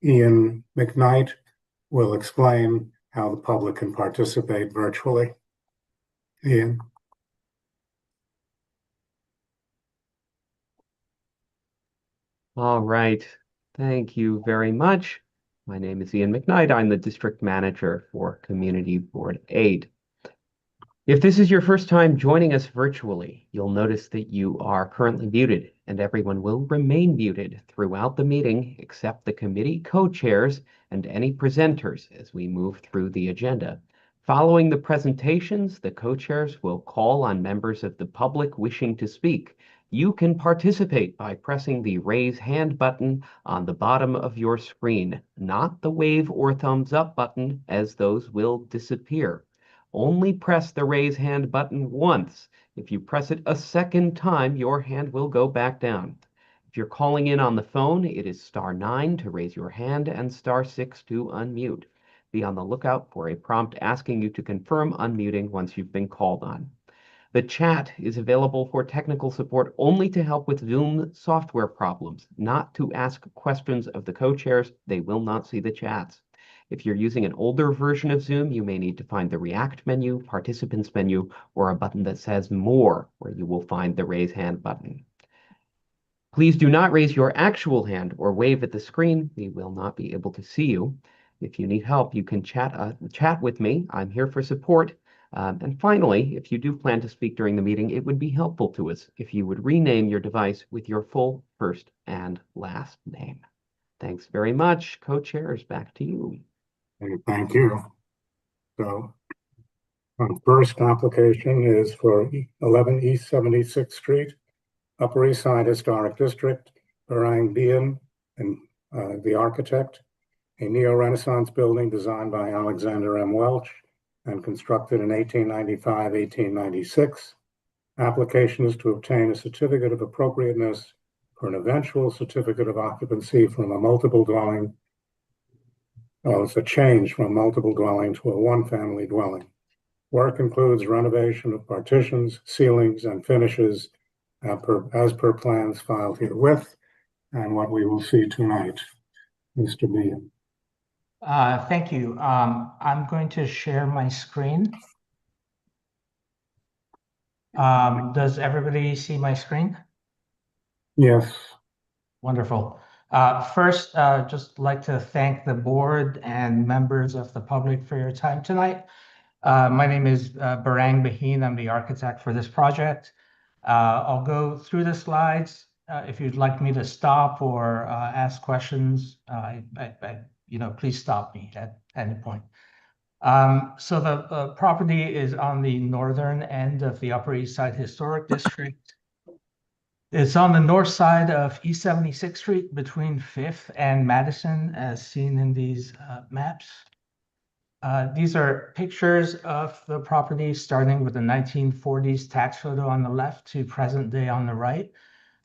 Ian McKnight will explain how the public can participate virtually. Ian. All right. Thank you very much. My name is Ian McKnight. I'm the District Manager for Community Board 8. If this is your first time joining us virtually, you'll notice that you are currently muted, and everyone will remain muted throughout the meeting except the committee co-chairs and any presenters as we move through the agenda. Following the presentations, the co-chairs will call on members of the public wishing to speak. You can participate by pressing the raise hand button on the bottom of your screen, not the wave or thumbs up button, as those will disappear. Only press the raise hand button once. If you press it a second time, your hand will go back down. If you're calling in on the phone, it is *9 to raise your hand and *6 to unmute. Be on the lookout for a prompt asking you to confirm unmuting once you've been called on. The chat is available for technical support only to help with Zoom software problems, not to ask questions of the co-chairs. They will not see the chats. If you're using an older version of Zoom, you may need to find the React menu, Participants menu, or a button that says More, where you will find the Raise Hand button. Please do not raise your actual hand or wave at the screen. We will not be able to see you. If you need help, you can chat with me. I'm here for support. And finally, if you do plan to speak during the meeting, it would be helpful to us if you would rename your device with your full first and last name. Thanks very much. Co-chairs, back to you. Thank you. So, our first application is for 11 East 76th Street, Upper East Side Historic District, Barang Bien, and the architect, a neo-Renaissance building designed by Alexander M. Welch and constructed in 1895-1896. Application is to obtain a certificate of appropriateness for an eventual certificate of occupancy from a multiple dwelling. It's a change from a multiple dwelling to a one-family dwelling. Work includes renovation of partitions, ceilings, and finishes as per plans filed herewith, and what we will see tonight. Mr. Bien. Thank you. I'm going to share my screen. Does everybody see my screen? Yes. Wonderful. First, just like to thank the board and members of the public for your time tonight. My name is Barang Baheen. I'm the architect for this project. I'll go through the slides. If you'd like me to stop or ask questions, please stop me at any point. So the property is on the northern end of the Upper East Side Historic District. It's on the north side of East 76th Street between 5th and Madison, as seen in these maps. These are pictures of the property starting with the 1940s tax photo on the left to present day on the right.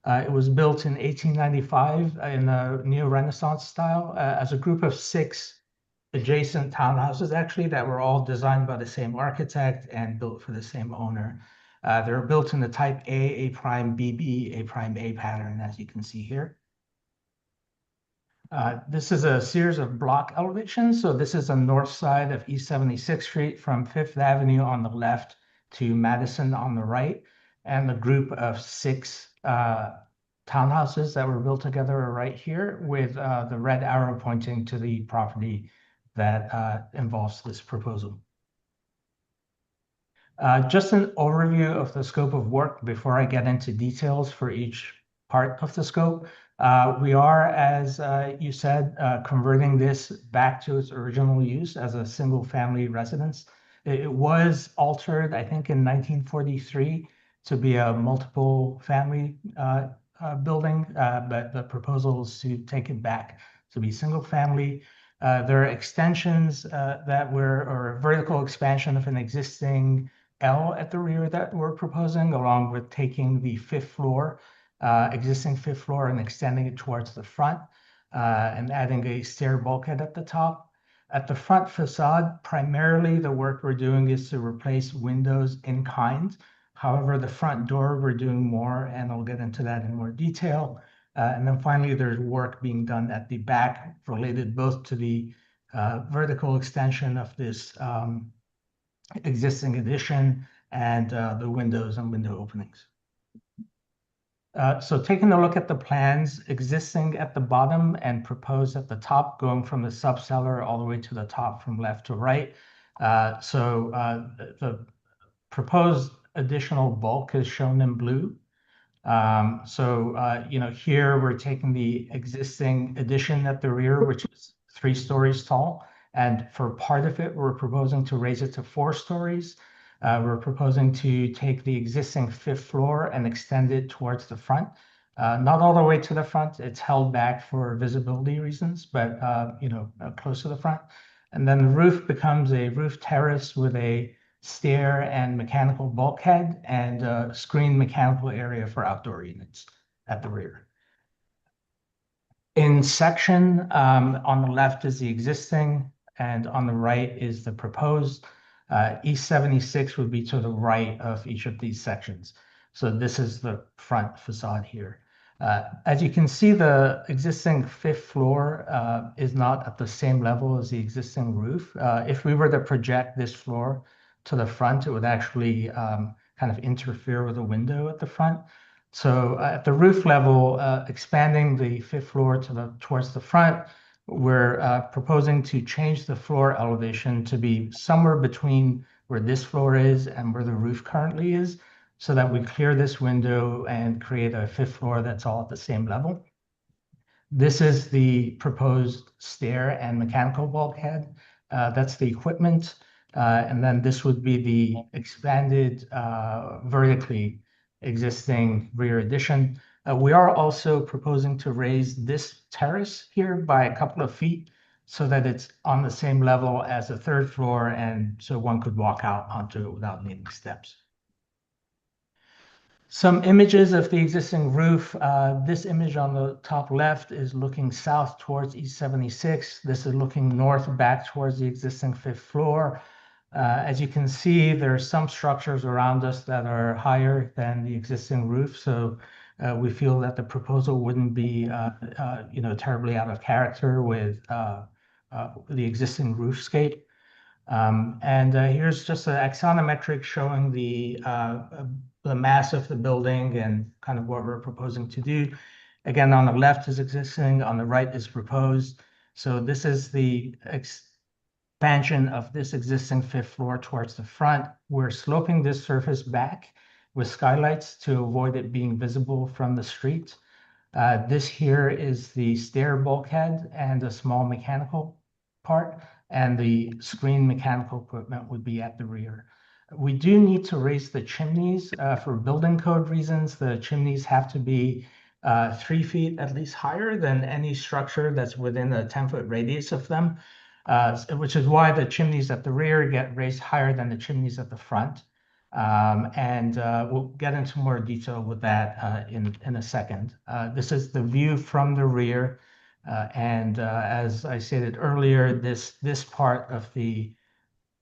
It was built in 1895 in a neo-Renaissance style as a group of 6 adjacent townhouses, actually, that were all designed by the same architect and built for the same owner. They were built in the type A prime BB, A prime A pattern, as you can see here. This is a series of block elevations. So this is the north side of East 76th Street from 5th Avenue on the left to Madison on the right. And the group of 6 townhouses that were built together are right here with the red arrow pointing to the property that involves this proposal. Just an overview of the scope of work before I get into details for each part of the scope. We are, as you said, converting this back to its original use as a single-family residence. It was altered, I think, in 1943 to be a multiple-family building, but the proposal is to take it back to be single-family. There are extensions or a vertical expansion of an existing L at the rear that we're proposing, along with taking the 5th floor, existing 5th floor, and extending it towards the front and adding a stair bulkhead at the top. At the front facade, primarily the work we're doing is to replace windows in kind. However, the front door we're doing more, and I'll get into that in more detail. And then finally, there's work being done at the back related both to the vertical extension of this existing addition and the windows and window openings. So taking a look at the plans existing at the bottom and proposed at the top, going from the subcellar all the way to the top from left to right. The proposed additional bulk is shown in blue. Here we're taking the existing addition at the rear, which is 3 stories tall. And for part of it, we're proposing to raise it to 4 stories. We're proposing to take the existing 5th floor and extend it towards the front. Not all the way to the front. It's held back for visibility reasons, but close to the front. And then the roof becomes a roof terrace with a stair and mechanical bulkhead and a screened mechanical area for outdoor units at the rear. In section, on the left is the existing, and on the right is the proposed. East 76 would be to the right of each of these sections. So this is the front facade here. As you can see, the existing 5th floor is not at the same level as the existing roof. If we were to project this floor to the front, it would actually kind of interfere with the window at the front. So at the roof level, expanding the 5th floor towards the front, we're proposing to change the floor elevation to be somewhere between where this floor is and where the roof currently is, so that we clear this window and create a 5th floor that's all at the same level. This is the proposed stair and mechanical bulkhead. That's the equipment. And then this would be the expanded vertically existing rear addition. We are also proposing to raise this terrace here by a couple of feet so that it's on the same level as the 3rd floor, and so one could walk out onto it without needing steps. Some images of the existing roof. This image on the top left is looking south towards East 76. This is looking north back towards the existing 5th floor. As you can see, there are some structures around us that are higher than the existing roof. So we feel that the proposal wouldn't be terribly out of character with the existing roofscape. Here's just an axonometric showing the mass of the building and kind of what we're proposing to do. Again, on the left is existing, on the right is proposed. So this is the expansion of this existing 5th floor towards the front. We're sloping this surface back with skylights to avoid it being visible from the street. This here is the stair bulkhead and a small mechanical part, and the screen mechanical equipment would be at the rear. We do need to raise the chimneys for building code reasons. The chimneys have to be 3 feet at least higher than any structure that's within a 10-foot radius of them, which is why the chimneys at the rear get raised higher than the chimneys at the front. We'll get into more detail with that in a second. This is the view from the rear. As I stated earlier, this part of the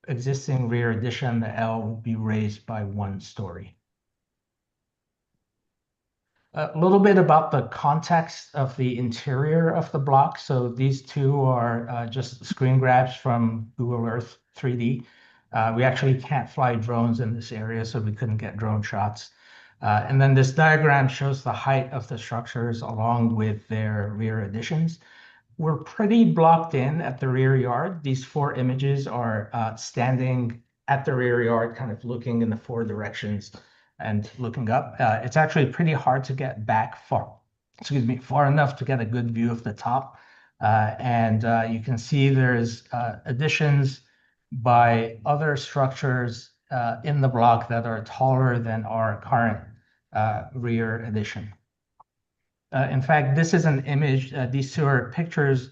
existing rear addition, the L, will be raised by 1 story. A little bit about the context of the interior of the block. So these two are just screen grabs from Google Earth 3D. We actually can't fly drones in this area, so we couldn't get drone shots. And then this diagram shows the height of the structures along with their rear additions. We're pretty blocked in at the rear yard. These 4 images are standing at the rear yard, kind of looking in the 4 directions and looking up. It's actually pretty hard to get back far enough to get a good view of the top. You can see there's additions by other structures in the block that are taller than our current rear addition. In fact, this is an image. These 2 are pictures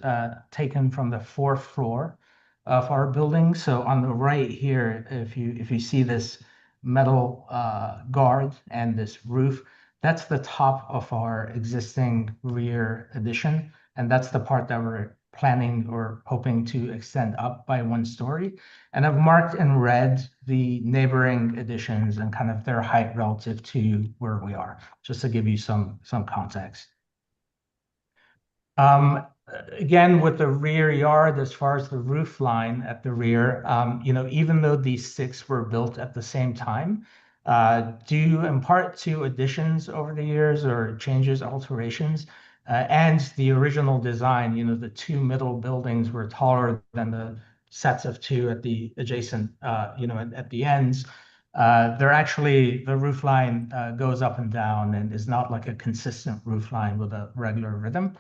taken from the 4th floor of our building. So on the right here, if you see this metal guard and this roof, that's the top of our existing rear addition, and that's the part that we're planning or hoping to extend up by 1 story. And I've marked in red the neighboring additions and kind of their height relative to where we are, just to give you some context. Um, Again, with the rear yard, as far as the roof line at the rear, even though these six were built at the same time, due in part to additions over the years or changes, alterations, and the original design, the two middle buildings were taller than the sets of two at the adjacent, at the ends. The roof line goes up and down and is not like a consistent roof line with a regular rhythm.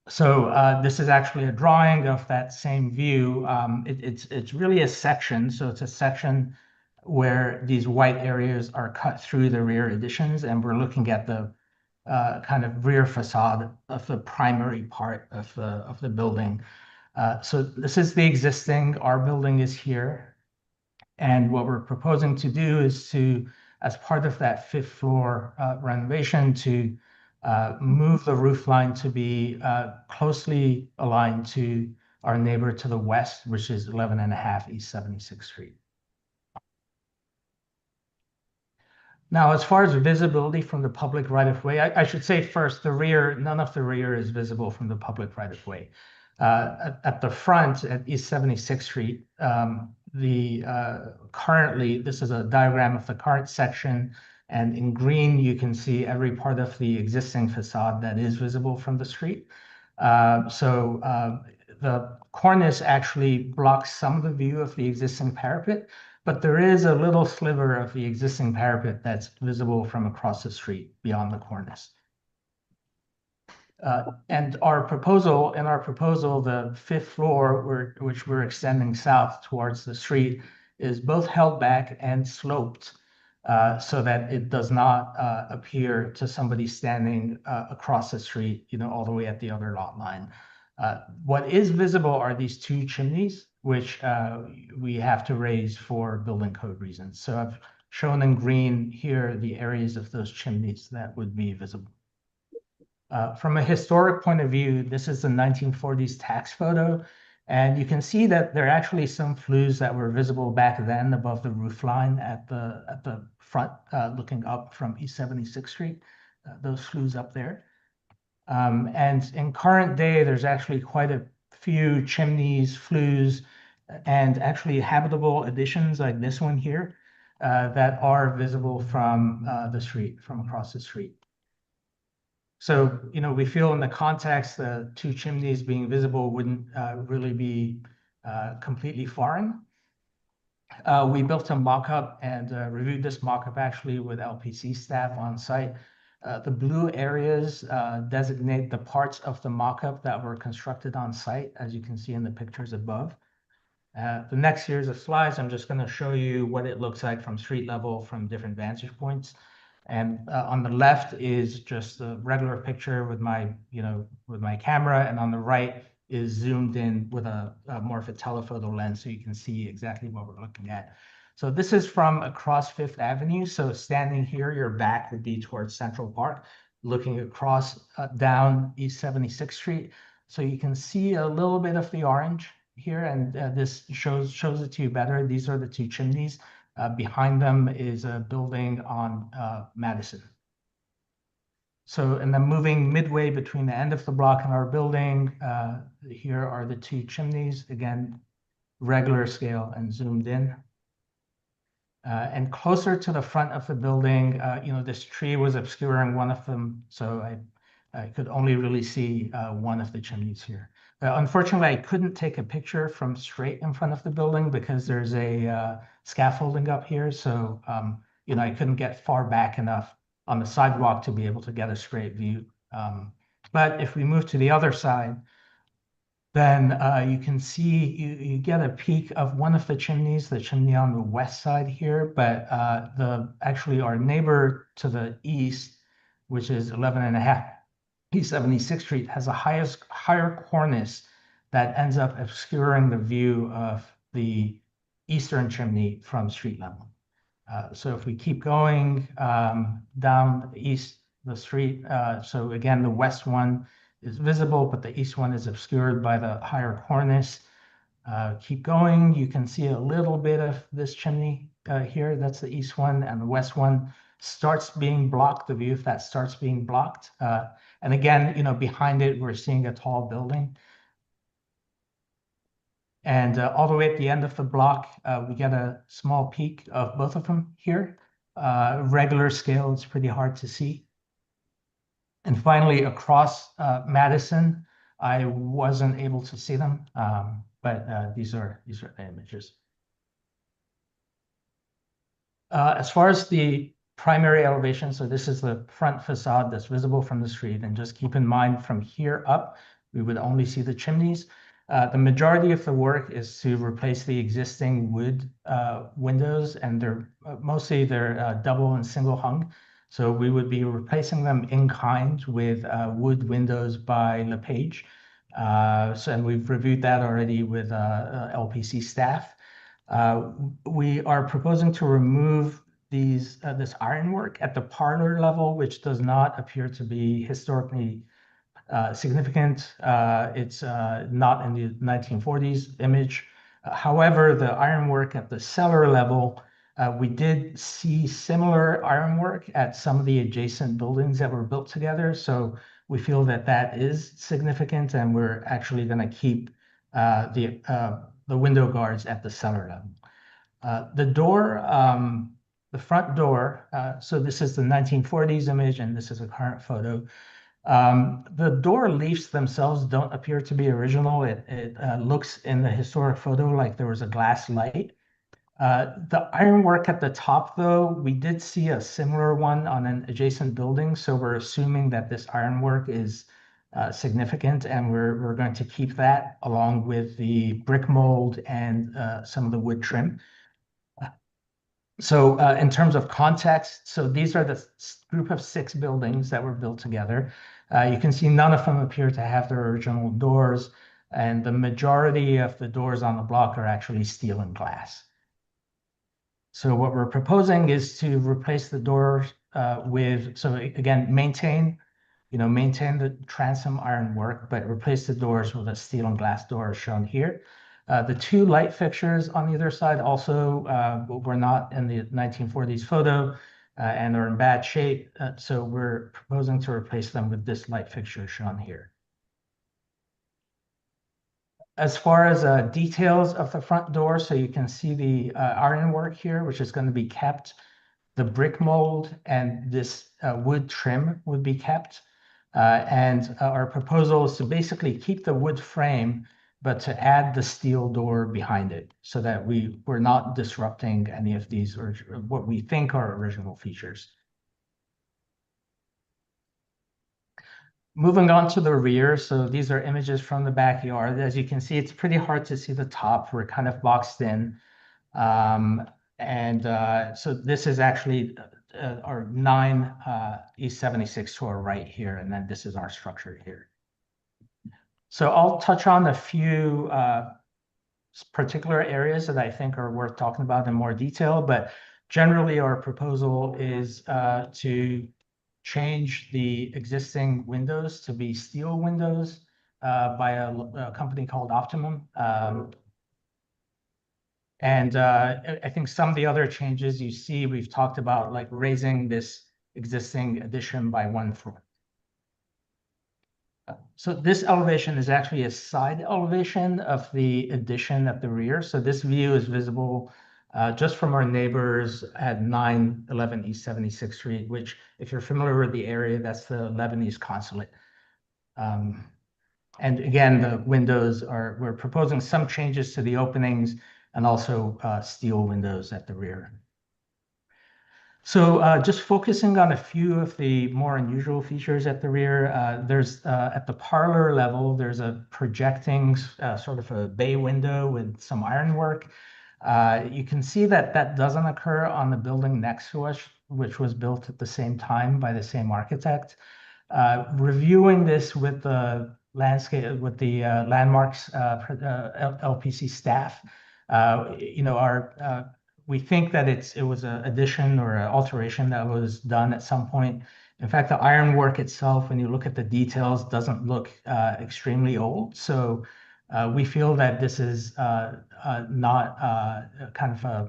So this is actually a drawing of that same view. It's really a section. So it's a section where these white areas are cut through the rear additions, and we're looking at the kind of rear facade of the primary part of the building. So this is the existing. Our building is here. And what we're proposing to do is to, as part of that fifth floor renovation, to move the roof line to be closely aligned to our neighbor to the west, which is 11.5 East 76th Street. Now, as far as visibility from the public right-of-way, I should say first, none of the rear is visible from the public right-of-way. At the front, at East 76th Street, currently, this is a diagram of the current section, and in green, you can see every part of the existing facade that is visible from the street. The cornice actually blocks some of the view of the existing parapet, but there is a little sliver of the existing parapet that's visible from across the street beyond the cornice. And in our proposal, the fifth floor, which we're extending south towards the street, is both held back and sloped so that it does not appear to somebody standing across the street, all the way at the other lot line. What is visible are these two chimneys, which we have to raise for building code reasons. So I've shown in green here the areas of those chimneys that would be visible. From a historic point of view, this is the 1940s tax photo. And you can see that there are actually some flues that were visible back then above the roof line at the front, looking up from East 76th Street, those flues up there. And in current day, there's actually quite a few chimneys, flues, and actually habitable additions like this one here that are visible from the street, from across the street. So, we feel in the context, the two chimneys being visible wouldn't really be completely foreign. We built a mock-up and reviewed this mock-up actually with LPC staff on site. The blue areas designate the parts of the mock-up that were constructed on site, as you can see in the pictures above. The next series of slides, I'm just going to show you what it looks like from street level from different vantage points. And on the left is just a regular picture with my camera, and on the right is zoomed in with a more of a telephoto lens, so you can see exactly what we're looking at. So this is from across Fifth Avenue. So standing here, your back would be towards Central Park, looking across down East 76th Street. So you can see a little bit of the orange here, and this shows it to you better. These are the two chimneys. Behind them is a building on Madison. So, and then moving midway between the end of the block and our building, here are the two chimneys, again, regular scale and zoomed in. And closer to the front of the building, this tree was obscuring one of them, so I could only really see one of the chimneys here. Unfortunately, I couldn't take a picture from straight in front of the building because there's a scaffolding up here. So, I couldn't get far back enough on the sidewalk to be able to get a straight view. But if we move to the other side, then you can see, you get a peek of one of the chimneys, the chimney on the west side here. But actually our neighbor to the east, which is 11.5 East 76th Street, has a higher cornice that ends up obscuring the view of the eastern chimney from street level. So if we keep going down east the street, so again, the west one is visible, but the east one is obscured by the higher cornice. Keep going, you can see a little bit of this chimney here. That's the east one, and the west one starts being blocked, the view of that starts being blocked. And again, behind it, we're seeing a tall building. And all the way at the end of the block, we get a small peek of both of them here. Regular scale, it's pretty hard to see. And finally, across Madison, I wasn't able to see them, but these are the images. As far as the primary elevation, so this is the front facade that's visible from the street, and just keep in mind from here up, we would only see the chimneys. The majority of the work is to replace the existing wood windows, and they're mostly double and single hung. So we would be replacing them in kind with wood windows by LePage. And we've reviewed that already with LPC staff. We are proposing to remove this ironwork at the parlor level, which does not appear to be historically significant. It's not in the 1940s image. However, the ironwork at the cellar level, we did see similar ironwork at some of the adjacent buildings that were built together. So we feel that that is significant, and we're actually going to keep the window guards at the cellar level. The door, the front door, so this is the 1940s image, and this is a current photo. The door leaves themselves don't appear to be original. It looks in the historic photo like there was a glass light. The ironwork at the top, though, we did see a similar one on an adjacent building, so we're assuming that this ironwork is significant, and we're going to keep that along with the brick mold and some of the wood trim. So in terms of context, so these are the group of 6 buildings that were built together. You can see none of them appear to have their original doors, and the majority of the doors on the block are actually steel and glass. So what we're proposing is to replace the doors so again, maintain the transom ironwork, but replace the doors with a steel and glass door shown here. The 2 light fixtures on either side also were not in the 1940s photo and are in bad shape. So we're proposing to replace them with this light fixture shown here. As far as details of the front door, so you can see the ironwork here, which is going to be kept. The brick mold and this wood trim would be kept. And our proposal is to basically keep the wood frame, but to add the steel door behind it so that we're not disrupting any of these or what we think are original features. Moving on to the rear, so these are images from the backyard. As you can see, it's pretty hard to see the top. We're kind of boxed in. So this is actually our 9 East 76 to our right here, and then this is our structure here. So I'll touch on a few particular areas that I think are worth talking about in more detail, but generally our proposal is to change the existing windows to be steel windows by a company called Optimum. I think some of the other changes you see, we've talked about like raising this existing addition by 1 floor. So this elevation is actually a side elevation of the addition at the rear. So this view is visible just from our neighbors at 911 East 76th Street, which if you're familiar with the area, that's the Lebanese consulate. And again, the windows we're proposing some changes to the openings and also steel windows at the rear. So just focusing on a few of the more unusual features at the rear, there's at the parlor level, there's a projecting sort of a bay window with some ironwork. You can see that that doesn't occur on the building next to us, which was built at the same time by the same architect. Reviewing this with the landscape, with the landmarks LPC staff, we think that it was an addition or an alteration that was done at some point. In fact, the ironwork itself, when you look at the details, doesn't look extremely old. So we feel that this is not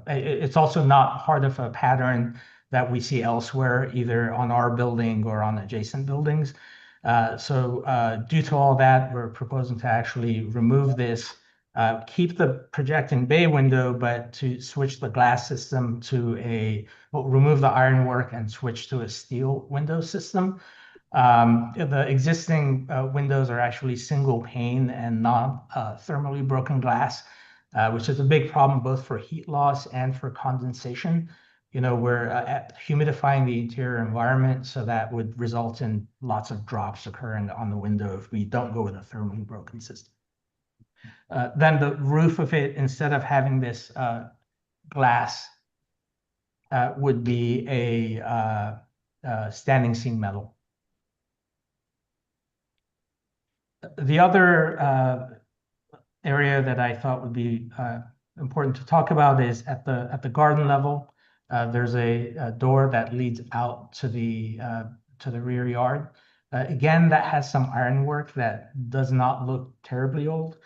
it's also not part of a pattern that we see elsewhere, either on our building or on adjacent buildings. Due to all that, we're proposing to actually remove this, keep the projecting bay window, but to switch the glass system to well, remove the ironwork and switch to a steel window system. The existing windows are actually single pane and non-thermally broken glass, which is a big problem both for heat loss and for condensation. We're humidifying the interior environment, so that would result in lots of drops occurring on the window if we don't go with a thermally broken system. Then the roof of it, instead of having this glass, would be a standing seam metal. The other area that I thought would be important to talk about is at the garden level. There's a door that leads out to the rear yard. Again, that has some ironwork that does not look terribly old.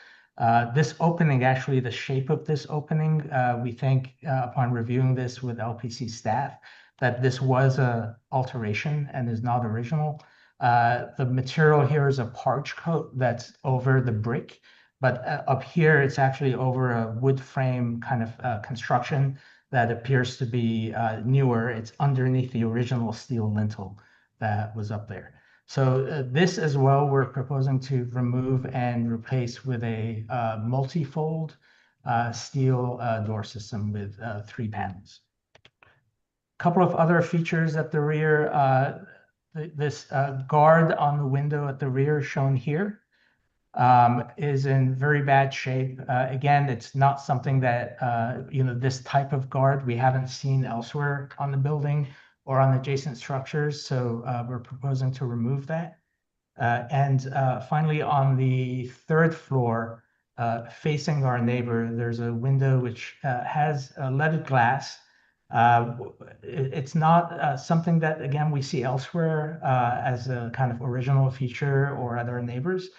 This opening, actually, the shape of this opening, we think upon reviewing this with LPC staff, that this was an alteration and is not original. The material here is a parch coat that's over the brick, but up here it's actually over a wood frame kind of construction that appears to be newer. It's underneath the original steel lintel that was up there. So this as well, we're proposing to remove and replace with a multi-fold steel door system with 3 panels. A couple of other features at the rear. This guard on the window at the rear shown here is in very bad shape. Again, it's not something that, this type of guard we haven't seen elsewhere on the building or on adjacent structures. So we're proposing to remove that. And finally, on the 3rd floor, facing our neighbor, there's a window which has leaded glass. It's not something that, again, we see elsewhere as a kind of original feature or other neighbors.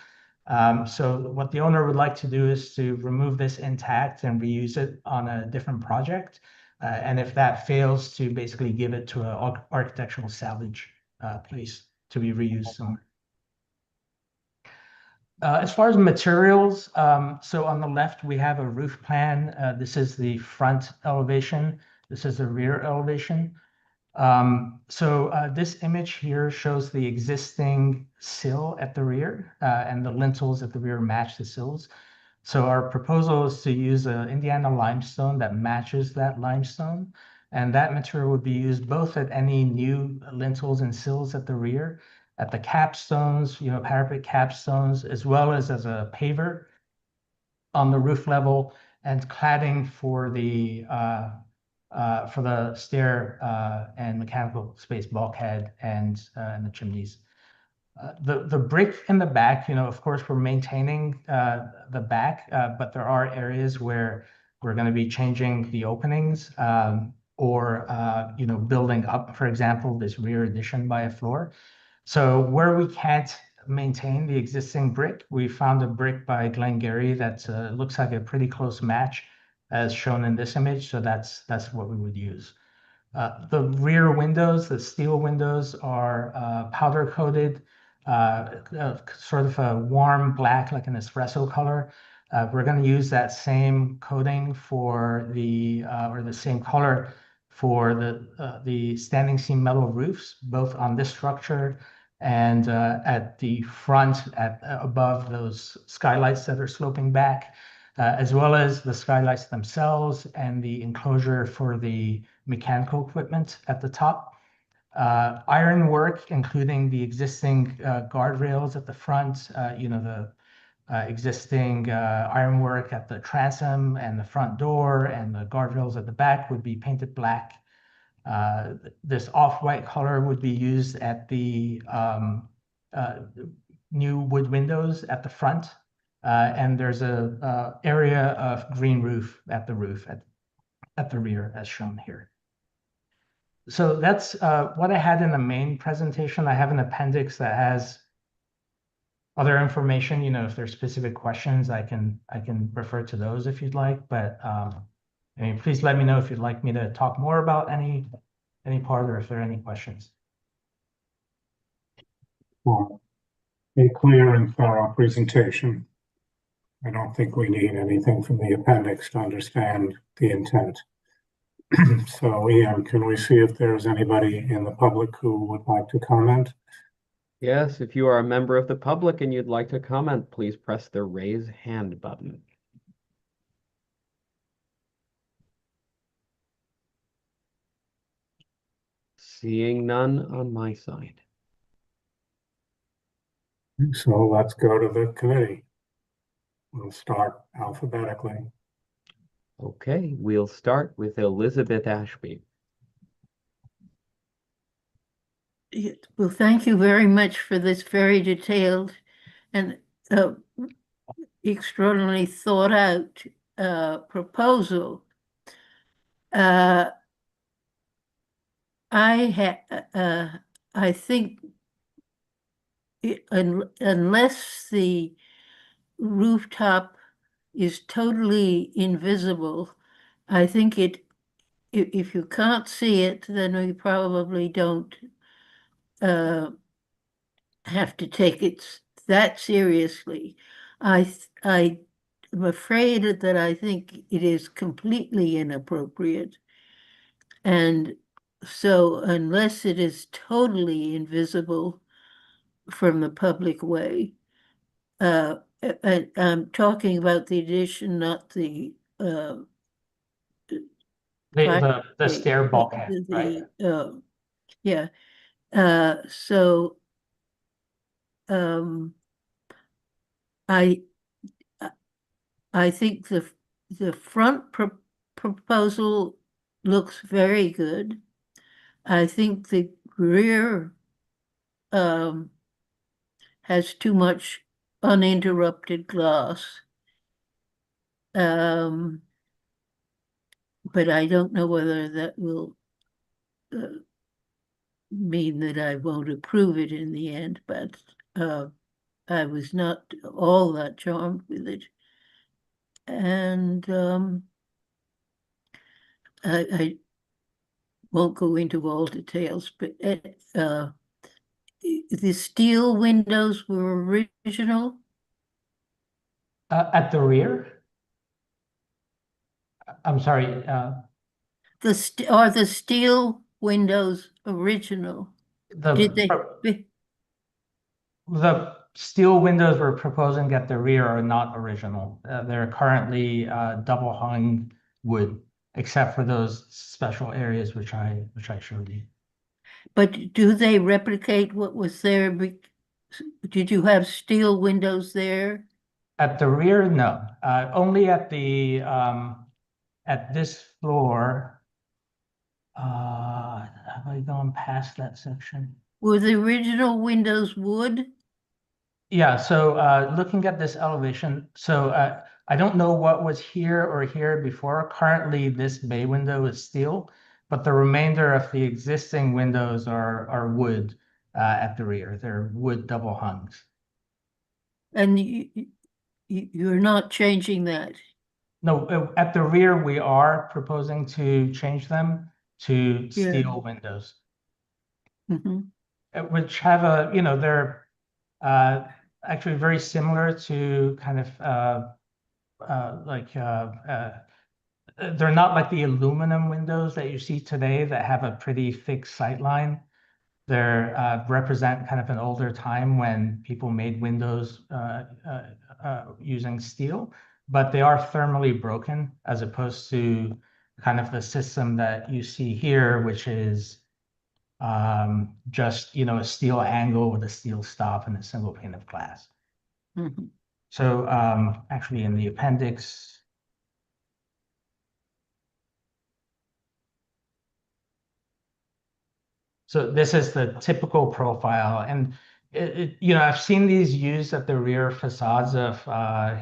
So what the owner would like to do is to remove this intact and reuse it on a different project. And if that fails, to basically give it to an architectural salvage place to be reused somewhere. As far as materials, so on the left, we have a roof plan. This is the front elevation. This is the rear elevation. This image here shows the existing sill at the rear, and the lintels at the rear match the sills. So our proposal is to use an Indiana limestone that matches that limestone. And that material would be used both at any new lintels and sills at the rear, at the capstones, parapet capstones, as well as a paver on the roof level, and cladding for the stair and mechanical space bulkhead and the chimneys. The brick in the back, of course, we're maintaining the back, but there are areas where we're going to be changing the openings or building up, for example, this rear addition by a floor. So where we can't maintain the existing brick, we found a brick by Glengarry that looks like a pretty close match as shown in this image. So that's what we would use. The rear windows, the steel windows, are powder coated, sort of a warm black, like an espresso color. We're going to use that same coating for or the same color for the standing seam metal roofs, both on this structure and at the front, above those skylights that are sloping back, as well as the skylights themselves and the enclosure for the mechanical equipment at the top. Ironwork, including the existing guardrails at the front, the existing ironwork at the transom and the front door, and the guardrails at the back would be painted black. This off-white color would be used at the new wood windows at the front. And there's a area of green roof at the rear, as shown here. So that's what I had in the main presentation. I have an appendix that has other information. If there's specific questions, I can refer to those if you'd like. But please let me know if you'd like me to talk more about any any part or if there are any questions. For a clear and thorough presentation. I don't think we need anything from the appendix to understand the intent. So, Ian, can we see if there's anybody in the public who would like to comment? Yes, if you are a member of the public and you'd like to comment, please press the raise hand button. Seeing none on my side. So let's go to the committee. We'll start alphabetically. Okay, we'll start with Elizabeth Ashby. Well, thank you very much for this very detailed and extraordinarily thought out proposal. I think unless the rooftop is totally invisible, I think if you can't see it, then we probably don't have to take it that seriously. I am afraid that I think it is completely inappropriate. And so unless it is totally invisible from the public way, I'm talking about the addition, not the The stair bulkhead, right? Yeah. So I think the front proposal looks very good. I think the rear has too much uninterrupted glass. But I don't know whether that will mean that I won't approve it in the end, but I was not all that charmed with it. And I won't go into all details, but the steel windows were original. At the rear? I'm sorry. Are the steel windows original? Did they? The steel windows we're proposing at the rear are not original. They're currently double hung wood, except for those special areas which I showed you. But do they replicate what was there? Did you have steel windows there? At the rear, no. Only at the at this floor. Have I gone past that section? Were the original windows wood? Yeah, so looking at this elevation, so I don't know what was here or here before. Currently, this bay window is steel, but the remainder of the existing windows are wood at the rear. They're wood double hungs. And you're not changing that? No, at the rear, we are proposing to change them to steel windows, which have a, they're actually very similar to kind of they're not like the aluminum windows that you see today that have a pretty thick sight line. They represent kind of an older time when people made windows using steel, but they are thermally broken as opposed to kind of the system that you see here, which is just a steel angle with a steel stop and a single pane of glass. So actually in the appendix, so this is the typical profile, and I've seen these used at the rear facades of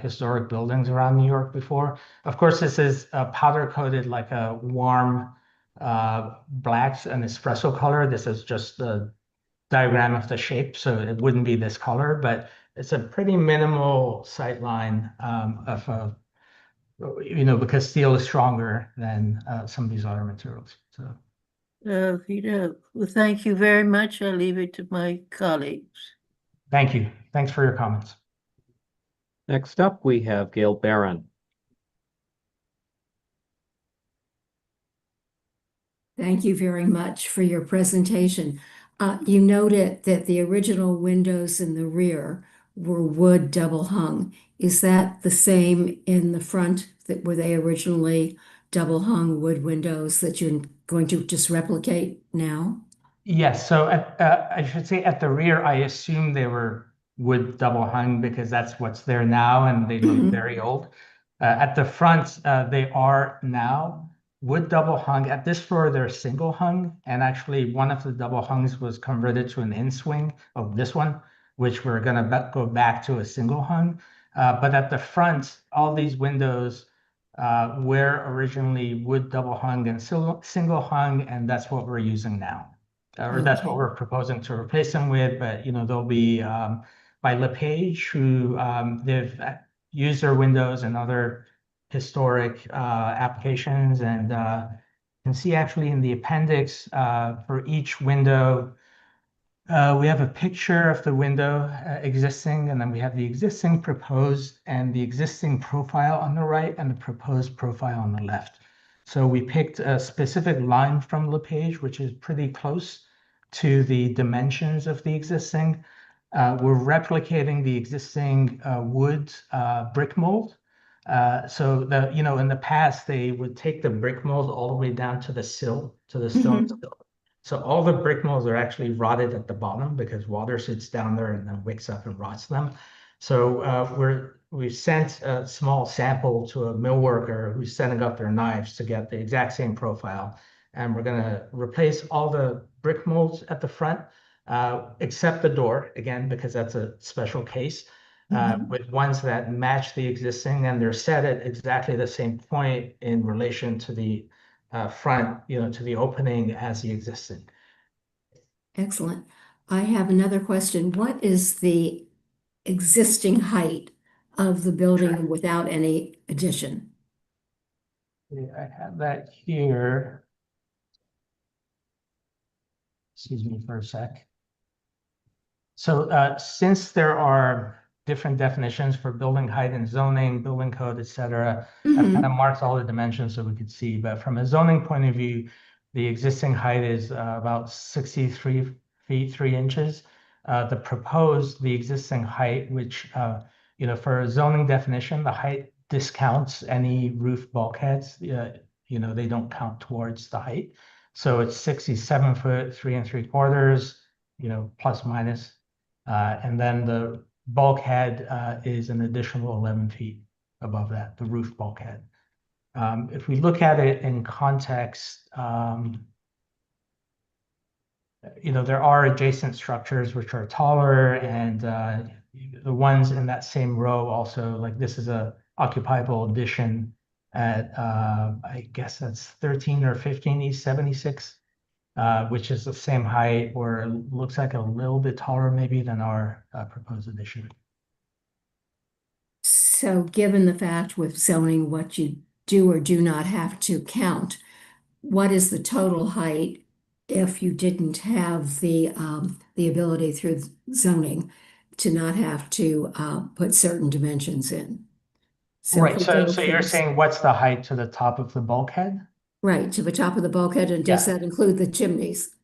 historic buildings around New York before. Of course, this is powder coated like a warm blacks and espresso color. This is just the diagram of the shape, so it wouldn't be this color, but it's a pretty minimal sight line of because steel is stronger than some of these other materials. So. Well, thank you very much. I'll leave it to my colleagues. Thank you. Thanks for your comments. Next up, we have Gail Barron. Thank you very much for your presentation. You noted that the original windows in the rear were wood double hung. Is that the same in the front? That were they originally double hung wood windows that you're going to just replicate now? Yes, so I should say at the rear, I assume they were wood double hung because that's what's there now and they look very old. At the front, they are now wood double hung. At this floor, they're single hung. And actually, one of the double hungs was converted to an in swing of this one, which we're going to go back to a single hung. But at the front, all these windows were originally wood double hung and single hung, and that's what we're using now. Or that's what we're proposing to replace them with, but they'll be by LePage, who they've used their windows and other historic applications, and you can see actually in the appendix for each window, we have a picture of the window existing, and then we have the existing, proposed, and the existing profile on the right and the proposed profile on the left. So we picked a specific line from LePage, which is pretty close to the dimensions of the existing. We're replicating the existing wood brick mold. So in the past, they would take the brick mold all the way down to the sill, to the stone sill. So all the brick molds are actually rotted at the bottom because water sits down there and then wicks up and rots them. So we've sent a small sample to a mill worker who's setting up their knives to get the exact same profile. And we're going to replace all the brick molds at the front, except the door, again, because that's a special case, with ones that match the existing, and they're set at exactly the same point in relation to the front, to the opening as the existing. Excellent. I have another question. What is the existing height of the building without any addition? I have that here. Excuse me for a sec. So since there are different definitions for building height and zoning, building code, et cetera, I've kind of marked all the dimensions so we could see. But from a zoning point of view, the existing height is about 63 feet, 3 inches. The existing height, which, for a zoning definition, the height discounts any roof bulkheads. They don't count towards the height. So it's 67 foot, 3 3/4, plus minus. And then the bulkhead is an additional 11 feet above that, the roof bulkhead. If we look at it in context, there are adjacent structures which are taller, and the ones in that same row also, like this is a occupiable addition at, I guess that's 13 or 15 East 76, which is the same height, or it looks like a little bit taller maybe than our proposed addition. So given the fact with zoning what you do or do not have to count, what is the total height if you didn't have the ability through zoning to not have to put certain dimensions in? So Right, if we so go you're from- saying what's the height to the top of the bulkhead? Right, to the top of the bulkhead, and does Yeah. that include the chimneys?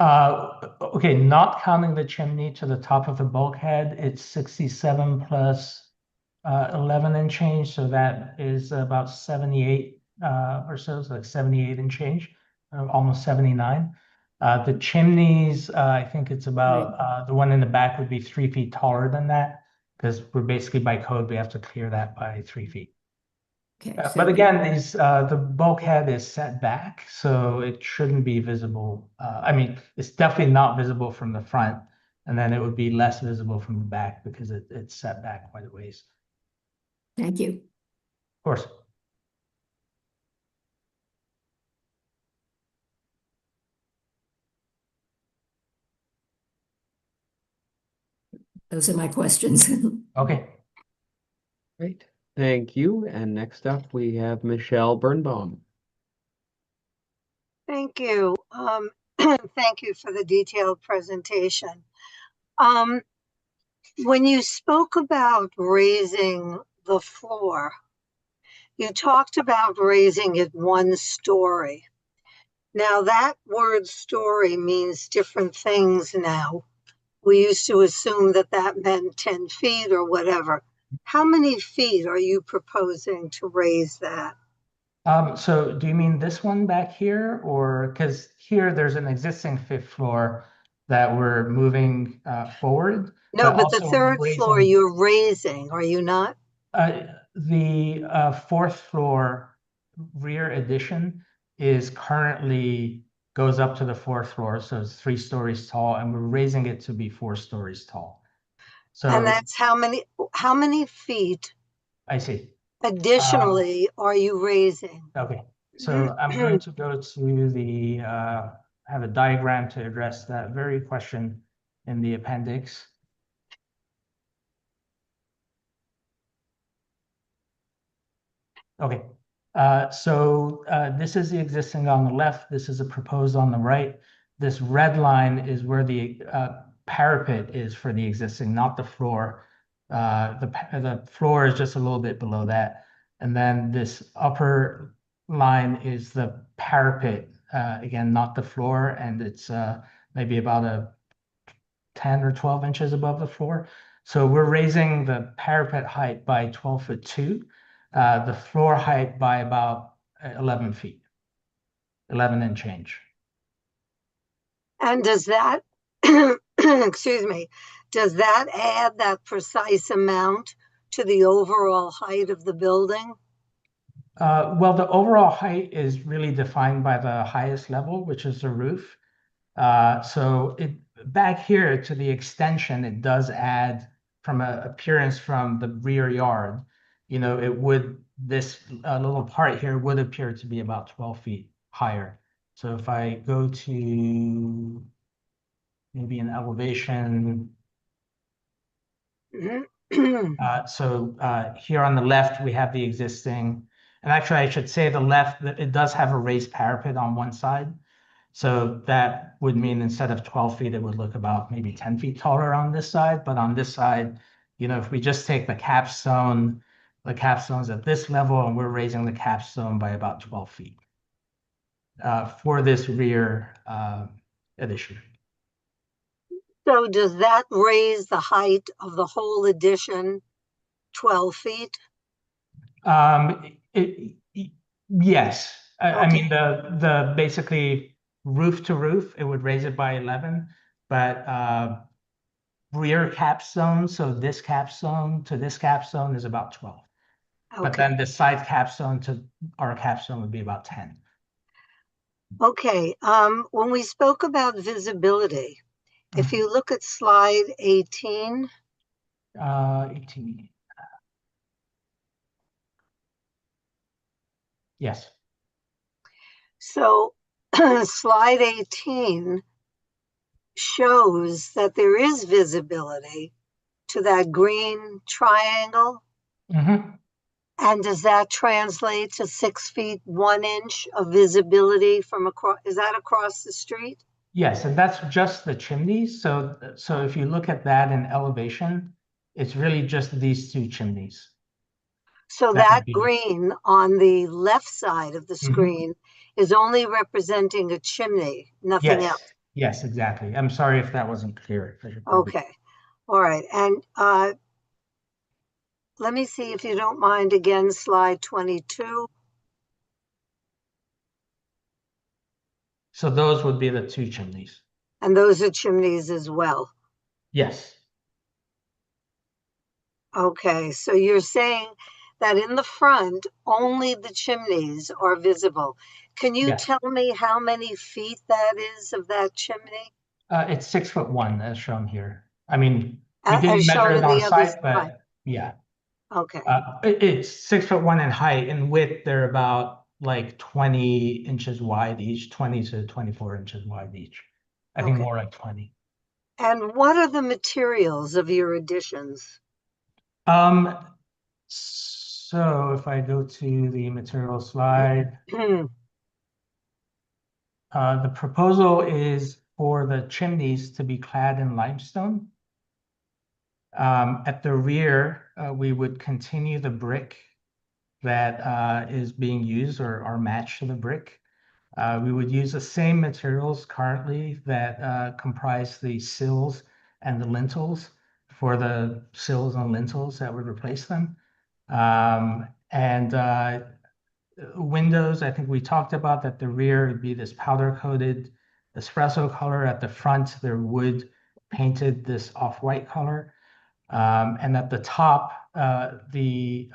Okay, not counting the chimney to the top of the bulkhead, it's 67 plus 11 and change, so that is about 78 or so, like 78 and change, almost 79. The chimneys, I think it's about the one in the back would be 3 feet taller than that, because we're basically by code, we have to clear that by 3 feet. Okay, But again, the bulkhead is set back, so it shouldn't be visible. I mean, it's definitely not visible from the front, and then it would be less visible from the back because it's set back quite a ways. thank you. Of course. Those are my questions. Okay. Great. Thank you. And next up, we have Michelle Birnbaum. Thank you. Thank you for the detailed presentation. When you spoke about raising the floor, you talked about raising it 1 story. Now, that word story means different things now. We used to assume that that meant 10 feet or whatever. How many feet are you proposing to raise that? So do you mean this one back here, or because here there's an existing 5th floor that we're moving forward, No, but the also 3rd floor raising you're raising, are you not? the 4th floor rear addition is currently goes up to the 4th floor, so it's 3 stories tall, and we're raising it to be 4 stories tall. So And that's how many feet I see. additionally are you raising? Okay, so I'm going to go to the have a diagram to address that very question in the appendix. Okay, so this is the existing on the left. This is a proposed on the right. This red line is where the parapet is for the existing, not the floor. The floor is just a little bit below that. And then this upper line is the parapet, again, not the floor, and it's maybe about a 10 or 12 inches above the floor. So we're raising the parapet height by 12'2", the floor height by about 11 feet, 11 and change. And does that, excuse me, does that add that precise amount to the overall height of the building? Well, the overall height is really defined by the highest level, which is the roof. So back here to the extension, it does add from an appearance from the rear yard. This little part here would appear to be about 12 feet higher. So if I go to maybe an elevation, here on the left, we have the existing, and actually I should say the left, it does have a raised parapet on one side. So that would mean instead of 12 feet, it would look about maybe 10 feet taller on this side. But on this side, if we just take the capstone's at this level, and we're raising the capstone by about 12 feet for this rear addition. So does that raise the height of the whole addition 12 feet? Yes. I Okay. mean, the basically roof to roof, it would raise it by 11, but rear capstone, so this capstone to this capstone is about 12. But Okay. then the side capstone to our capstone would be about 10. Okay. When we spoke about visibility, if you look at slide 18, 18. Yes. so slide 18 shows that there is visibility to that green triangle. And does that translate to 6 feet 1 inch of visibility from across? Is that across the street? Yes, and that's just the chimneys. So if you look at that in elevation, it's really just these 2 chimneys. So That that would be- green on the left side of the screen is only representing a chimney, nothing else. Yes, exactly. I'm sorry if that wasn't clear. Okay. All right. And let me see if you don't mind again, slide 22. So those would be the 2 chimneys. And those are chimneys as well. Yes. Okay. So you're saying that in the front, only the chimneys are visible. Can you Yes. tell me how many feet that is of that chimney? It's 6'1" as shown here. I mean, we As didn't measure shown it in on the other site, but slide. yeah. Okay. It's 6'1" in height. In width, they're about like 20 inches wide each, 20 to 24 inches wide each. I think Okay. more like 20. And what are the materials of your additions? So if I go to the material slide, The proposal is for the chimneys to be clad in limestone. At the rear, we would continue the brick that is being used or matched to the brick. We would use the same materials currently that comprise the sills and the lintels for the sills and lintels that would replace them. And windows, I think we talked about that the rear would be this powder coated espresso color. At the front, they're wood painted this off-white color. And at the top, the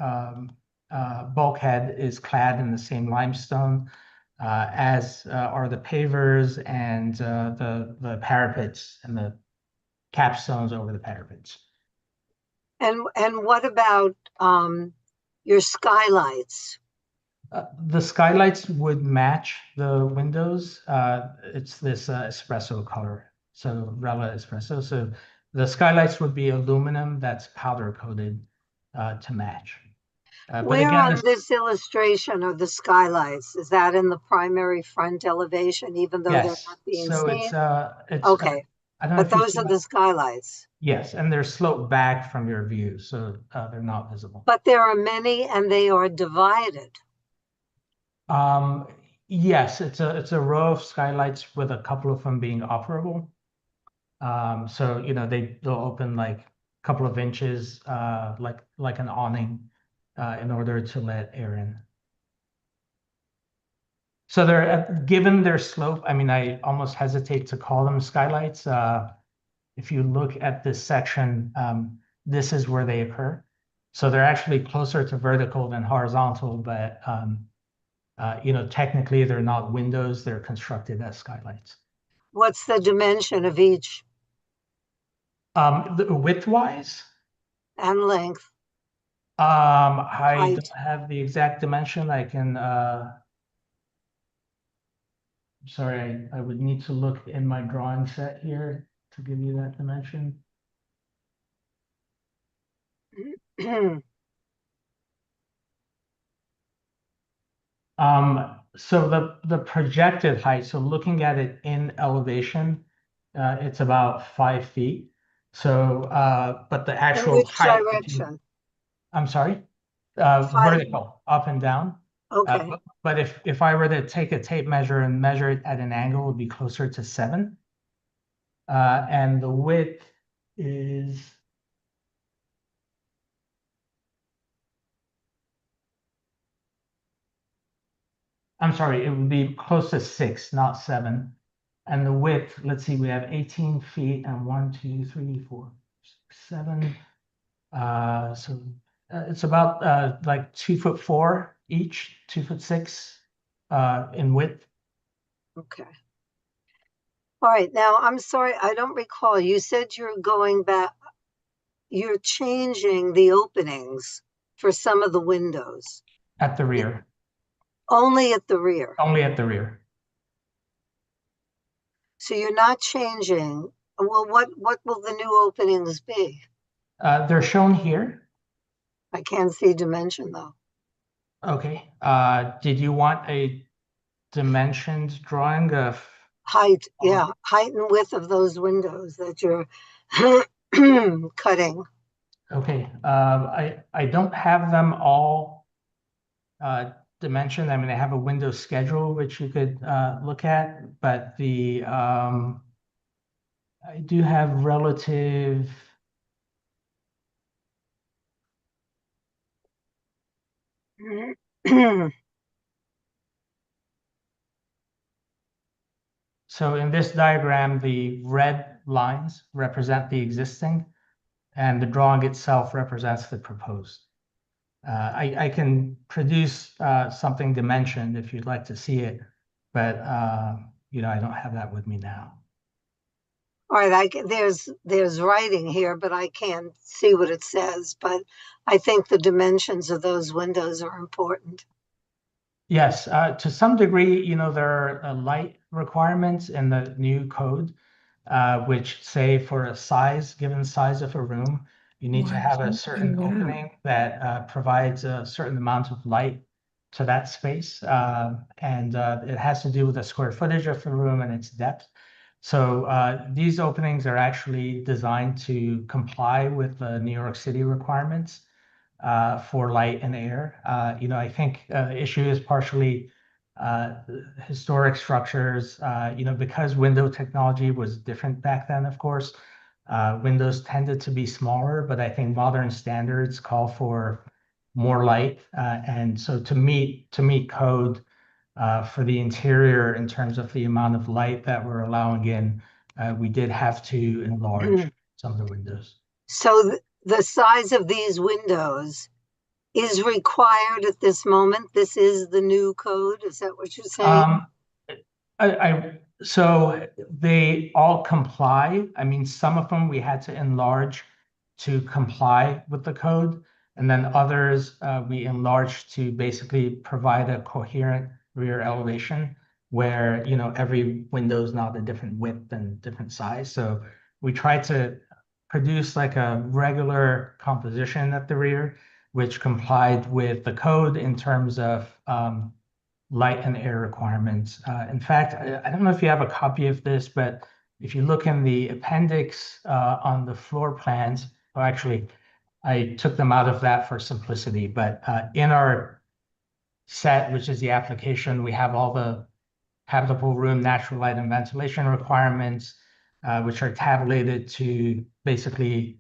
bulkhead is clad in the same limestone as are the pavers and the parapets and the capstones over the parapets. And what about your skylights? The skylights would match the windows. It's this espresso color, so Rella espresso. So the skylights would be aluminum that's powder coated to match. But Where again, on this illustration are the skylights? Is that in the primary front elevation, even though they're yes. not being So seen? it's Okay, I don't know but if you those see are the skylights. yes, and they're sloped back from your view, so they're not visible. But there are many and they are divided. Yes, it's a row of skylights with a couple of them being operable. So they'll open like a couple of inches, like an awning, in order to let air in. So they're given their slope. I mean, I almost hesitate to call them skylights. If you look at this section, this is where they occur. So they're actually closer to vertical than horizontal, but technically they're not windows, they're constructed as skylights. What's the dimension of each Width-wise, and length? I Height. don't have the exact dimension. I can, sorry, I would need to look in my drawing set here to give you that dimension. So the projected height, so looking at it in elevation, it's about 5 feet. So, but the In actual which height, direction? I'm sorry, 5. vertical, up and down. Okay, But if I were to take a tape measure and measure it at an angle, it would be closer to 7. And the width is, I'm sorry, it would be close to 6, not 7. And the width, let's see, we have 18 feet and 1, 2, 3, 4, 6, 7. So it's about like 2'4" each, 2'6" in width. okay. All right, now I'm sorry, I don't recall. You said you're going back, you're changing the openings for some of the windows. At the rear. Only at the rear. Only at the rear. So you're not changing. Well, what will the new openings be? They're shown here. I can't see dimension though. Okay. Did you want a dimensioned drawing of Height, yeah, height and width of those windows that you're cutting. okay. I don't have them all dimensioned. I mean, I have a window schedule which you could look at, but I do have relative. So in this diagram, the red lines represent the existing, and the drawing itself represents the proposed. I can produce something dimensioned if you'd like to see it, but I don't have that with me now. All right, there's writing here, but I can't see what it says. But I think the dimensions of those windows are important. Yes, to some degree, there are light requirements in the new code, which say for a given size of a room, you need to have a certain opening that provides a certain amount of light to that space. And it has to do with the square footage of the room and its depth. So these openings are actually designed to comply with the New York City requirements for light and air. I think the issue is partially historic structures, because window technology was different back then, of course. Windows tended to be smaller, but I think modern standards call for more light. And so to meet code for the interior in terms of the amount of light that we're allowing in, we did have to enlarge some of the windows. So the size of these windows is required at this moment. This is the new code. Is that what you're saying? So they all comply. I mean, some of them we had to enlarge to comply with the code, and then others we enlarged to basically provide a coherent rear elevation where, every window is not a different width and different size. So we tried to produce like a regular composition at the rear, which complied with the code in terms of light and air requirements. In fact, I don't know if you have a copy of this, but if you look in the appendix on the floor plans, or actually, I took them out of that for simplicity, but in our set, which is the application, we have all the habitable room, natural light and ventilation requirements, which are tabulated to basically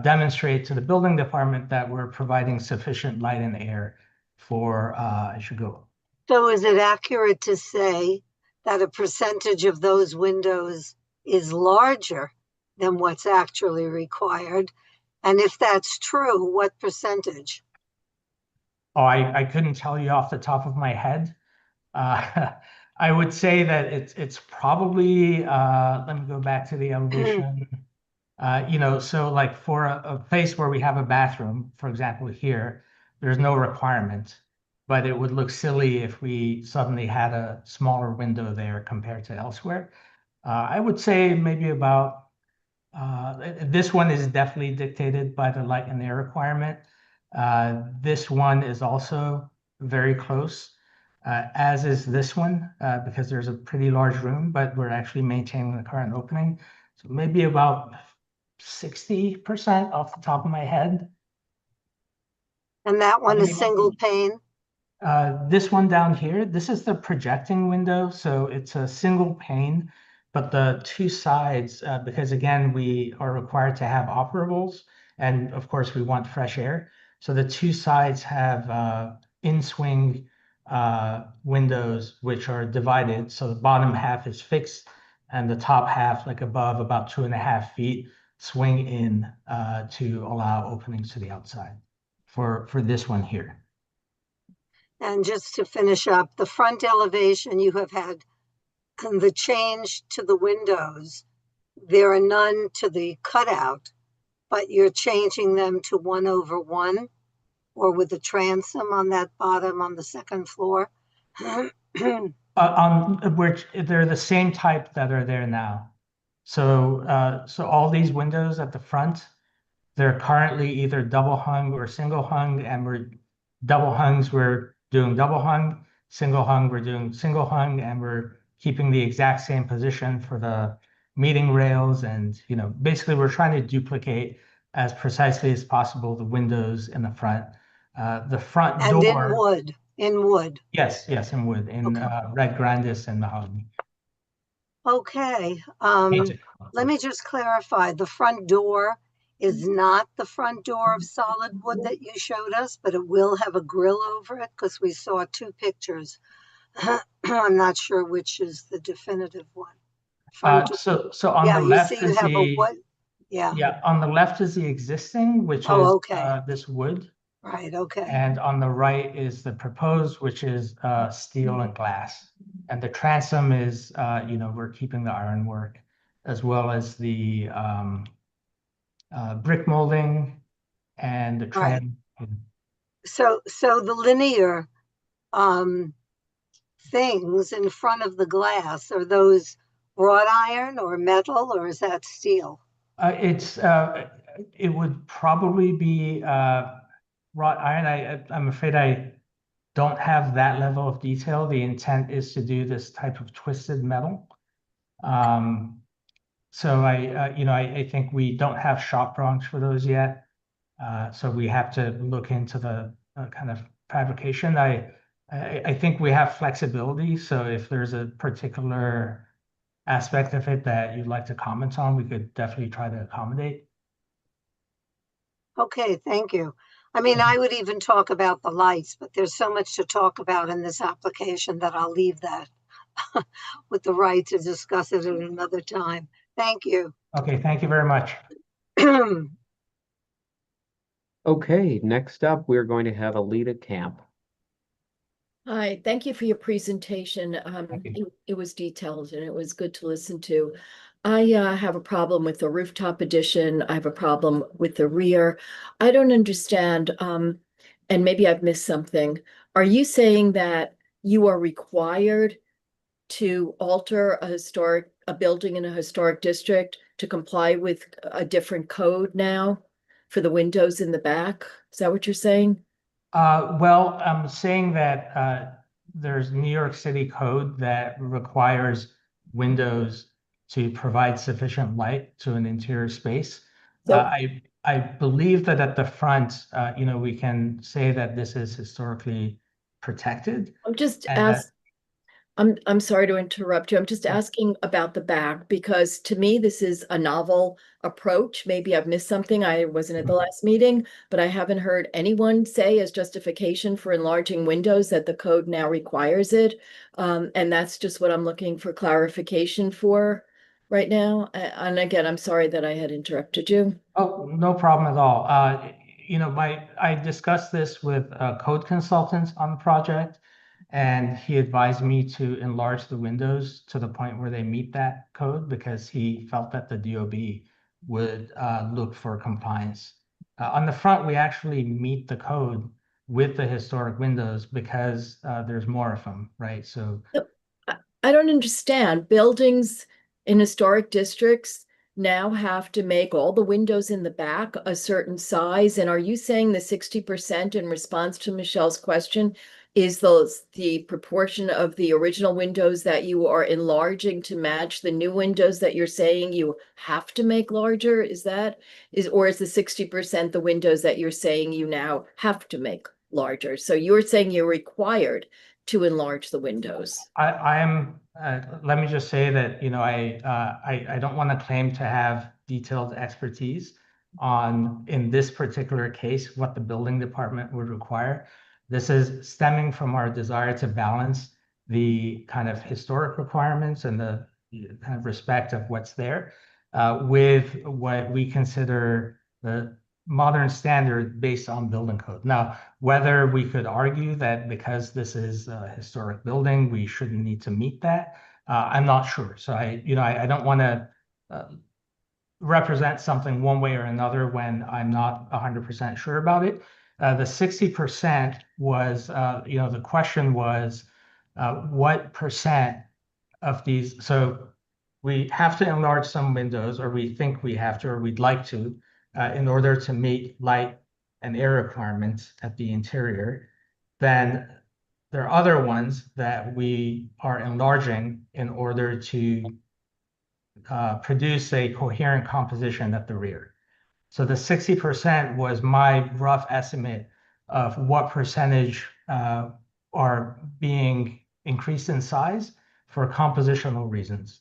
demonstrate to the building department that we're providing sufficient light and air for, I should go. So is it accurate to say that a percentage of those windows is larger than what's actually required? And if that's true, what percentage? Oh, I couldn't tell you off the top of my head. I would say that it's probably, let me go back to the elevation. So like for a place where we have a bathroom, for example, here, there's no requirement, but it would look silly if we suddenly had a smaller window there compared to elsewhere. I would say maybe about, this one is definitely dictated by the light and air requirement. This one is also very close, as is this one, because there's a pretty large room, but we're actually maintaining the current opening. So maybe about 60% off the top of my head. And that one is single pane? This one down here, this is the projecting window. So it's a single pane, but the two sides, because again, we are required to have operables, and of course we want fresh air. So the two sides have in-swing windows, which are divided. So the bottom half is fixed and the top half, like above about 2.5 feet, swing in to allow openings to the outside for this one here. And just to finish up, the front elevation, you have had the change to the windows. There are none to the cutout, but you're changing them to 1/1, or with the transom on that bottom on the second floor. On which they're the same type that are there now. So all these windows at the front, they're currently either double hung or single hung, and we're doing double hung, single hung, we're doing single hung, and we're keeping the exact same position for the meeting rails. And, basically we're trying to duplicate as precisely as possible the windows in the front. The front And door. in wood. Yes, in wood, in red grandis and mahogany. Okay. Painted. Let me just clarify. The front door is not the front door of solid wood that you showed us, but it will have a grill over it because we saw two pictures. I'm not sure which is the definitive one. So on Yeah, the you left see you is have a wood. Yeah. yeah, on the left is the existing, which Oh, is okay. this wood, Right. Okay. and on the right is the proposed, which is steel and glass. And the transom is, we're keeping the ironwork as well as the brick molding and the trim. So the linear things in front of the glass, are those wrought iron or metal, or is that steel? It would probably be wrought iron. I'm afraid I don't have that level of detail. The intent is to do this type of twisted metal. So I think we don't have shop drawings for those yet. So we have to look into the kind of fabrication. I think we have flexibility. So if there's a particular aspect of it that you'd like to comment on, we could definitely try to accommodate. Okay, thank you. I mean, I would even talk about the lights, but there's so much to talk about in this application that I'll leave that with the right to discuss it at another time. Thank you. Okay, thank you very much. Okay, next up, we're going to have Alita Camp. Hi, thank you for your presentation. Thank you. It was detailed and it was good to listen to. I have a problem with the rooftop addition. I have a problem with the rear. I don't understand, and maybe I've missed something. Are you saying that you are required to alter a building in a historic district to comply with a different code now for the windows in the back? Is that what you're saying? Well, I'm saying that there's New York City code that requires windows to provide sufficient light to an interior space. So- I believe that at the front, we can say that this is historically protected. I'm just And asking. I'm sorry to interrupt you. I'm just asking about the back because to me, this is a novel approach. Maybe I've missed something. I wasn't at the last meeting, but I haven't heard anyone say as justification for enlarging windows that the code now requires it. And that's just what I'm looking for clarification for right now. And again, I'm sorry that I had interrupted you. Oh, no problem at all. I discussed this with code consultants on the project, and he advised me to enlarge the windows to the point where they meet that code because he felt that the DOB would look for compliance. On the front, we actually meet the code with the historic windows because there's more of them, right? So I don't understand. Buildings in historic districts now have to make all the windows in the back a certain size. And are you saying the 60% in response to Michelle's question is the proportion of the original windows that you are enlarging to match the new windows that you're saying you have to make larger? Or is the 60% the windows that you're saying you now have to make larger? So you're saying you're required to enlarge the windows. Let me just say that, I don't want to claim to have detailed expertise on, in this particular case, what the building department would require. This is stemming from our desire to balance the kind of historic requirements and the kind of respect of what's there with what we consider the modern standard based on building code. Now, whether we could argue that because this is a historic building, we shouldn't need to meet that, I'm not sure. So I don't want to represent something one way or another when I'm not 100% sure about it. The 60% was, the question was, what percent of these, so we have to enlarge some windows, or we think we have to, or we'd like to, in order to meet light and air requirements at the interior. Then there are other ones that we are enlarging in order to produce a coherent composition at the rear. So the 60% was my rough estimate of what percentage are being increased in size for compositional reasons.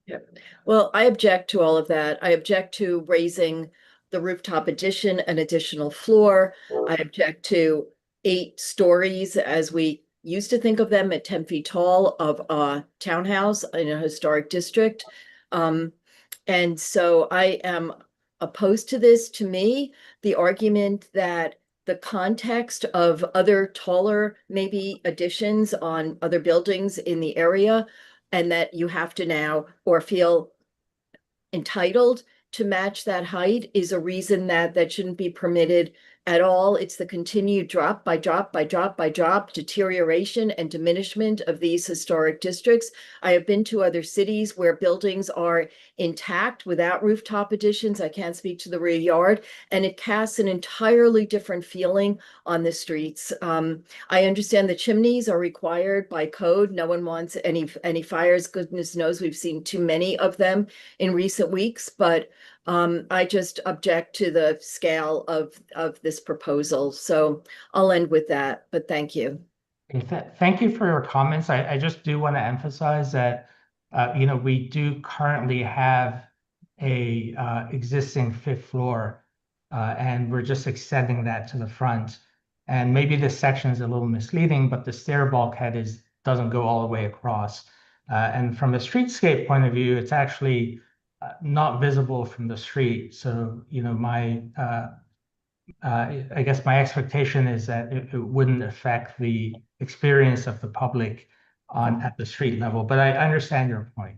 Yep. Well, I object to all of that. I object to raising the rooftop addition an additional floor. I object to 8 stories as we used to think of them at 10 feet tall of a townhouse in a historic district. And so I am opposed to this. To me, the argument that the context of other taller, maybe additions on other buildings in the area, and that you have to now or feel entitled to match that height is a reason that shouldn't be permitted at all. It's the continued drop by drop by drop by drop deterioration and diminishment of these historic districts. I have been to other cities where buildings are intact without rooftop additions. I can't speak to the rear yard, and it casts an entirely different feeling on the streets. I understand the chimneys are required by code. No one wants any fires. Goodness knows we've seen too many of them in recent weeks, but I just object to the scale of this proposal. So I'll end with that, but thank you. Thank you for your comments. I just do want to emphasize that, we do currently have a existing 5th floor, and we're just extending that to the front. And maybe this section is a little misleading, but the stair bulkhead doesn't go all the way across. And from a streetscape point of view, it's actually not visible from the street. So, I guess my expectation is that it wouldn't affect the experience of the public at the street level, but I understand your point.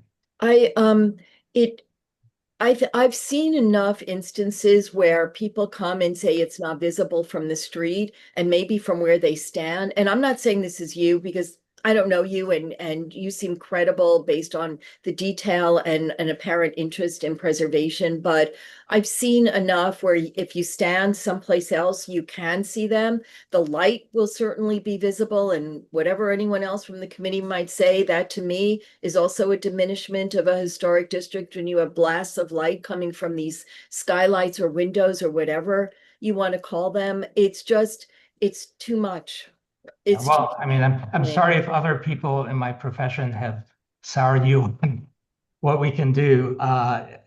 I've seen enough instances where people come and say it's not visible from the street and maybe from where they stand. And I'm not saying this is you because I don't know you, and you seem credible based on the detail and an apparent interest in preservation. But I've seen enough where if you stand someplace else, you can see them. The light will certainly be visible, and whatever anyone else from the committee might say, that to me is also a diminishment of a historic district when you have blasts of light coming from these skylights or windows or whatever you want to call them. It's too much. Well, I mean, I'm sorry if other people in my profession have soured you on what we can do. I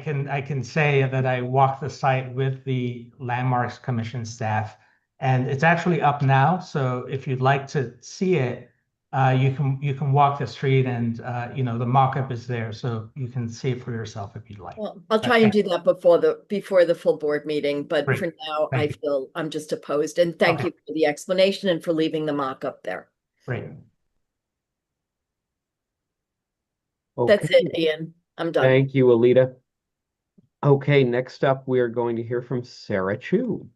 can say that I walked the site with the Landmarks Commission staff, and it's actually up now. So if you'd like to see it, you can walk the street, and the mock-up is there, so you can see it for yourself if you'd like. Well, I'll try and do that before the full board meeting, but Great. for now, Thank I feel I'm just opposed. And thank you for the explanation and for leaving the mock-up there. Great. That's Okay. it, Ian. I'm done. Thank you, Alita. Okay, next up, we are going to hear from Sarah Chu.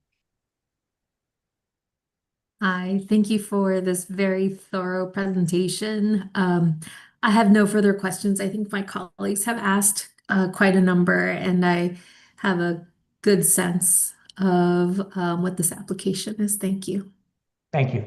Hi, thank you for this very thorough presentation. I have no further questions. I think my colleagues have asked quite a number, and I have a good sense of what this application is. Thank you. Thank you.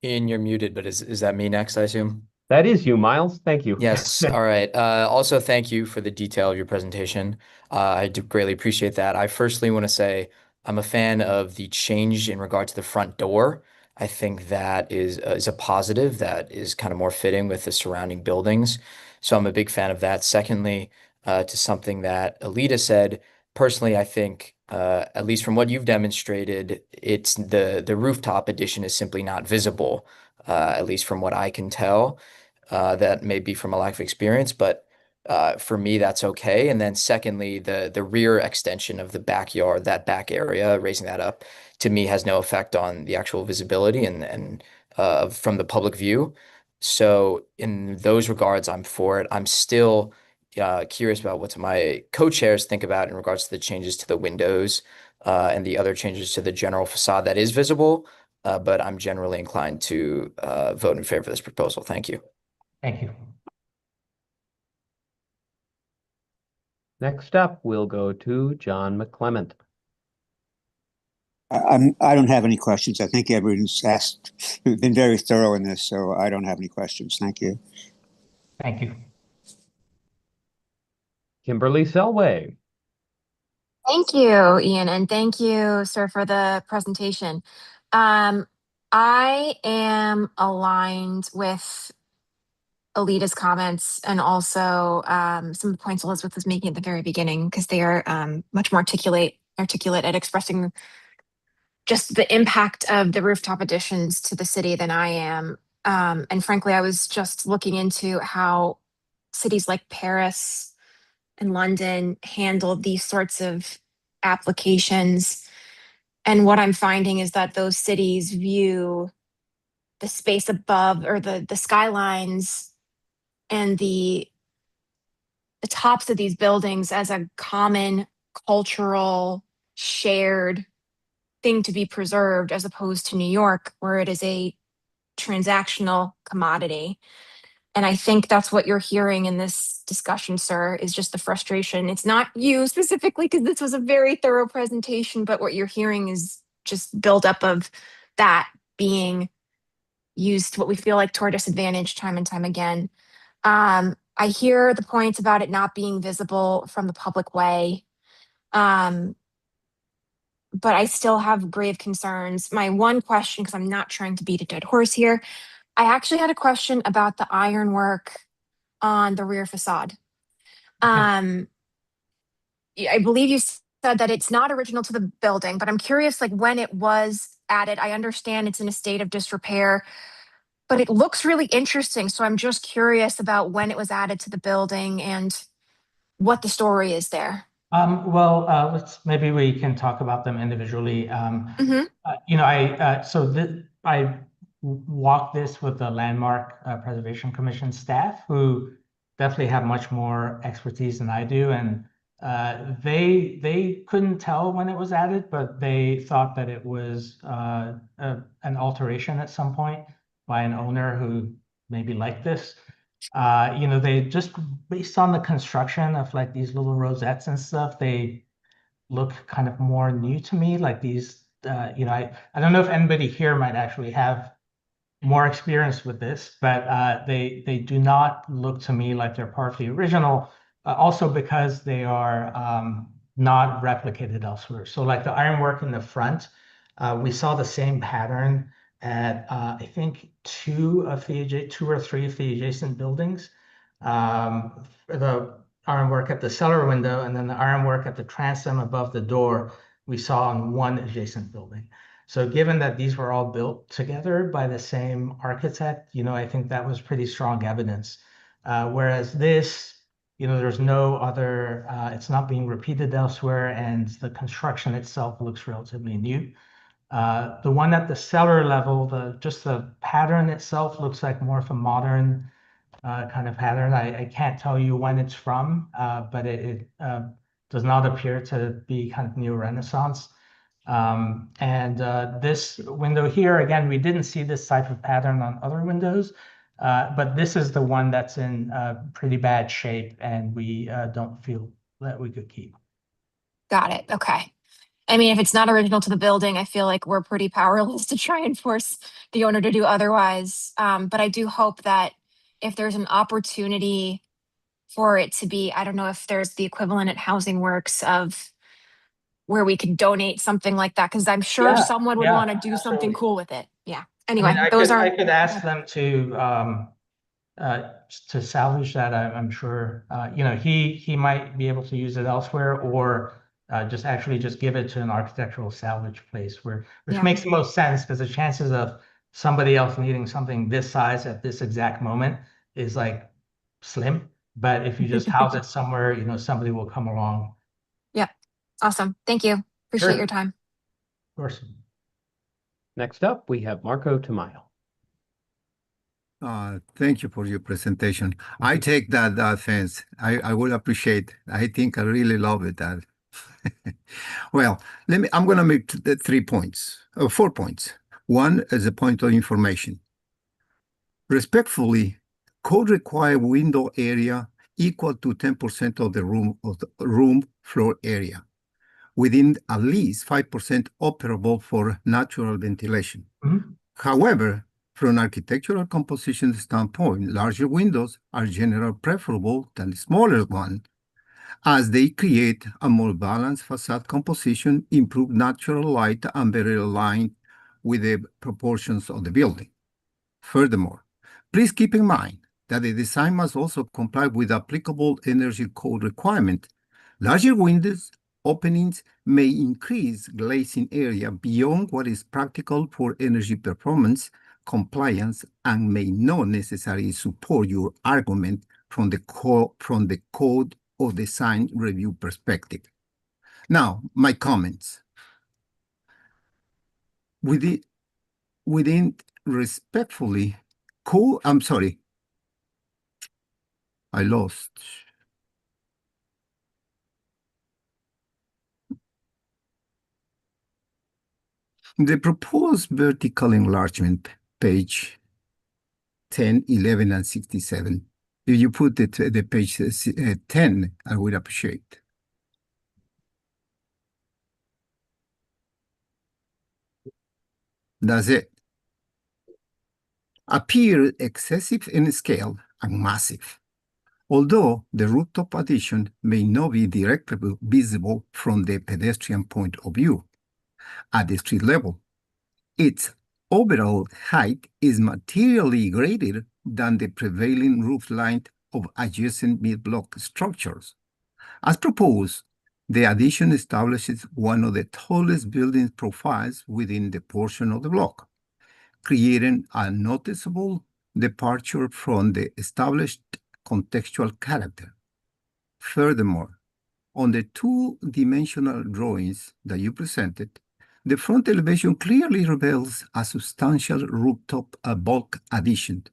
Ian, you're muted, but is that me next, I assume? That is you, Miles. Thank you. Yes. All right. Also, thank you for the detail of your presentation. I do greatly appreciate that. I firstly want to say I'm a fan of the change in regard to the front door. I think that is a positive that is kind of more fitting with the surrounding buildings. So I'm a big fan of that. Secondly, to something that Alita said, personally, I think at least from what you've demonstrated, it's the rooftop addition is simply not visible, at least from what I can tell. That may be from a lack of experience, but for me, that's okay. And then secondly, the rear extension of the backyard, that back area, raising that up, to me has no effect on the actual visibility and from the public view. So in those regards, I'm for it. I'm still curious about what my co-chairs think about in regards to the changes to the windows and the other changes to the general facade that is visible. But I'm generally inclined to vote in favor of this proposal. Thank you. Thank you. Next up, we'll go to John McClement. I don't have any questions. I think everyone's asked, been very thorough in this, so I don't have any questions. Thank you. Thank you. Kimberly Selway. Thank you, Ian, and thank you, sir, for the presentation. I am aligned with Alita's comments and also some of the points Elizabeth was making at the very beginning, because they are much more articulate at expressing just the impact of the rooftop additions to the city than I am. And frankly, I was just looking into how cities like Paris and London handle these sorts of applications. And what I'm finding is that those cities view the space above, or the skylines and the the tops of these buildings as a common cultural shared thing to be preserved, as opposed to New York, where it is a transactional commodity. And I think that's what you're hearing in this discussion, sir, is just the frustration. It's not you specifically, because this was a very thorough presentation, but what you're hearing is just buildup of that being used to what we feel like to our disadvantage time and time again. I hear the points about it not being visible from the public way. But I still have grave concerns. My one question, because I'm not trying to beat a dead horse here, I actually had a question about the ironwork on the rear facade. I believe you said that it's not original to the building, but I'm curious, like, when it was added. I understand it's in a state of disrepair, but it looks really interesting. So I'm just curious about when it was added to the building and what the story is there. Maybe we can talk about them individually. Mhm. I walked this with the Landmark Preservation Commission staff, who definitely have much more expertise than I do, and they couldn't tell when it was added, but they thought that it was an alteration at some point by an owner who maybe liked this. They just, based on the construction of like these little rosettes and stuff, they look kind of more new to me. Like these, I don't know if anybody here might actually have more experience with this, but they do not look to me like they're part of the original. Also because they are not replicated elsewhere. So like the ironwork in the front, we saw the same pattern at I think two or three of the adjacent buildings. The ironwork at the cellar window and then the ironwork at the transom above the door we saw on one adjacent building. So given that these were all built together by the same architect, I think that was pretty strong evidence. Whereas this, there's no other, it's not being repeated elsewhere, and the construction itself looks relatively new. The one at the cellar level, just the pattern itself looks like more of a modern kind of pattern. I can't tell you when it's from, but it does not appear to be kind of neo-Renaissance. This window here, again, we didn't see this type of pattern on other windows, but this is the one that's in pretty bad shape, and we don't feel that we could keep. Got it. Okay. I mean, if it's not original to the building, I feel like we're pretty powerless to try and force the owner to do otherwise. But I do hope that if there's an opportunity for it to be, I don't know if there's the equivalent at Housing Works of where we could donate something like that, because I'm sure someone would want to do something cool with it. Yeah. Anyway, I could ask them to salvage that. I'm sure he might be able to use it elsewhere, or just give it to an architectural salvage place, which makes the most sense, because the chances of somebody else needing something this size at this exact moment is like slim. But if you just house it somewhere, somebody will come along. Yep. Awesome. Thank you. Appreciate your time. Of course. Next up, we have Marco Tamayo. Thank you for your presentation. I take that fence. I would appreciate. I think I really love it. That. Well, I'm going to make 3 points, 4 points. One is a point of information. Respectfully, code require window area equal to 10% of the room floor area, within at least 5% operable for natural ventilation. Mm-hmm. However, from an architectural composition standpoint, larger windows are generally preferable than smaller ones, as they create a more balanced facade composition, improve natural light, and better aligned with the proportions of the building. Furthermore, please keep in mind that the design must also comply with applicable energy code requirements. Larger windows openings may increase glazing area beyond what is practical for energy performance compliance and may not necessarily support your argument from the code or design review perspective. Now, my comments. Within respectfully, I'm sorry. I lost. The proposed vertical enlargement, page 10, 11, and 67. If you put it the page 10, I would appreciate. That's it. Appear excessive in scale and massive. Although the rooftop addition may not be directly visible from the pedestrian point of view at the street level, its overall height is materially greater than the prevailing roof line of adjacent mid-block structures. As proposed, the addition establishes one of the tallest building profiles within the portion of the block, creating a noticeable departure from the established contextual character. Furthermore, on the two-dimensional drawings that you presented, the front elevation clearly reveals a substantial rooftop bulk addition,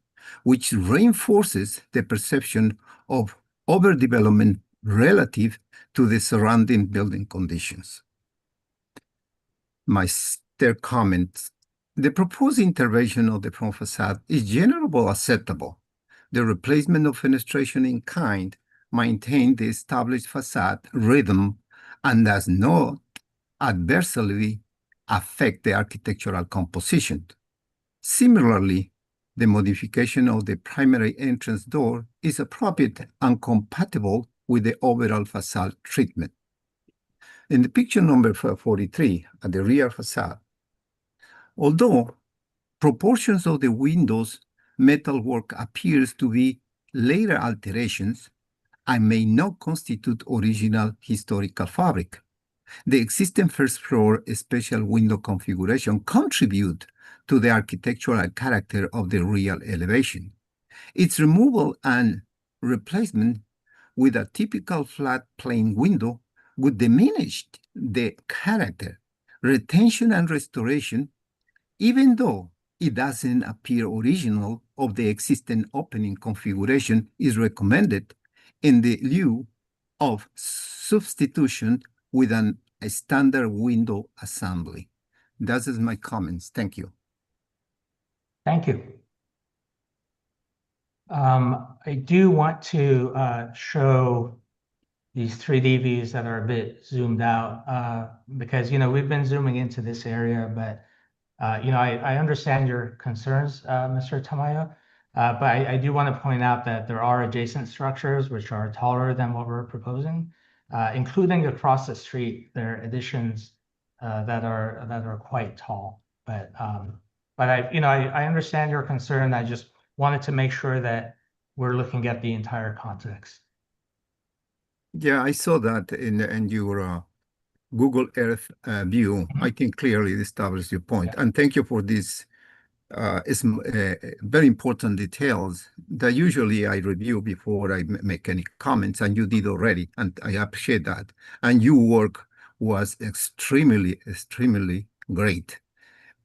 which reinforces the perception of overdevelopment relative to the surrounding building conditions. My third comment, the proposed intervention of the front facade is generally acceptable. The replacement of fenestration in kind maintains the established facade rhythm and does not adversely affect the architectural composition. Similarly, the modification of the primary entrance door is appropriate and compatible with the overall facade treatment. In the picture number 43 at the rear facade, although proportions of the windows metalwork appears to be later alterations and may not constitute original historical fabric, the existing first floor special window configuration contribute to the architectural character of the rear elevation. Its removal and replacement with a typical flat plain window would diminish the character, retention, and restoration, even though it doesn't appear original of the existing opening configuration is recommended in the lieu of substitution with a standard window assembly. That is my comments. Thank you. Thank you. I do want to show these 3D views that are a bit zoomed out because, we've been zooming into this area, but, I understand your concerns, Mr. Tamayo, but I do want to point out that there are adjacent structures which are taller than what we're proposing, including across the street. There are additions that are quite tall, but I understand your concern. I just wanted to make sure that we're looking at the entire context. Yeah, I saw that in your Google Earth view. I think clearly established your point. Yeah. And thank you for this very important details that usually I review before I make any comments, and you did already, and I appreciate that. And your work was extremely, extremely great.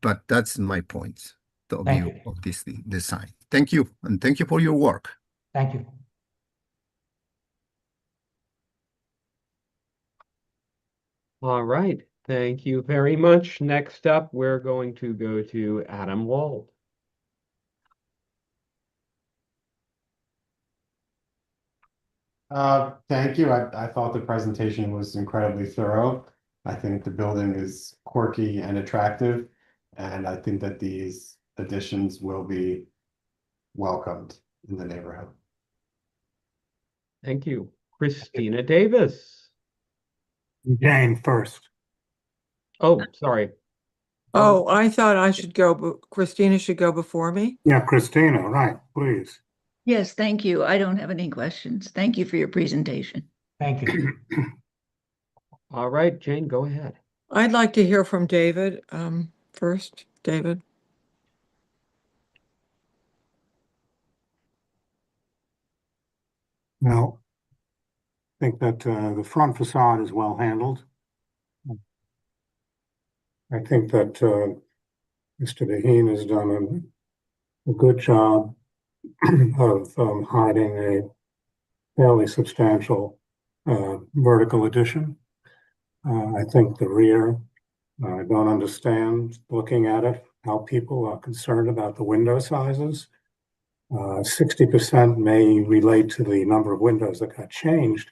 But that's my point of Thank view you. of this design. Thank you, and thank you for your work. Thank you. All right. Thank you very much. Next up, we're going to go to Adam Wald. Thank you. I thought the presentation was incredibly thorough. I think the building is quirky and attractive, and I think that these additions will be welcomed in the neighborhood. Thank you. Christina Davis. Jane first. Oh, sorry. Oh, I thought I should go, but Christina should go before me. Yeah, Christina, right, please. Yes, thank you. I don't have any questions. Thank you for your presentation. Thank you. All right, Jane, go ahead. I'd like to hear from David first. David. Now, I think that the front facade is well handled. I think that Mr. Beheen has done a good job of hiding a fairly substantial vertical addition. I think the rear I don't understand, looking at it, how people are concerned about the window sizes. 60% may relate to the number of windows that got changed.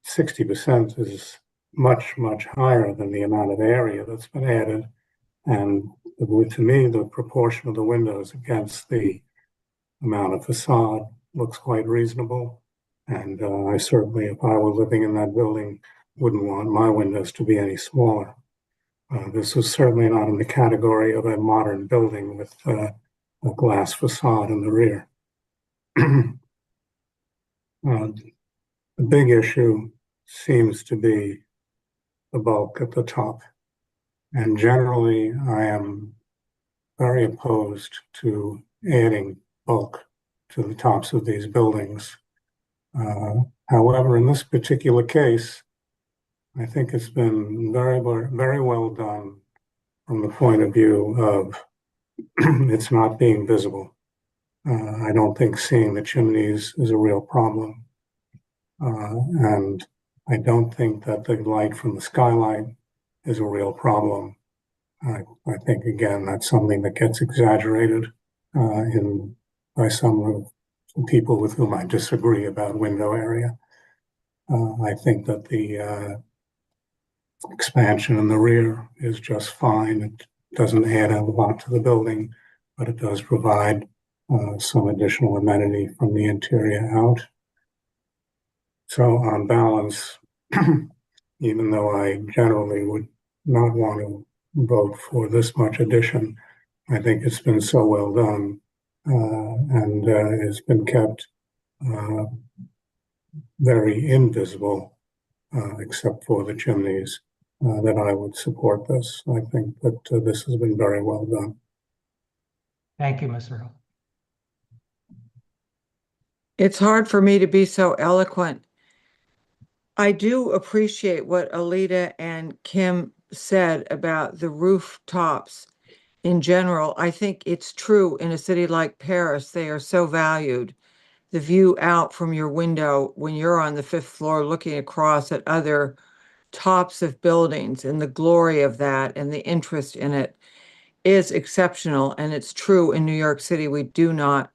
60% is much, much higher than the amount of area that's been added. And to me, the proportion of the windows against the amount of facade looks quite reasonable. And I certainly, if I were living in that building, wouldn't want my windows to be any smaller. This is certainly not in the category of a modern building with a glass facade in the rear. The big issue seems to be the bulk at the top. And generally, I am very opposed to adding bulk to the tops of these buildings. However, in this particular case, I think it's been very, very well done from the point of view of it's not being visible. I don't think seeing the chimneys is a real problem. And I don't think that the light from the skylight is a real problem. I think, again, that's something that gets exaggerated by some of the people with whom I disagree about window area. I think that the expansion in the rear is just fine. It doesn't add a lot to the building, but it does provide some additional amenity from the interior out. So on balance, even though I generally would not want to vote for this much addition, I think it's been so well done and it's been kept very invisible, except for the chimneys, that I would support this. I think that this has been very well done. Thank you, Mr. Hill. It's hard for me to be so eloquent. I do appreciate what Alita and Kim said about the rooftops in general. I think it's true in a city like Paris, they are so valued. The view out from your window when you're on the 5th floor looking across at other tops of buildings and the glory of that and the interest in it is exceptional. And it's true in New York City, we do not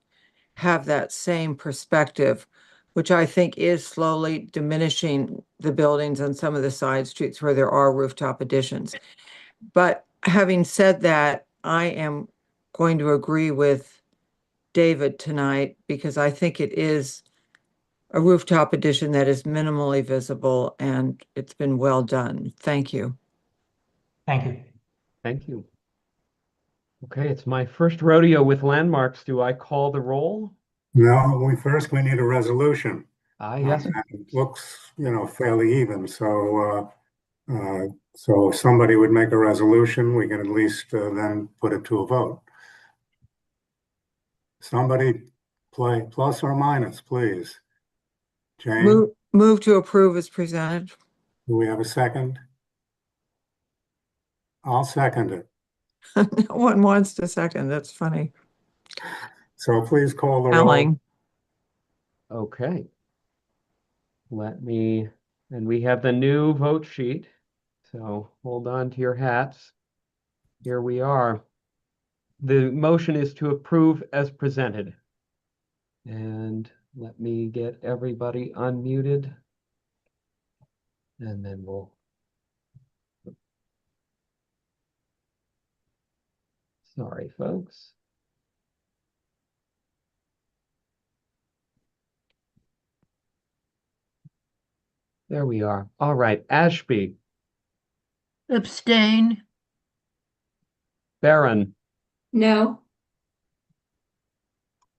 have that same perspective, which I think is slowly diminishing the buildings on some of the side streets where there are rooftop additions. But having said that, I am going to agree with David tonight because I think it is a rooftop addition that is minimally visible and it's been well done. Thank you. Thank you. Thank you. Okay, it's my first rodeo with landmarks. Do I call the roll? No, we need a resolution. Yes. It looks, fairly even. So if somebody would make a resolution, we can at least then put it to a vote. Somebody play plus or minus, please. Jane, Move to approve as presented. do we have a second? I'll second it. No one wants to second. That's funny. So please call the roll. Elling. Okay. And we have the new vote sheet. So hold on to your hats. Here we are. The motion is to approve as presented. And let me get everybody unmuted. And then we'll. Sorry, folks. There we are. All right, Ashby, Abstain. Barron, No.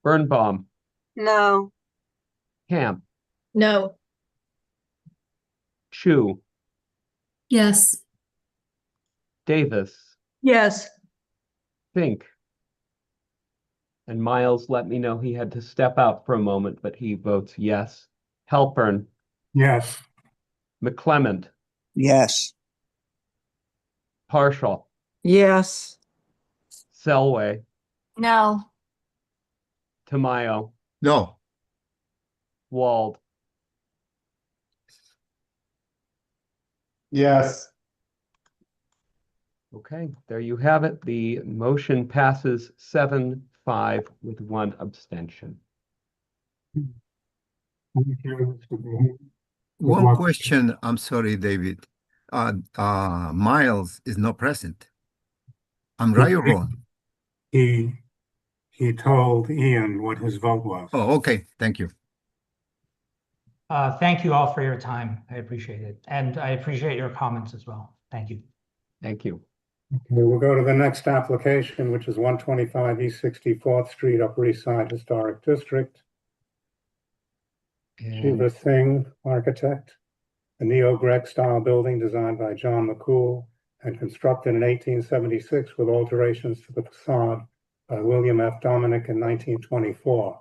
Birnbaum, No. Camp, No. Chu, Yes. Davis, Yes. Fink. And Miles let me know he had to step out for a moment, but he votes yes. Halpern, Yes. McClement, Yes. Partial, Yes. Selway, No. Tamayo, No. Wald, Yes. Okay, there you have it. The motion passes 7-5 with one abstention. Thank you, Mr. Behe. Good One luck. question, I'm sorry, David. Miles is not present. I'm right or wrong? He told Ian what his vote was. Oh, okay, thank you. Thank you all for your time. I appreciate it. And I appreciate your comments as well. Thank you. Thank you. We will go to the next application, which is 125 East 64th Street, Upper East Side Historic District. Shiva Singh, architect. A neo-Grec style building designed by John McCool and constructed in 1876 with alterations to the facade by William F. Dominic in 1924.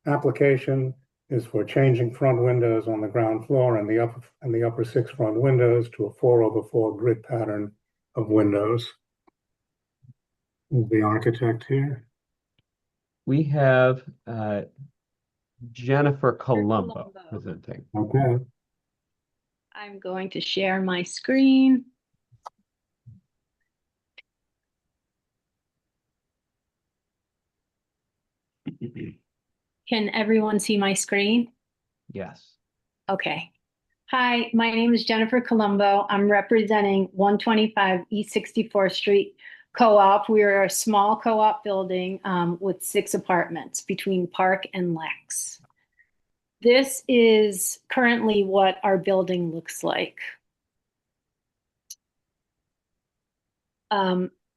Application is for changing front windows on the ground floor and the upper 6 front windows to a 4/4 grid pattern of windows. Is the architect here? We have Jennifer Colombo presenting. Okay. I'm going to share my screen. Can everyone see my screen? Yes. Okay. Hi, my name is Jennifer Colombo. I'm representing 125 East 64th Street Co-op. We are a small co-op building with 6 apartments between Park and Lex. This is currently what our building looks like.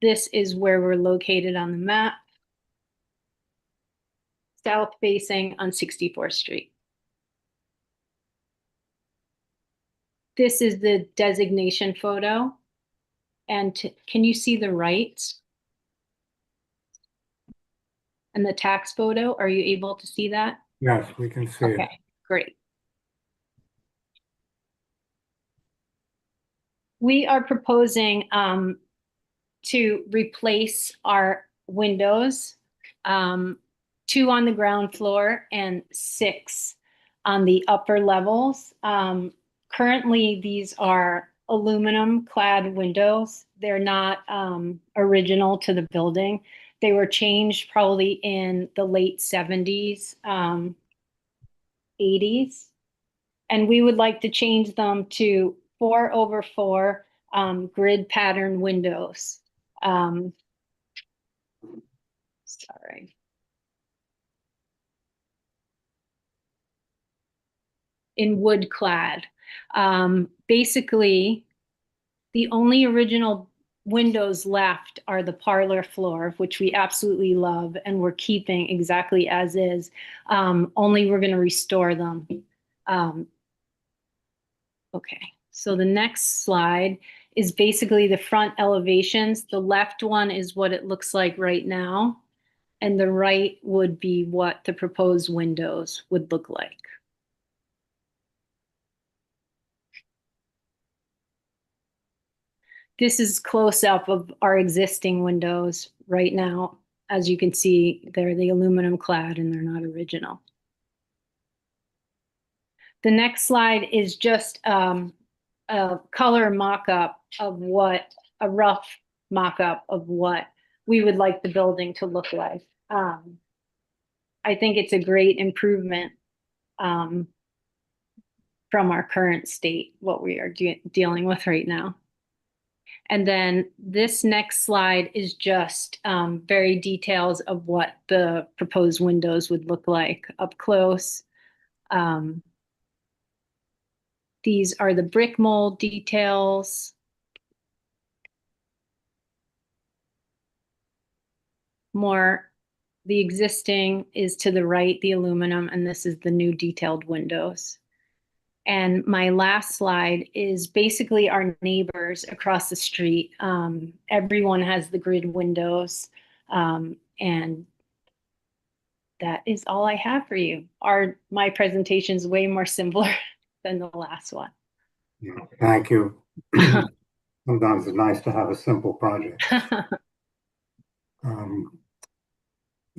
This is where we're located on the map. South facing on 64th Street. This is the designation photo. And can you see the rights? And the tax photo, are you able to see that? Yes, we can see it. Okay, great. We are proposing to replace our windows, 2 on the ground floor and 6 on the upper levels. Currently, these are aluminum clad windows. They're not original to the building. They were changed probably in the late 70s, 80s. And we would like to change them to 4/4 grid pattern windows. Sorry. In wood clad. Basically, the only original windows left are the parlor floor, which we absolutely love and we're keeping exactly as is. Only we're going to restore them. Okay, so the next slide is basically the front elevations. The left one is what it looks like right now, and the right would be what the proposed windows would look like. This is close up of our existing windows right now. As you can see, they're the aluminum clad and they're not original. The next slide is just a color mock-up of what, a rough mock-up of what we would like the building to look like. I think it's a great improvement from our current state, what we are dealing with right now. And then this next slide is just very details of what the proposed windows would look like up close. These are the brick mold details. More, the existing is to the right, the aluminum, and this is the new detailed windows. And my last slide is basically our neighbors across the street. Everyone has the grid windows, and that is all I have for you. My presentation is way more simpler than the last one. Yeah, thank you. Sometimes it's nice to have a simple project.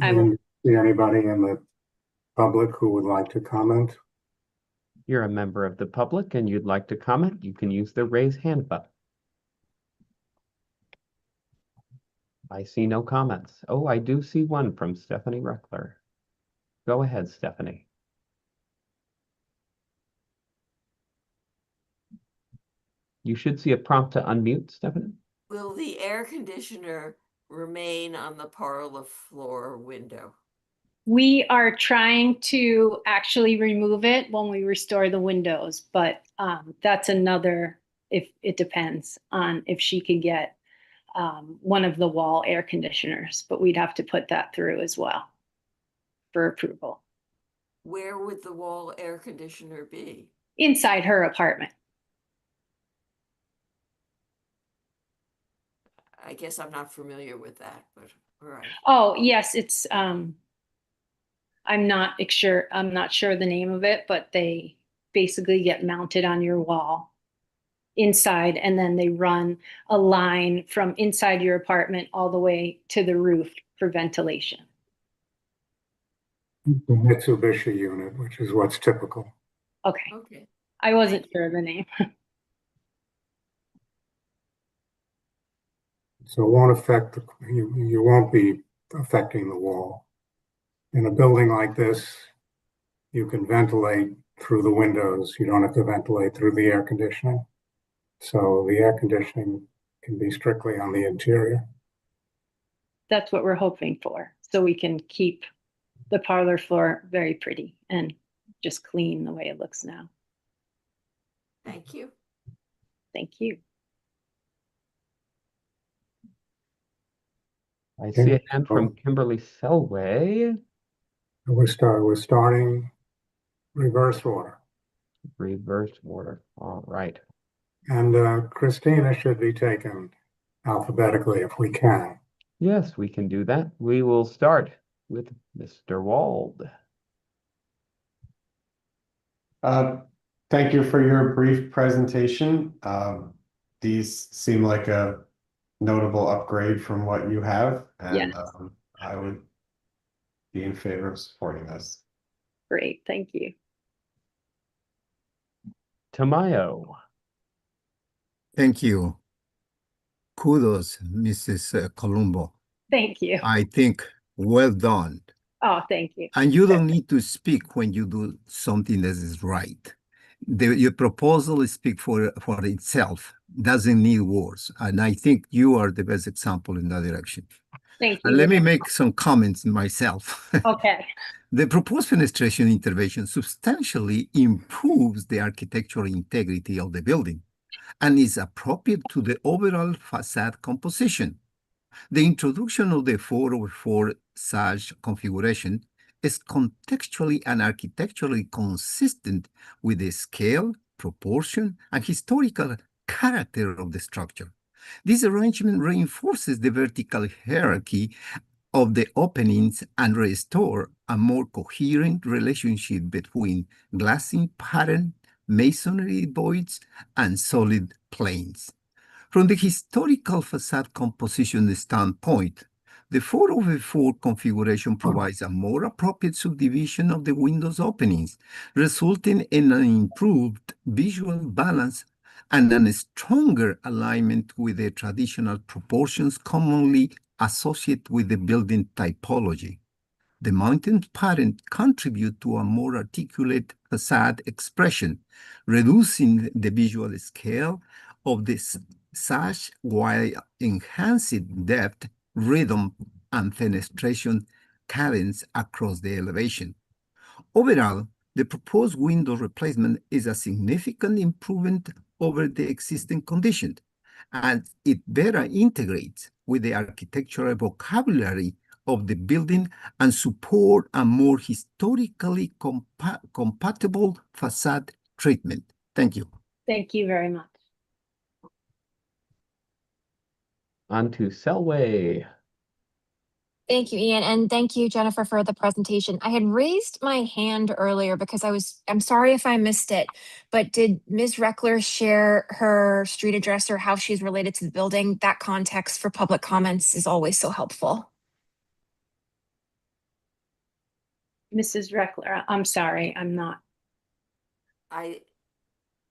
I will. See anybody in the public who would like to comment? You're a member of the public and you'd like to comment, you can use the raise hand button. I see no comments. Oh, I do see one from Stephanie Reckler. Go ahead, Stephanie. You should see a prompt to unmute, Stephanie. Will the air conditioner remain on the parlor floor window? We are trying to actually remove it when we restore the windows, but that's another, if it depends on if she can get one of the wall air conditioners, but we'd have to put that through as well for approval. Where would the wall air conditioner be? Inside her apartment. I guess I'm not familiar with that, but all right. Oh, yes, it's I'm not sure the name of it, but they basically get mounted on your wall inside, and then they run a line from inside your apartment all the way to the roof for ventilation. The Mitsubishi unit, which is what's typical. Okay. Okay. I wasn't sure of the name. So it won't affect, you won't be affecting the wall. In a building like this, you can ventilate through the windows. You don't have to ventilate through the air conditioning. So the air conditioning can be strictly on the interior. That's what we're hoping for, so we can keep the parlor floor very pretty and just clean the way it looks now. Thank you. Thank you. I see a hand from Kimberly Selway. We're starting reverse order. Reverse order. All right. And Christina should be taken alphabetically if we can. Yes, we can do that. We will start with Mr. Wald. Thank you for your brief presentation. These seem like a notable upgrade from what you have, and Yes. I would be in favor of supporting this. Great, thank you. Tamayo. Thank you. Kudos, Mrs. Colombo. Thank you. I think well done. Oh, thank you. And you don't need to speak when you do something that is right. Your proposal speaks for itself, doesn't need words. And I think you are the best example in that direction. Thank you. And let me make some comments myself. Okay. The proposed fenestration intervention substantially improves the architectural integrity of the building and is appropriate to the overall facade composition. The introduction of the 4/4 sash configuration is contextually and architecturally consistent with the scale, proportion, and historical character of the structure. This arrangement reinforces the vertical hierarchy of the openings and restore a more coherent relationship between glassing pattern, masonry voids, and solid planes. From the historical facade composition standpoint, the 4/4 configuration provides a more appropriate subdivision of the windows openings, resulting in an improved visual balance and a stronger alignment with the traditional proportions commonly associated with the building typology. The mounting pattern contributes to a more articulate facade expression, reducing the visual scale of the sash while enhancing depth, rhythm, and fenestration cadence across the elevation. Overall, the proposed window replacement is a significant improvement over the existing condition, and it better integrates with the architectural vocabulary of the building and support a more historically compatible facade treatment. Thank you. Thank you very much. On to Selway. Thank you, Ian, and thank you, Jennifer, for the presentation. I had raised my hand earlier because I'm sorry if I missed it, but did Ms. Reckler share her street address or how she's related to the building? That context for public comments is always so helpful. Mrs. Reckler, I'm sorry, I'm not. I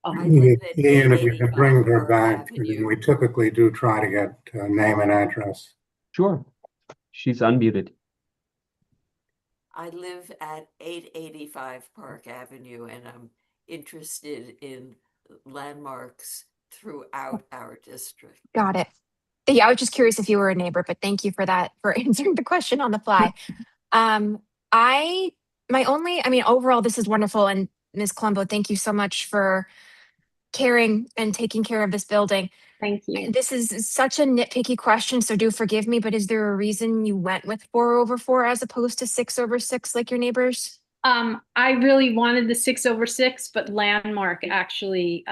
Oh. live at Ian, if you 880 can bring her Barbara back, Avenue. we typically do try to get name and address. Sure. She's unmuted. I live at 885 Park Avenue, and I'm interested in landmarks throughout our district. Got it. Yeah, I was just curious if you were a neighbor, but thank you for that, for answering the question on the fly. Overall, this is wonderful. And Ms. Colombo, thank you so much for caring and taking care of this building. Thank you. This is such a nitpicky question, so do forgive me, but is there a reason you went with 4/4 as opposed to 6/6 like your neighbors? I really wanted the 6/6, but Landmark actually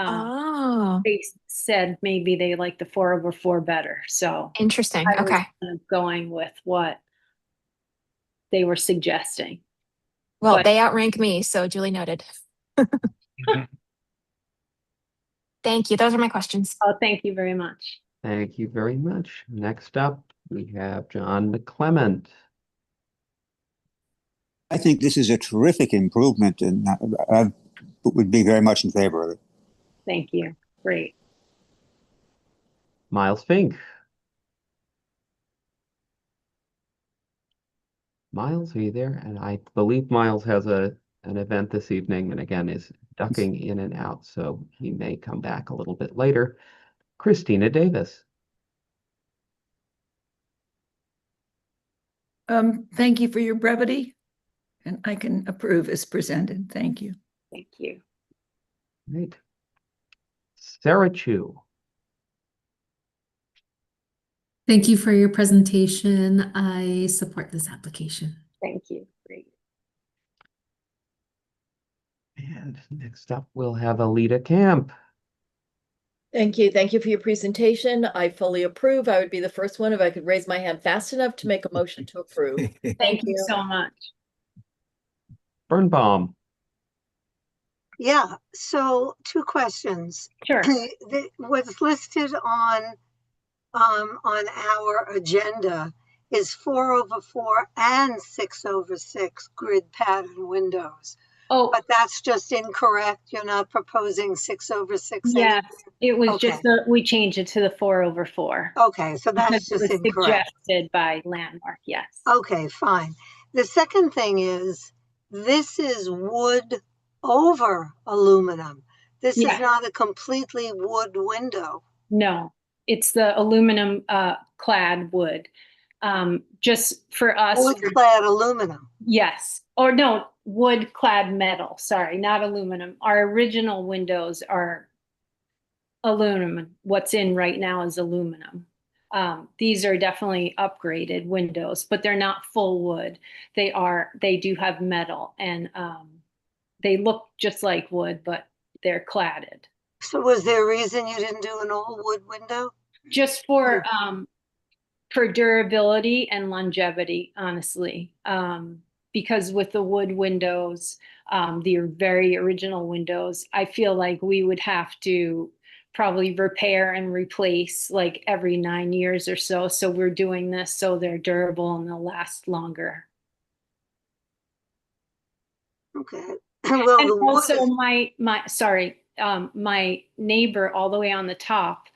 they said maybe they like the 4/4 better. So interesting. I was Okay. kind of going with what they were suggesting. Well, But they outrank me, so duly noted. Thank you. Those are my questions. oh, thank you very much. Thank you very much. Next up, we have John McClement. I think this is a terrific improvement, and I would be very much in favor of it. Thank you. Great. Miles Fink. Miles, are you there? And I believe Miles has an event this evening and again is ducking in and out, so he may come back a little bit later. Christina Davis. Thank you for your brevity, and I can approve as presented. Thank you. Thank you. Great. Sarah Chu. Thank you for your presentation. I support this application. Thank you. Great. And next up, we'll have Alita Camp. Thank you. Thank you for your presentation. I fully approve. I would be the first one if I could raise my hand fast enough to make a motion to approve. Thank you so much. Birnbaum. Yeah, so 2 questions. Sure. What's listed on our agenda is 4/4 and 6/6 grid pattern windows. Oh, but that's just incorrect. You're not proposing 6/6. yes, it was Okay. just we changed it to the 4/4. Okay, so that's Because just it was incorrect. suggested by Landmark. Yes. Okay, fine. The second thing is this is wood over aluminum. This Yeah. is not a completely wood window. No, it's the aluminum clad wood. Just for us. Wood clad aluminum. Yes. Or no, wood clad metal. Sorry, not aluminum. Our original windows are aluminum. What's in right now is aluminum. These are definitely upgraded windows, but they're not full wood. They do have metal, and they look just like wood, but they're cladded. So was there a reason you didn't do an all wood window? Just for durability and longevity, honestly. Because with the wood windows, the very original windows, I feel like we would have to probably repair and replace like every 9 years or so. So we're doing this so they're durable and they'll last longer. Okay. Well, and the wood also is... my neighbor all the way on the top,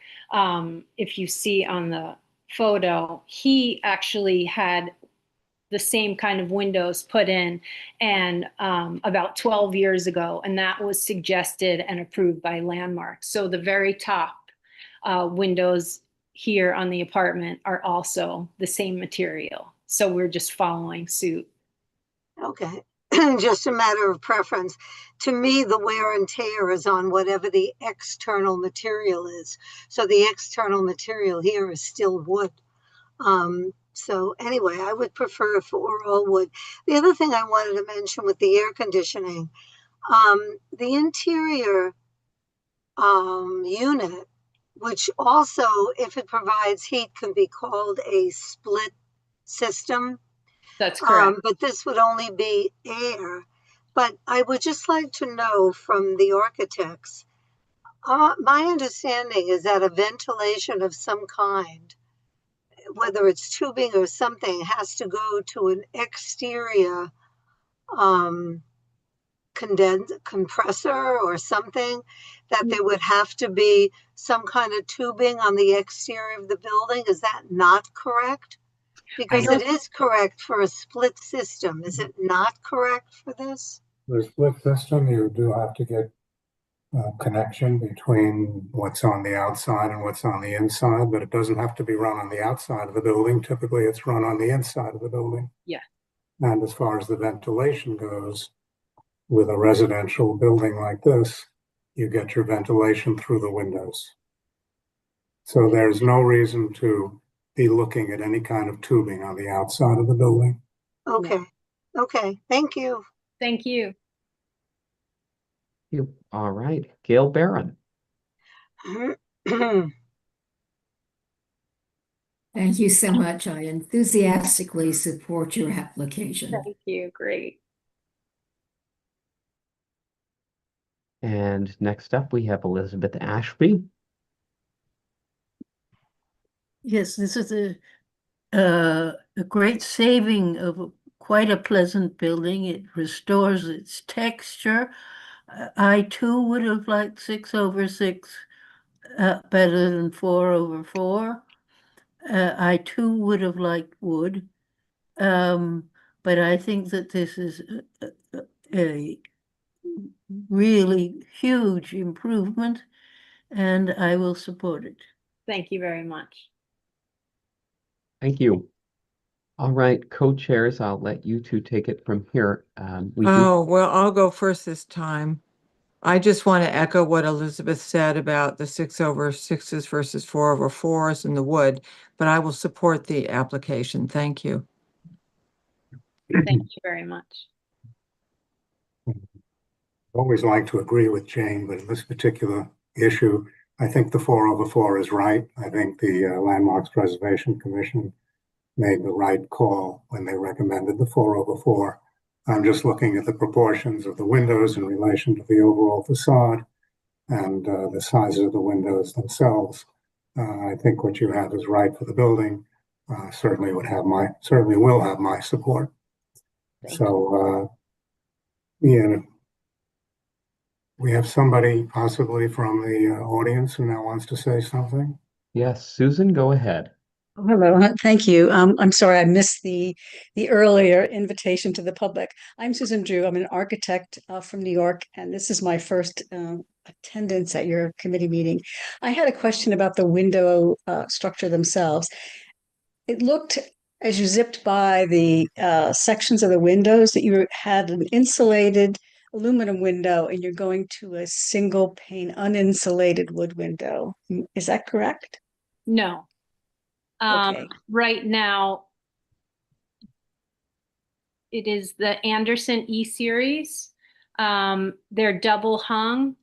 if you see on the photo, he actually had the same kind of windows put in and about 12 years ago, and that was suggested and approved by Landmark. So the very top windows here on the apartment are also the same material. So we're just following suit. Okay. Just a matter of preference. To me, the wear and tear is on whatever the external material is. So the external material here is still wood. So anyway, I would prefer for all wood. The other thing I wanted to mention with the air conditioning, the interior unit, which also, if it provides heat, can be called a split system. That's correct. But this would only be air. But I would just like to know from the architects, my understanding is that a ventilation of some kind, whether it's tubing or something, has to go to an exterior compressor or something, that there would have to be some kind of tubing on the exterior of the building. Is that not correct? Because it is correct for a split system. Is it not correct for this? For a split system, you do have to get a connection between what's on the outside and what's on the inside, but it doesn't have to be run on the outside of the building. Typically, it's run on the inside of the building. Yeah. And as far as the ventilation goes, with a residential building like this, you get your ventilation through the windows. So there's no reason to be looking at any kind of tubing on the outside of the building. Okay. Okay. Thank you. Thank you. All right, Gail Barron. Thank you so much. I enthusiastically support your application. Thank you. Great. And next up, we have Elizabeth Ashby. Yes, this is a great saving of quite a pleasant building. It restores its texture. I too would have liked 6/6 better than 4/4. I too would have liked wood. But I think that this is a really huge improvement, and I will support it. Thank you very much. Thank you. All right, co-chairs, I'll let you two take it from here. Well, I'll go first this time. I just want to echo what Elizabeth said about the 6/6 versus 4/4s in the wood, but I will support the application. Thank you. Thank you very much. Always like to agree with Jane, but in this particular issue, I think the 4/4 is right. I think the Landmarks Preservation Commission made the right call when they recommended the 4/4. I'm just looking at the proportions of the windows in relation to the overall facade and the size of the windows themselves. I think what you have is right for the building. Certainly will have my support. So, Ian, we have somebody possibly from the audience who now wants to say something. Yes, Susan, go ahead. Hello, thank you. I'm sorry I missed the earlier invitation to the public. I'm Susan Drew. I'm an architect from New York, and this is my first attendance at your committee meeting. I had a question about the window structure themselves. It looked, as you zipped by the sections of the windows, that you had an insulated aluminum window and you're going to a single pane uninsulated wood window. Is that correct? No. Okay. Right now, it is the Anderson E series. They're double hung.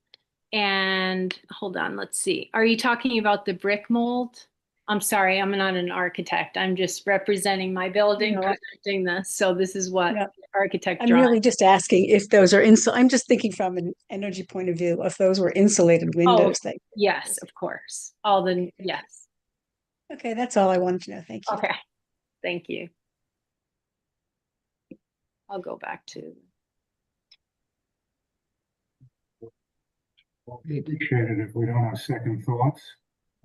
And hold on, let's see. Are you talking about the brick mold? I'm sorry, I'm not an architect. I'm just representing my building, presenting this. So this is what the architect I'm draws. really just asking if those are I'm just thinking from an energy point of view, if those were insulated windows. Yes, of course. Yes. Okay, that's all I wanted to know. Thank you. Okay, thank you. I'll go back to. Appreciate it if we don't have second thoughts.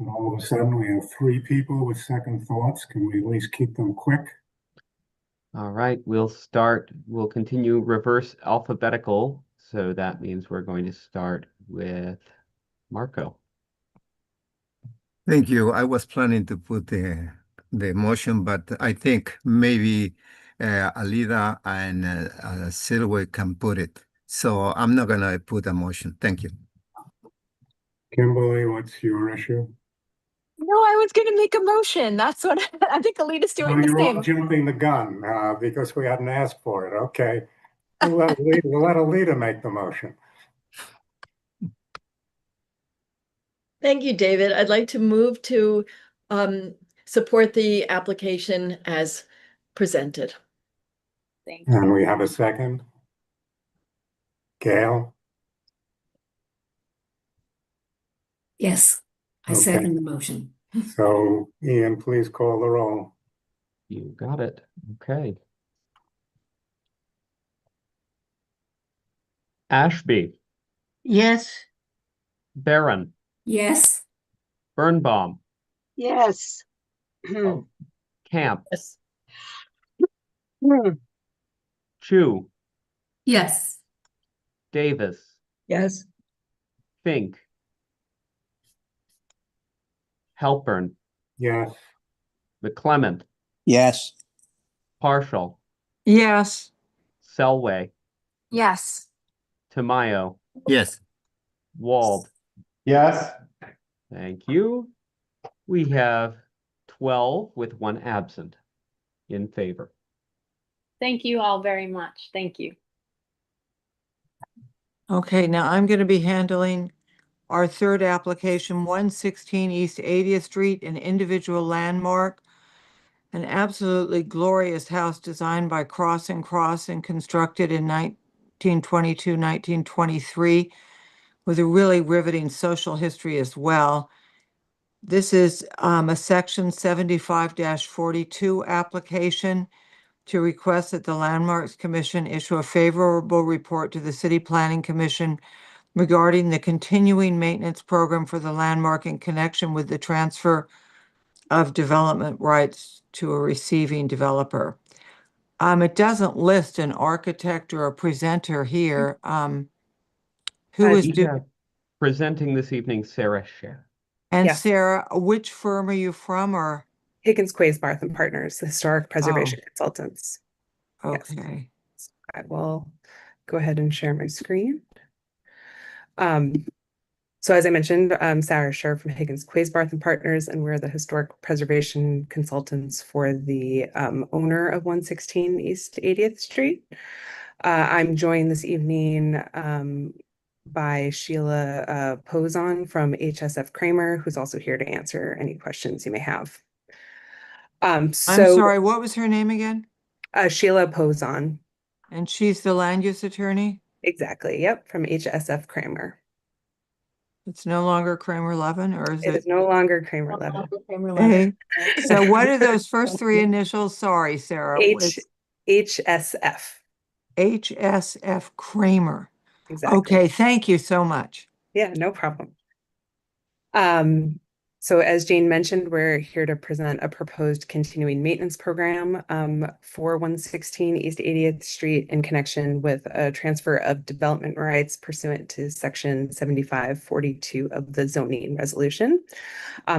And all of a sudden we have 3 people with second thoughts. Can we at least keep them quick? All right, we'll continue reverse alphabetical. So that means we're going to start with Marco. Thank you. I was planning to put the motion, but I think maybe Alida and Silwe can put it. So I'm not going to put a motion. Thank you. Kimberly, what's your issue? No, I was going to make a motion. That's what I think Alida's doing the You're all same. jumping the gun because we hadn't asked for it. Okay. We'll let Alida make the motion. Thank you, David. I'd like to move to support the application as presented. Thank you. And we have a second. Gail? Yes, I Okay. second the motion. So, Ian, please call the roll. You got it. Okay. Ashby, Yes, Barron, Yes, Birnbaum, Yes. Camp, Yes. Chu, Yes. Davis, Yes. Fink, Halpern, Yes. McClement, Yes. Partial, Yes. Selway, Yes. Tamayo, Yes. Wald. Yes. Thank you. We have 12 with one absent in favor. Thank you all very much. Thank you. Okay, now I'm going to be handling our third application, 116 East 80th Street, an individual landmark, an absolutely glorious house designed by Cross and Cross and constructed in 1922, 1923, with a really riveting social history as well. This is a section 75-42 application to request that the Landmarks Commission issue a favorable report to the City Planning Commission regarding the continuing maintenance program for the landmark in connection with the transfer of development rights to a receiving developer. It doesn't list an architect or a presenter here. Who is We have presenting this evening, Sarah Scher. And Yes. Sarah, which firm are you from, or? Higgins Quaysbarth and Partners, the Historic Preservation Consultants. Yes. Okay. I will go ahead and share my screen. So as I mentioned, I'm Sarah Scher from Higgins Quaysbarth and Partners, and we're the Historic Preservation Consultants for the owner of 116 East 80th Street. I'm joined this evening by Sheila Pozon from HSF Kramer, who's also here to answer any questions you may have. I'm sorry, what was her name again? Sheila Pozon. And she's the land use attorney? Exactly, yep, from HSF Kramer. It's no longer Kramer Levin, or is It is no longer Kramer Levin. Hey, so what are those first three initials? Sorry, Sarah. HSF. HSF Kramer. Exactly. Okay, thank you so much. Yeah, no problem. So as Jane mentioned, we're here to present a proposed continuing maintenance program for 116 East 80th Street in connection with a transfer of development rights pursuant to Section 7542 of the zoning resolution.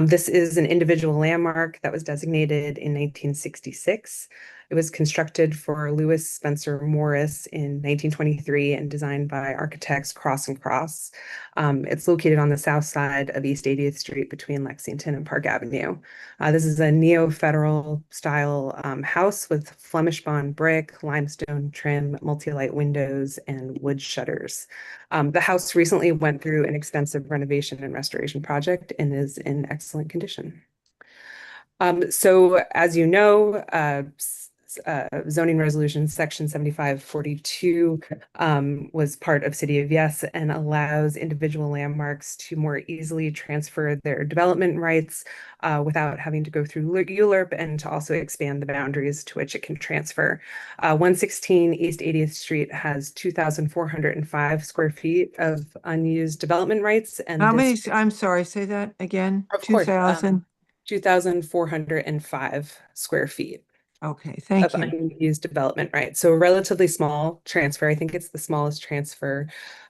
This is an individual landmark that was designated in 1966. It was constructed for Lewis Spencer Morris in 1923 and designed by architects Cross and Cross. It's located on the south side of East 80th Street between Lexington and Park Avenue. This is a neo-federal style house with Flemish bond brick, limestone trim, multi-light windows, and wood shutters. The house recently went through an extensive renovation and restoration project and is in excellent condition. So as you know, zoning resolution section 7542 was part of City of Yes and allows individual landmarks to more easily transfer their development rights without having to go through ULURP, and to also expand the boundaries to which it can transfer. 116 East 80th Street has 2,405 square feet of unused development rights. And how many? I'm sorry, say that again. Of course, 2,000. 2,405 square feet. Okay, thank of you. unused development rights. So a relatively small transfer. I think it's the smallest transfer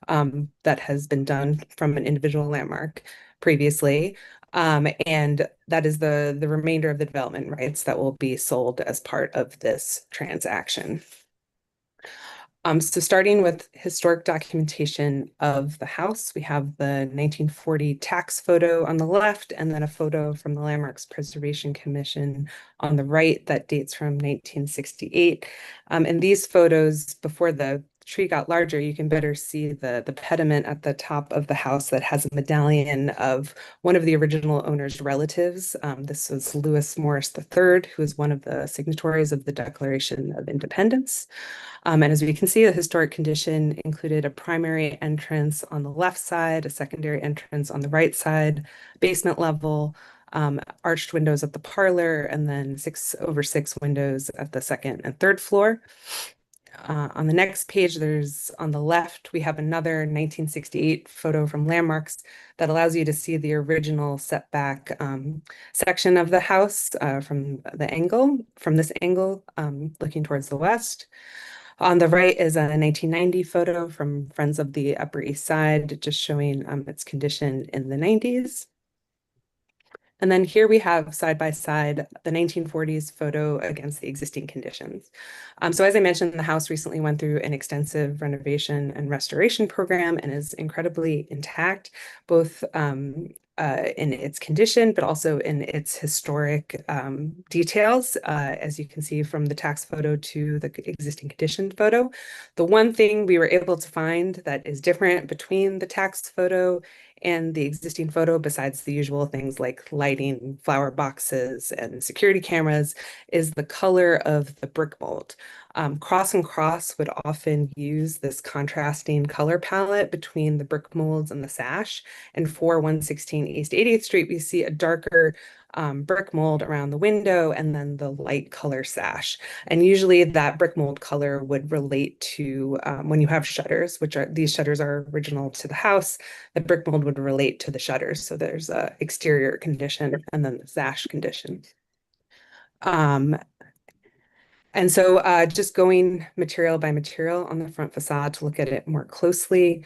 that has been done from an individual landmark previously. And that is the remainder of the development rights that will be sold as part of this transaction. So starting with historic documentation of the house, we have the 1940 tax photo on the left, and then a photo from the Landmarks Preservation Commission on the right that dates from 1968. And these photos, before the tree got larger, you can better see the pediment at the top of the house that has a medallion of one of the original owner's relatives. This was Lewis Morris III, who is one of the signatories of the Declaration of Independence. And as we can see, the historic condition included a primary entrance on the left side, a secondary entrance on the right side, basement level, arched windows at the parlor, and then 6 over 6 windows at the second and third floor. On the next page, there's on the left, we have another 1968 photo from Landmarks that allows you to see the original setback section of the house from this angle, looking towards the west. On the right is a 1990 photo from Friends of the Upper East Side, just showing its condition in the 90s. And then here we have side by side the 1940s photo against the existing conditions. So as I mentioned, the house recently went through an extensive renovation and restoration program and is incredibly intact, both in its condition, but also in its historic details, as you can see from the tax photo to the existing condition photo. The one thing we were able to find that is different between the tax photo and the existing photo, besides the usual things like lighting, flower boxes, and security cameras, is the color of the brick mold. Cross and Cross would often use this contrasting color palette between the brick molds and the sash. And for 116 East 80th Street, we see a darker brick mold around the window and then the light color sash. And usually that brick mold color would relate to when you have shutters, these shutters are original to the house, the brick mold would relate to the shutters. So there's a exterior condition and then the sash condition. And so just going material by material on the front facade to look at it more closely.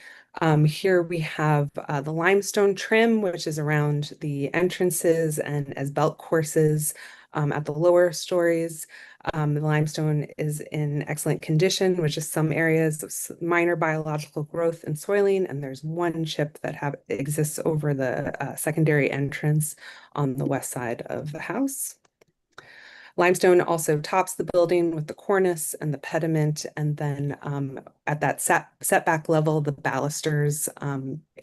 Here we have the limestone trim, which is around the entrances and as belt courses at the lower stories. The limestone is in excellent condition, with just some areas of minor biological growth and soiling, and there's one chip that exists over the secondary entrance on the west side of the house. Limestone also tops the building with the cornice and the pediment, and then at that setback level, the balusters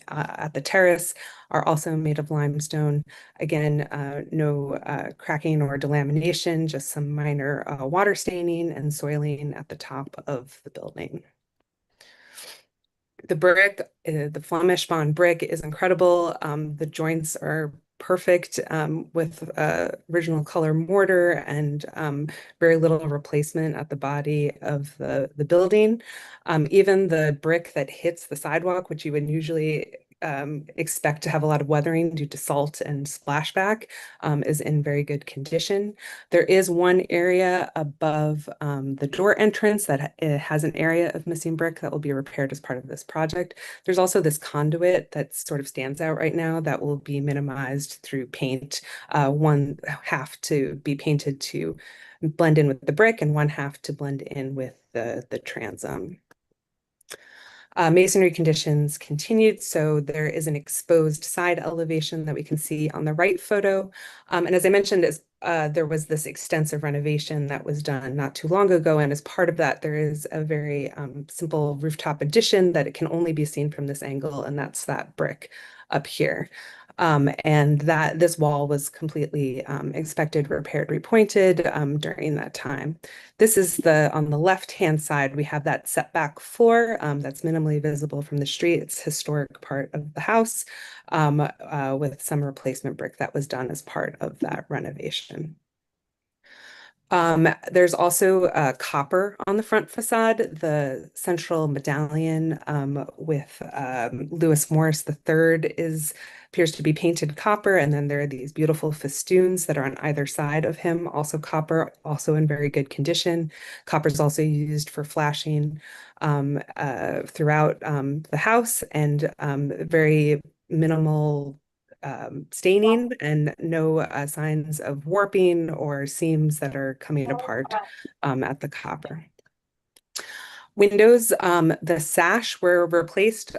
at the terrace are also made of limestone. Again, no cracking or delamination, just some minor water staining and soiling at the top of the building. The brick, the Flemish bond brick is incredible. The joints are perfect with original color mortar and very little replacement at the body of the building. Even the brick that hits the sidewalk, which you would usually expect to have a lot of weathering due to salt and splashback, is in very good condition. There is one area above the door entrance that has an area of missing brick that will be repaired as part of this project. There's also this conduit that sort of stands out right now that will be minimized through paint. One half to be painted to blend in with the brick and one half to blend in with the transom. Masonry conditions continued, so there is an exposed side elevation that we can see on the right photo. And as I mentioned, there was this extensive renovation that was done not too long ago, and as part of that, there is a very simple rooftop addition that it can only be seen from this angle, and that's that brick up here. And that this wall was completely inspected, repaired, repointed during that time. This is on the left-hand side, we have that setback floor that's minimally visible from the street. It's historic part of the house with some replacement brick that was done as part of that renovation. There's also copper on the front facade. The central medallion with Lewis Morris III appears to be painted copper, and then there are these beautiful festoons that are on either side of him, also copper, also in very good condition. Copper is also used for flashing throughout the house, and very minimal staining and no signs of warping or seams that are coming apart at the copper. Windows, the sash were replaced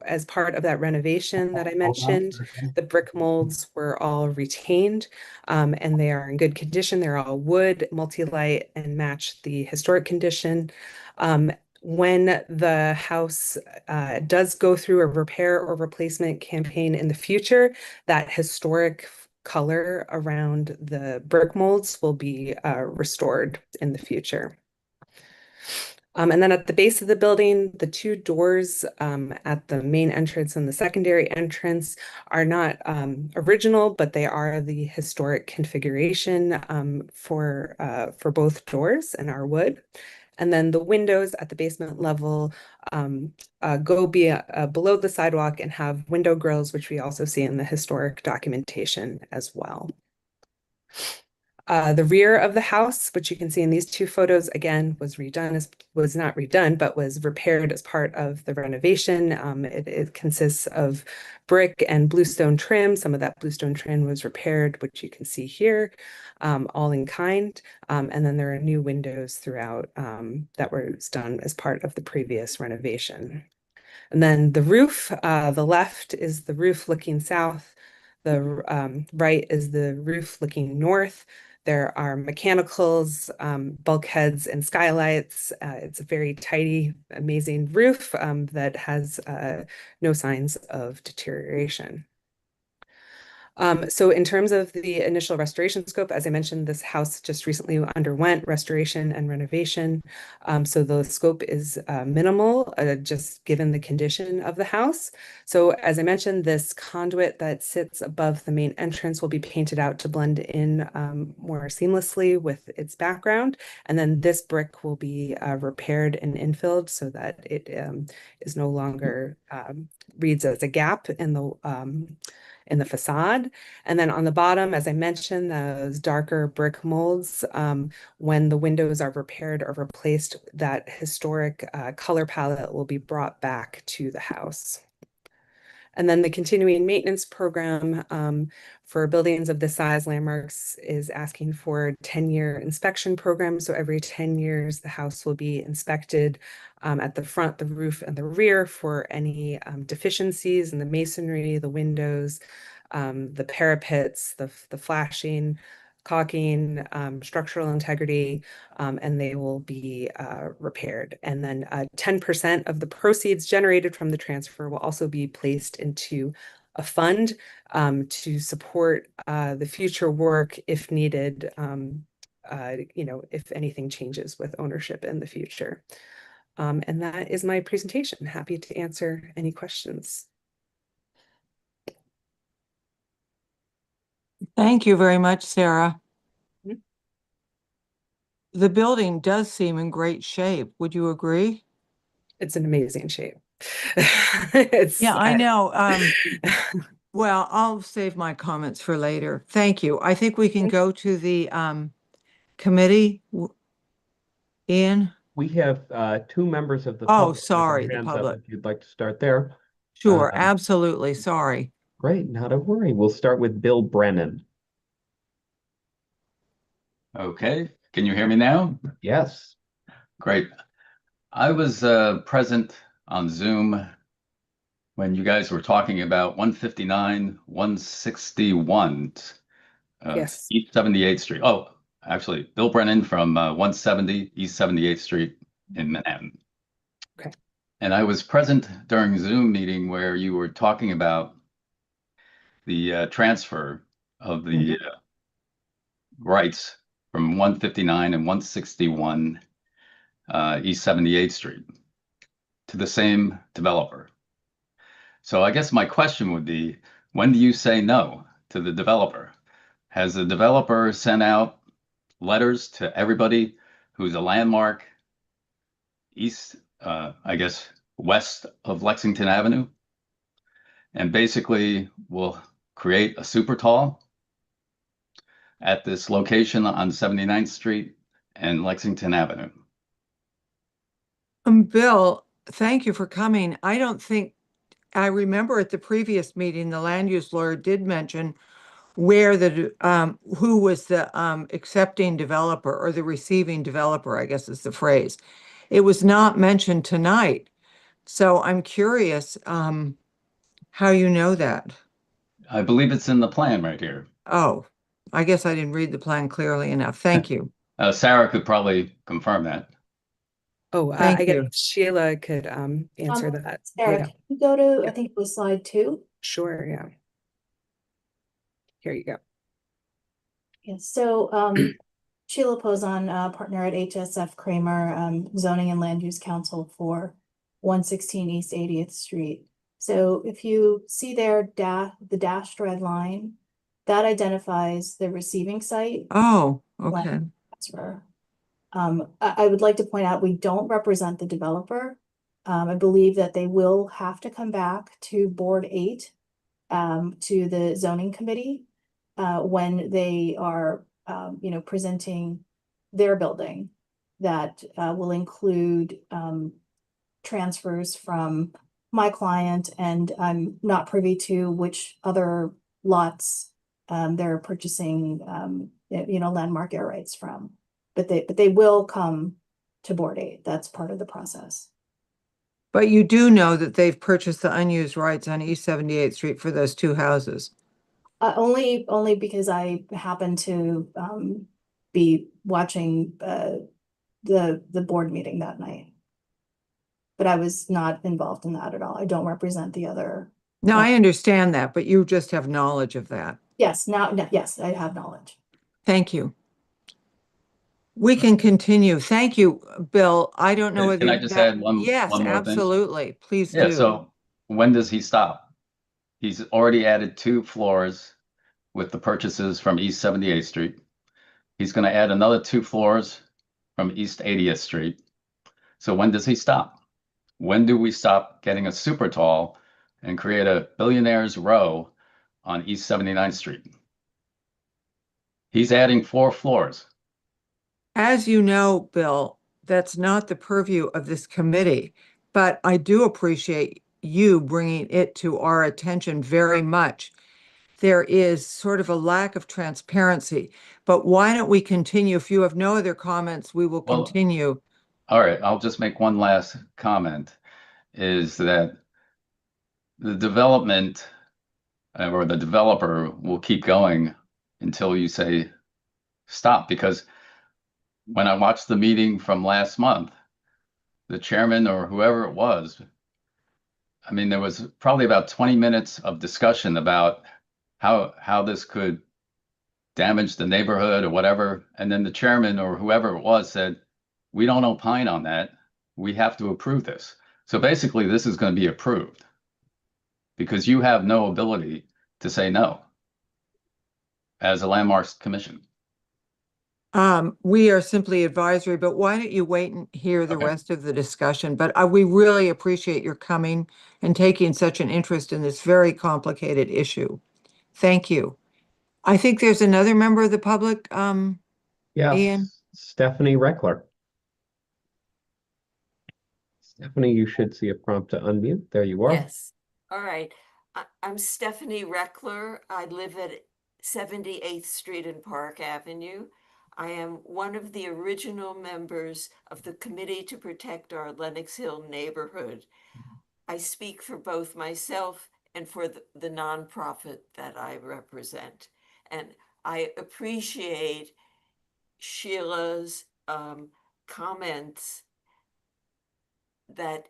as part of that renovation that I mentioned. The brick molds were all retained and they are in good condition. They're all wood, multi-light, and match the historic condition. When the house does go through a repair or replacement campaign in the future, that historic color around the brick molds will be restored in the future. And then at the base of the building, the two doors at the main entrance and the secondary entrance are not original, but they are the historic configuration for both doors and are wood. And then the windows at the basement level go below the sidewalk and have window grills, which we also see in the historic documentation as well. The rear of the house, which you can see in these two photos, again, was not redone, but was repaired as part of the renovation. It consists of brick and bluestone trim. Some of that bluestone trim was repaired, which you can see here, all in kind. And then there are new windows throughout that were done as part of the previous renovation. And then the roof, the left is the roof looking south. The right is the roof looking north. There are mechanicals, bulkheads, and skylights. It's a very tidy, amazing roof that has no signs of deterioration. So in terms of the initial restoration scope, as I mentioned, this house just recently underwent restoration and renovation. So the scope is minimal, just given the condition of the house. So as I mentioned, this conduit that sits above the main entrance will be painted out to blend in more seamlessly with its background. And then this brick will be repaired and infilled so that it is no longer reads as a gap in the facade. And then on the bottom, as I mentioned, those darker brick molds, when the windows are repaired or replaced, that historic color palette will be brought back to the house. And then the continuing maintenance program for buildings of this size, Landmarks is asking for a 10-year inspection program. So every 10 years, the house will be inspected at the front, the roof, and the rear for any deficiencies in the masonry, the windows, the parapets, the flashing, caulking, structural integrity, and they will be repaired. And then 10% of the proceeds generated from the transfer will also be placed into a fund to support the future work if needed, if anything changes with ownership in the future. And that is my presentation. Happy to answer any questions. Thank you very much, Sarah. The building does seem in great shape. Would you agree? It's in amazing shape. Yeah, I know. Well, I'll save my comments for later. Thank you. I think we can go to the committee. Ian? We have two members of the Oh, public with their sorry, the hands up public. if you'd like to start there. Sure, absolutely. Sorry. Great, not a worry. We'll start with Bill Brennan. Okay, can you hear me now? Yes. Great. I was present on Zoom when you guys were talking about 159, 161 Yes. East 78th Street. Oh, actually, Bill Brennan from 170 East 78th Street in Manhattan. Okay. And I was present during a Zoom meeting where you were talking about the transfer of the rights from 159 and 161 East 78th Street to the same developer. So I guess my question would be, when do you say no to the developer? Has the developer sent out letters to everybody who's a landmark east, I guess, west of Lexington Avenue, and basically will create a super tall at this location on 79th Street and Lexington Avenue? Bill, thank you for coming. I remember at the previous meeting, the land use lawyer did mention where who was the accepting developer or the receiving developer, I guess is the phrase. It was not mentioned tonight. So I'm curious how you know that. I believe it's in the plan right here. Oh, I guess I didn't read the plan clearly enough. Thank you. Sarah could probably confirm that. Oh, Thank I you. guess Sheila could answer that. Sarah, Yeah. can you go to, I think it was slide 2? Sure, yeah. Here you go. Yes, so Sheila Pozon, partner at HSF Kramer, Zoning and Land Use Council for 116 East 80th Street. So if you see there the dashed red line, that identifies the receiving site. Oh, okay. Transfer. I would like to point out, we don't represent the developer. I believe that they will have to come back to Board 8, to the zoning committee, when they are, presenting their building. That will include transfers from my client, and I'm not privy to which other lots they're purchasing, landmark air rights from. But they will come to Board 8. That's part of the process. But you do know that they've purchased the unused rights on East 78th Street for those two houses. Only because I happen to be watching the board meeting that night. But I was not involved in that at all. I don't represent the other. No, I understand that, but you just have knowledge of that. Yes, yes, I have knowledge. Thank you. We can continue. Thank you, Bill. I don't know whether Can I you just have- add one Yes, more thing? absolutely. Please Yeah, do. so when does he stop? He's already added 2 floors with the purchases from East 78th Street. He's going to add another 2 floors from East 80th Street. So when does he stop? When do we stop getting a super tall and create a billionaire's row on East 79th Street? He's adding 4 floors. As you know, Bill, that's not the purview of this committee, but I do appreciate you bringing it to our attention very much. There is sort of a lack of transparency, but why don't we continue? If you have no other comments, we will Well, continue. All right, I'll just make one last comment, is that the development or the developer will keep going until you say stop. Because when I watched the meeting from last month, the chairman or whoever it was, I mean, there was probably about 20 minutes of discussion about how this could damage the neighborhood or whatever. And then the chairman or whoever it was said, we don't opine on that. We have to approve this. So basically, this is going to be approved because you have no ability to say no as a landmarks commission. We are simply advisory, but why don't you wait and hear the Okay. rest of the discussion? But we really appreciate your coming and taking such an interest in this very complicated issue. Thank you. I think there's another member of the public, Yes, Ian. Stephanie Reckler. Stephanie, you should see a prompt to unmute. There you are. Yes. All right. I'm Stephanie Reckler. I live at 78th Street and Park Avenue. I am one of the original members of the Committee to Protect Our Lenox Hill Neighborhood. I speak for both myself and for the nonprofit that I represent. And I appreciate Sheila's comments that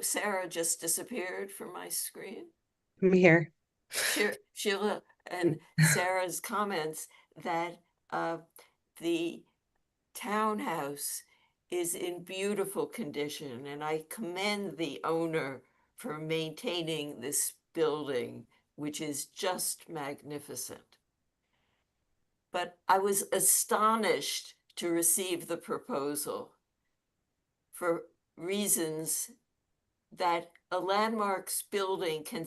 Sarah just disappeared from my screen. I'm here. Sheila and Sarah's comments that the townhouse is in beautiful condition, and I commend the owner for maintaining this building, which is just magnificent. But I was astonished to receive the proposal for reasons that a landmarks building can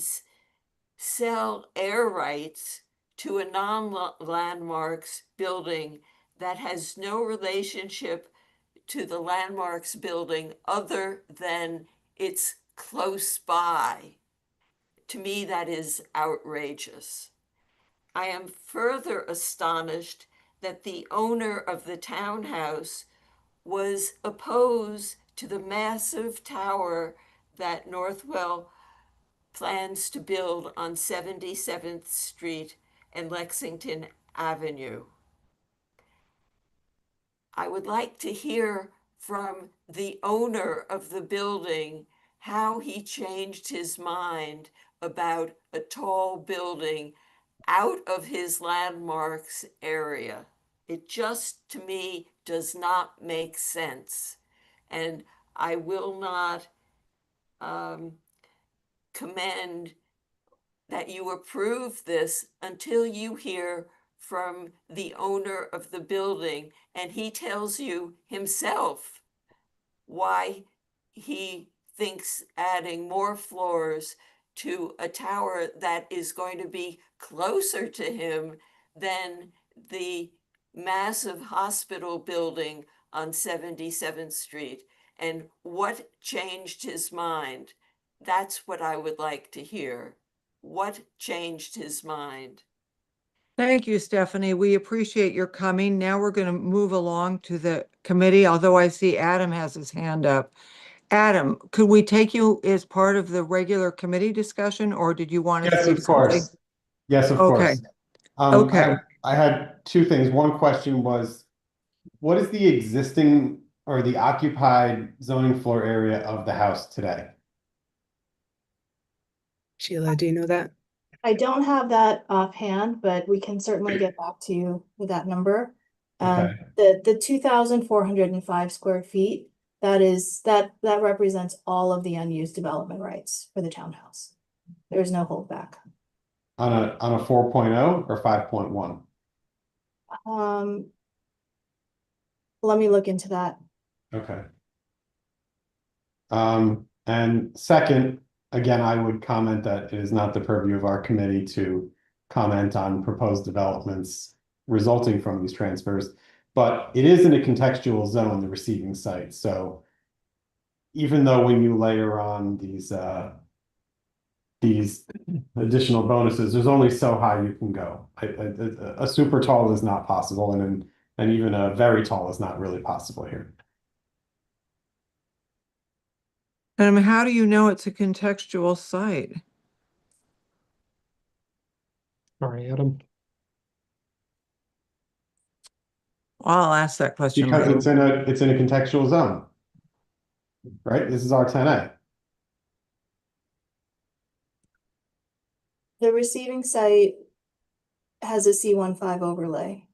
sell air rights to a non-landmarks building that has no relationship to the landmarks building other than it's close by. To me, that is outrageous. I am further astonished that the owner of the townhouse was opposed to the massive tower that Northwell plans to build on 77th Street and Lexington Avenue. I would like to hear from the owner of the building how he changed his mind about a tall building out of his landmarks area. It just, to me, does not make sense. And I will not commend that you approve this until you hear from the owner of the building, and he tells you himself why he thinks adding more floors to a tower that is going to be closer to him than the massive hospital building on 77th Street. And what changed his mind? That's what I would like to hear. What changed his mind? Thank you, Stephanie. We appreciate your coming. Now we're going to move along to the committee, although I see Adam has his hand up. Adam, could we take you as part of the regular committee discussion, or did you want to Yes, say of course. something? Yes, of Okay. course. Okay. I had two things. One question was, what is the existing or the occupied zoning floor area of the house today? Sheila, do you know that? I don't have that offhand, but we can certainly get back to you with that number. Okay. The 2,405 square feet, that represents all of the unused development rights for the townhouse. There's no holdback. On a 4.0 or 5.1? Let me look into that. Okay. And second, again, I would comment that it is not the purview of our committee to comment on proposed developments resulting from these transfers, but it is in a contextual zone, the receiving site. So even though when you layer on these additional bonuses, there's only so high you can go. A super tall is not possible, and even a very tall is not really possible here. How do you know it's a contextual site? Sorry, Adam. Well, I'll ask that question Because later. it's in a contextual zone, right? This is R10A. The receiving site has a C15 overlay.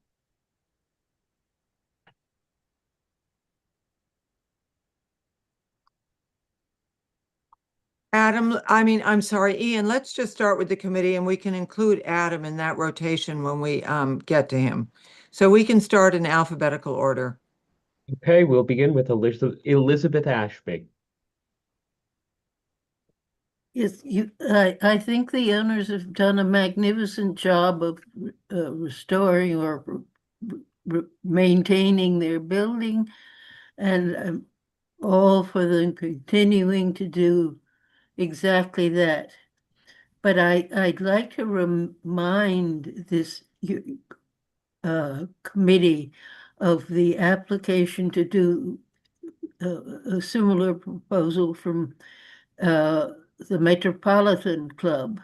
Adam, I'm sorry, Ian, let's just start with the committee and we can include Adam in that rotation when we get to him. So we can start in alphabetical order. Okay, we'll begin with Elizabeth Ashby. Yes, I think the owners have done a magnificent job of restoring or maintaining their building, and I'm all for them continuing to do exactly that. But I'd like to remind this committee of the application to do a similar proposal from the Metropolitan Club.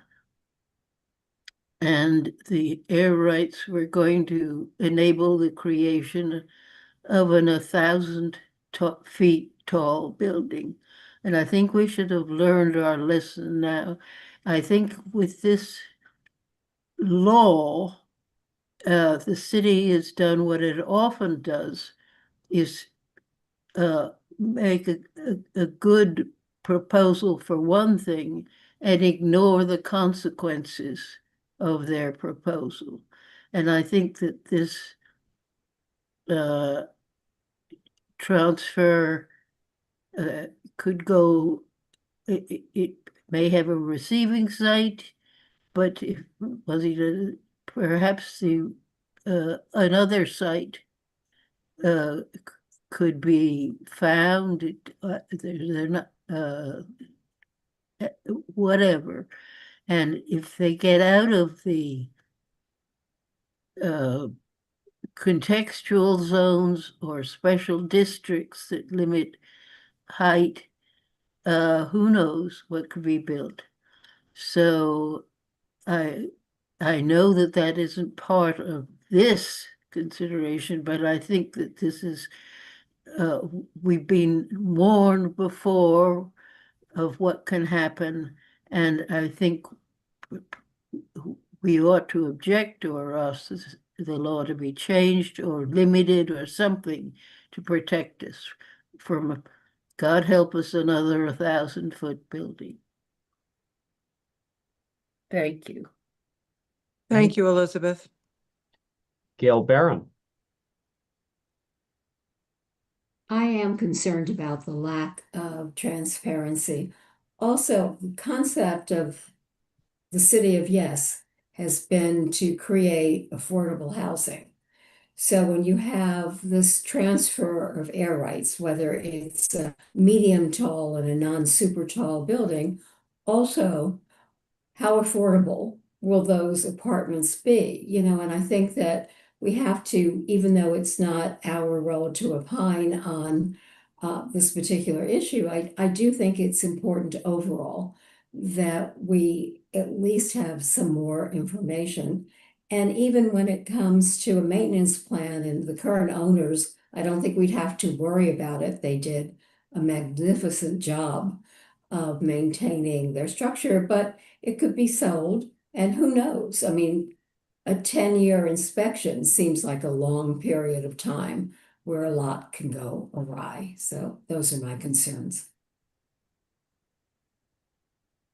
And the air rights were going to enable the creation of an 1,000 feet tall building. And I think we should have learned our lesson now. I think with this law, the city has done what it often does, is make a good proposal for one thing and ignore the consequences of their proposal. And I think that this transfer could go, it may have a receiving site, but perhaps another site could be found. They're not whatever. And if they get out of the contextual zones or special districts that limit height, who knows what could be built. So I know that that isn't part of this consideration, but I think that this is, we've been warned before of what can happen, and I think we ought to object or ask the law to be changed or limited or something to protect us from, God help us, another 1,000-foot building. Thank you. Thank you, Elizabeth. Gail Barron. I am concerned about the lack of transparency. Also, the concept of the city of yes has been to create affordable housing. So when you have this transfer of air rights, whether it's a medium tall and a non-super tall building, also how affordable will those apartments be? And I think that we have to, even though it's not our role to opine on this particular issue, I do think it's important overall that we at least have some more information. And even when it comes to a maintenance plan and the current owners, I don't think we'd have to worry about it. They did a magnificent job of maintaining their structure, but it could be sold, and who knows? I mean, a 10-year inspection seems like a long period of time where a lot can go awry. So those are my concerns.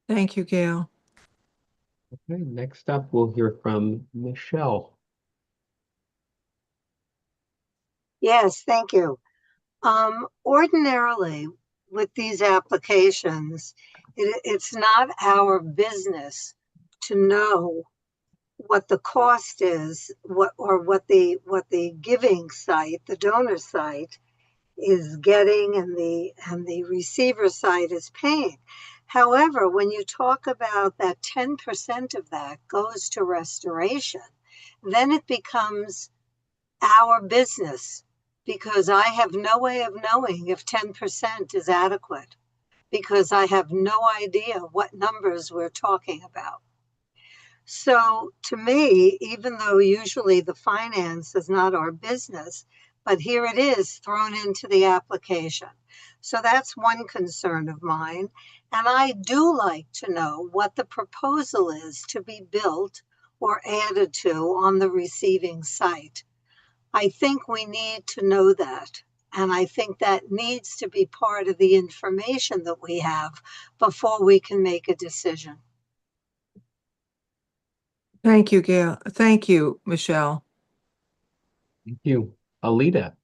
Thank you, Gail. Okay, next up, we'll hear from Michelle. Yes, thank you. Ordinarily, with these applications, it's not our business to know what the cost is, what the giving site, the donor site, is getting and the receiver site is paying. However, when you talk about that 10% of that goes to restoration, then it becomes our business, because I have no way of knowing if 10% is adequate, because I have no idea what numbers we're talking about. So to me, even though usually the finance is not our business, but here it is thrown into the application. So that's one concern of mine. And I do like to know what the proposal is to be built or added to on the receiving site. I think we need to know that. And I think that needs to be part of the information that we have before we can make a decision. Thank you, Gail. Thank you, Michelle. Thank you. Alita.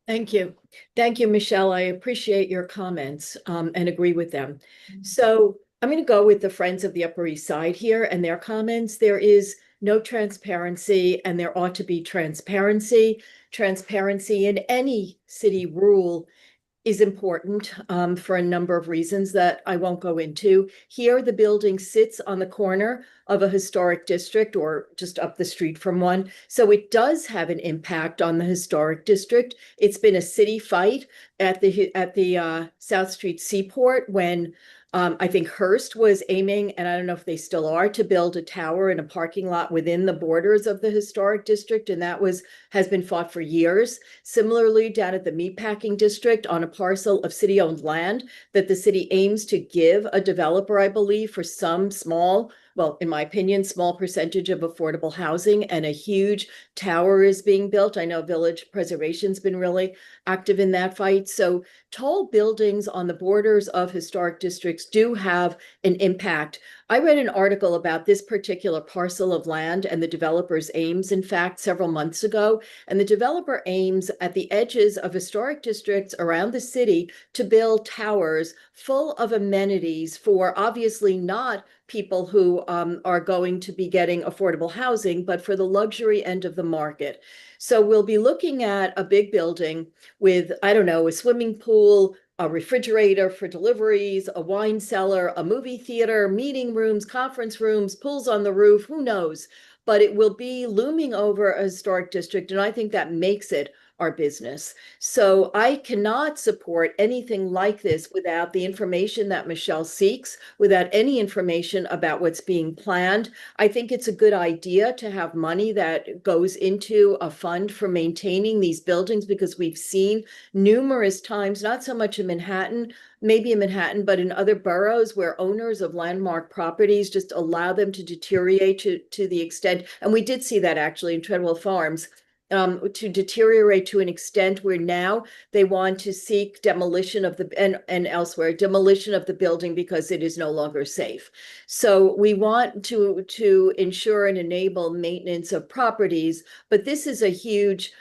Thank you. Thank you, Michelle. I appreciate your comments and agree with them. So I'm going to go with the Friends of the Upper East Side here and their comments. There is no transparency, and there ought to be transparency. Transparency in any city rule is important for a number of reasons that I won't go into. Here, the building sits on the corner of a historic district or just up the street from one. So it does have an impact on the historic district. It's been a city fight at the South Street Seaport when I think Hearst was aiming, and I don't know if they still are, to build a tower in a parking lot within the borders of the historic district, and that has been fought for years. Similarly, down at the Meatpacking District on a parcel of city-owned land that the city aims to give a developer, I believe, for some small, well, in my opinion, small percentage of affordable housing, and a huge tower is being built. I know Village Preservation's been really active in that fight. So tall buildings on the borders of historic districts do have an impact. I read an article about this particular parcel of land and the developer's aims, in fact, several months ago. And the developer aims at the edges of historic districts around the city to build towers full of amenities for obviously not people who are going to be getting affordable housing, but for the luxury end of the market. So we'll be looking at a big building with, I don't know, a swimming pool, a refrigerator for deliveries, a wine cellar, a movie theater, meeting rooms, conference rooms, pools on the roof, who knows? But it will be looming over a historic district, and I think that makes it our business. So I cannot support anything like this without the information that Michelle seeks, without any information about what's being planned. I think it's a good idea to have money that goes into a fund for maintaining these buildings, because we've seen numerous times, not so much in Manhattan, maybe in Manhattan, but in other boroughs where owners of landmark properties just allow them to deteriorate to the extent, and we did see that actually in Treadwell Farms, to deteriorate to an extent where now they want to seek demolition of the and elsewhere demolition of the building because it is no longer safe. So we want to ensure and enable maintenance of properties, but this is a huge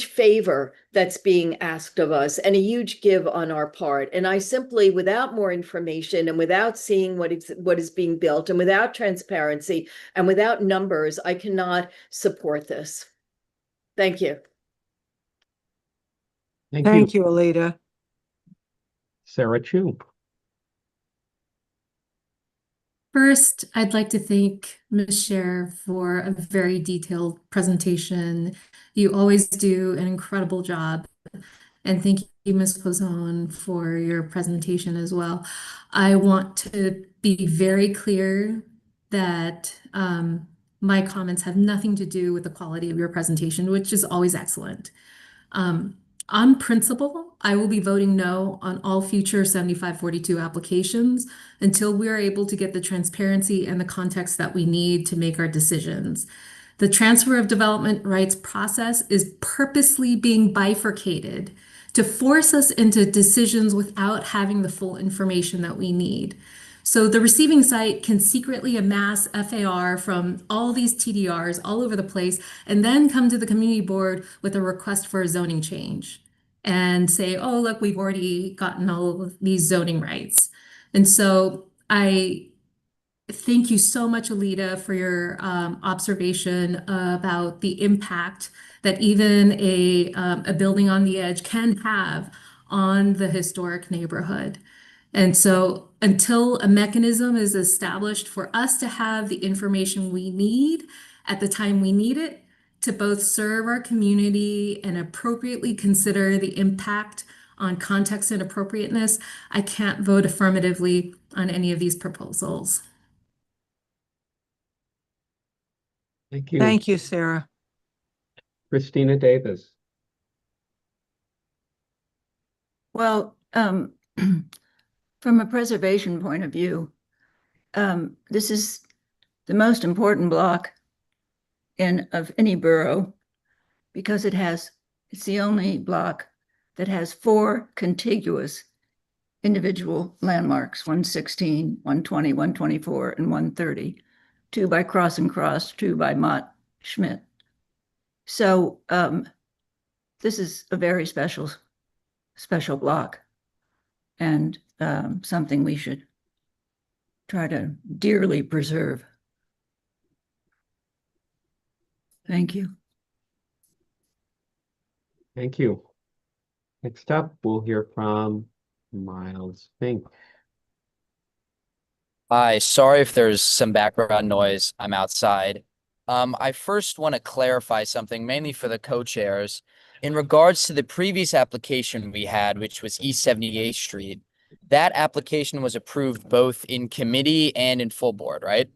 favor that's being asked of us and a huge give on our part. And I simply, without more information and without seeing what is being built and without transparency and without numbers, I cannot support this. Thank you. Thank you, Alita. Sarah Chu. First, I'd like to thank Ms. Scher for a very detailed presentation. You always do an incredible job. And thank you, Ms. Pozzone, for your presentation as well. I want to be very clear that my comments have nothing to do with the quality of your presentation, which is always excellent. On principle, I will be voting no on all future 7542 applications until we are able to get the transparency and the context that we need to make our decisions. The transfer of development rights process is purposely being bifurcated to force us into decisions without having the full information that we need. So the receiving site can secretly amass FAR from all these TDRs all over the place and then come to the community board with a request for a zoning change and say, oh, look, we've already gotten all of these zoning rights. And so I thank you so much, Alita, for your observation about the impact that even a building on the edge can have on the historic neighborhood. And so until a mechanism is established for us to have the information we need at the time we need it to both serve our community and appropriately consider the impact on context and appropriateness, I can't vote affirmatively on any of these proposals. Thank you. Thank you, Sarah. Christina Davis. Well, from a preservation point of view, this is the most important block of any borough because it's the only block that has 4 contiguous individual landmarks, 116, 120, 124, and 130, 2 by Cross and Cross, 2 by Mott Schmidt. So this is a very special block and something we should try to dearly preserve. Thank you. Thank you. Next up, we'll hear from Miles Fink. Hi, sorry if there's some background noise. I'm outside. I first want to clarify something, mainly for the co-chairs. In regards to the previous application we had, which was East 78th Street, that application was approved both in committee and in full board, right?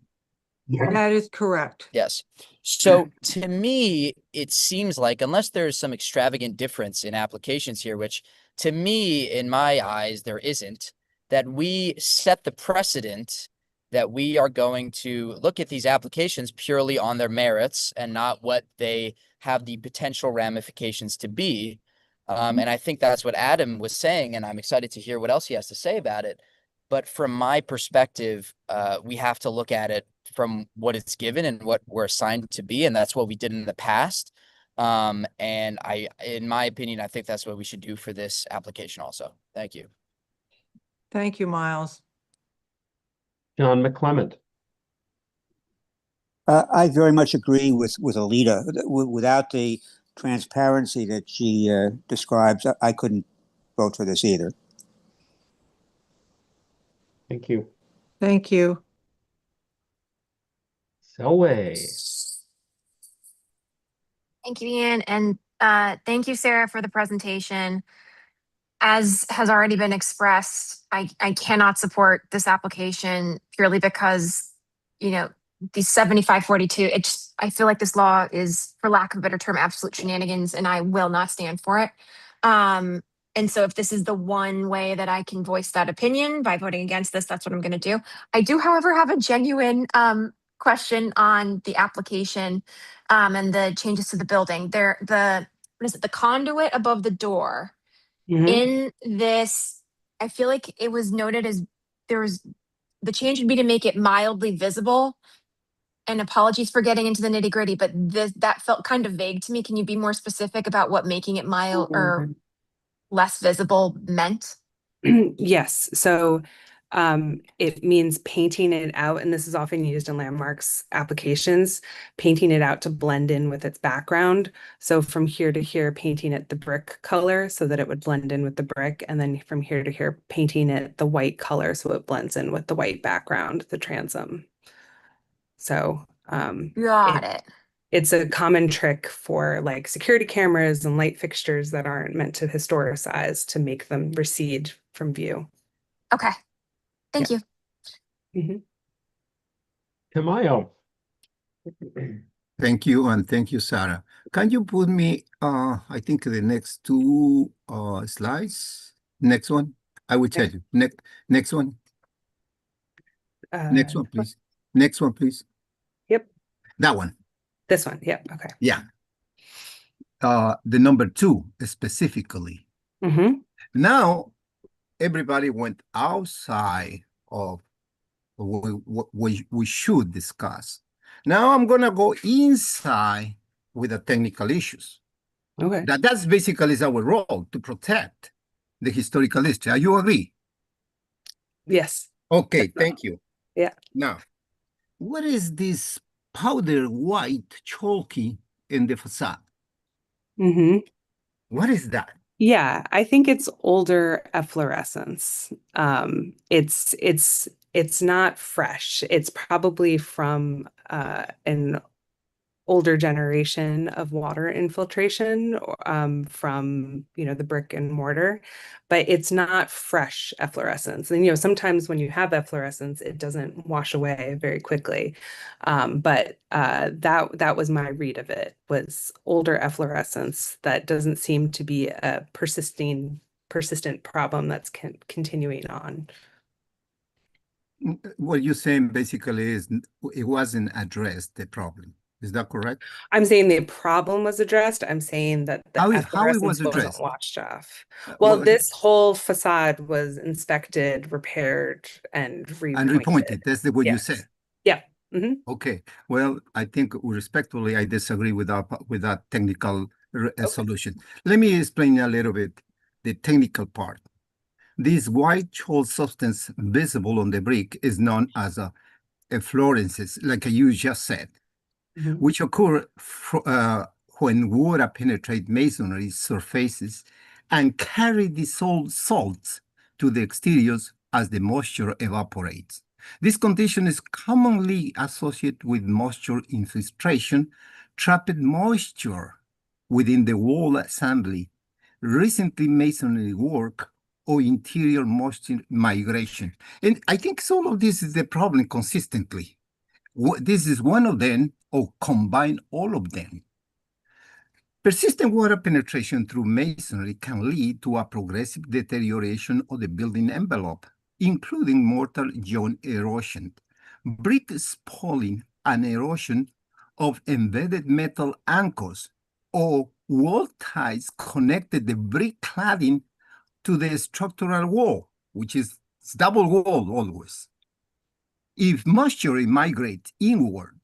That is correct. Yes. So to me, it seems like, unless there's some extravagant difference in applications here, which to me, in my eyes, there isn't, that we set the precedent that we are going to look at these applications purely on their merits and not what they have the potential ramifications to be. And I think that's what Adam was saying, and I'm excited to hear what else he has to say about it. But from my perspective, we have to look at it from what it's given and what we're assigned to be, and that's what we did in the past. And in my opinion, I think that's what we should do for this application also. Thank you. Thank you, Miles. John McClement. I very much agree with Alita. Without the transparency that she describes, I couldn't vote for this either. Thank you. Thank you. Selway. Thank you, Ian. And thank you, Sarah, for the presentation. As has already been expressed, I cannot support this application purely because, you know, the 7542, I feel like this law is, for lack of a better term, absolute shenanigans, and I will not stand for it. And so if this is the one way that I can voice that opinion by voting against this, that's what I'm going to do. I do, however, have a genuine question on the application and the changes to the building. What is it? The conduit above the door. In this, I feel like it was noted as the change would be to make it mildly visible. And apologies for getting into the nitty gritty, but that felt kind of vague to me. Can you be more specific about what making it mild or less visible meant? Yes. So it means painting it out, and this is often used in landmarks applications, painting it out to blend in with its background. So from here to here, painting it the brick color so that it would blend in with the brick, and then from here to here, painting it the white color so it blends in with the white background, the transom. So Got it. It's a common trick for like security cameras and light fixtures that aren't meant to historicize to make them recede from view. Okay. Thank you. Tamayo. Thank you, and thank you, Sarah. Can you put me, I think the next two slides? Next one? I will tell you. Next one. Next one, please. Next one, please. Yep. That one. This one. Yep. Okay. Yeah. The number 2 specifically. Now, everybody went outside of what we should discuss. Now I'm gonna go inside with the technical issues. Okay. That's basically is our role, to protect the historical history. Are you agree? Yes. Okay, thank you. Yeah. Now, what is this powder white chalky in the facade? What is that? Yeah, I think it's older efflorescence. It's not fresh. It's probably from an older generation of water infiltration from the brick and mortar, but it's not fresh efflorescence. And sometimes when you have efflorescence, it doesn't wash away very quickly. But that was my read of it, was older efflorescence that doesn't seem to be a persistent problem that's continuing on. What you're saying basically is it wasn't addressed, the problem. Is that correct? I'm saying the problem was addressed. I'm saying that the how it efflorescence was addressed? wasn't washed off. Well, this whole facade was inspected, repaired, and repointed. That's what you said. Yeah. Okay. Well, I think respectfully, I disagree with that technical solution. Let me explain a little bit the technical part. This white chalk substance visible on the brick is known as efflorescence, like you just said, which occur when water penetrates masonry surfaces and carry dissolved salts to the exteriors as the moisture evaporates. This condition is commonly associated with moisture infiltration, trapped moisture within the wall assembly, recently masonry work, or interior moisture migration. And I think all of this is the problem consistently. This is one of them, or combine all of them. Persistent water penetration through masonry can lead to a progressive deterioration of the building envelope, including mortar joint erosion, brick spalling, and erosion of embedded metal anchors or wall ties connected the brick cladding to the structural wall, which is double wall always. If moisture migrates inward,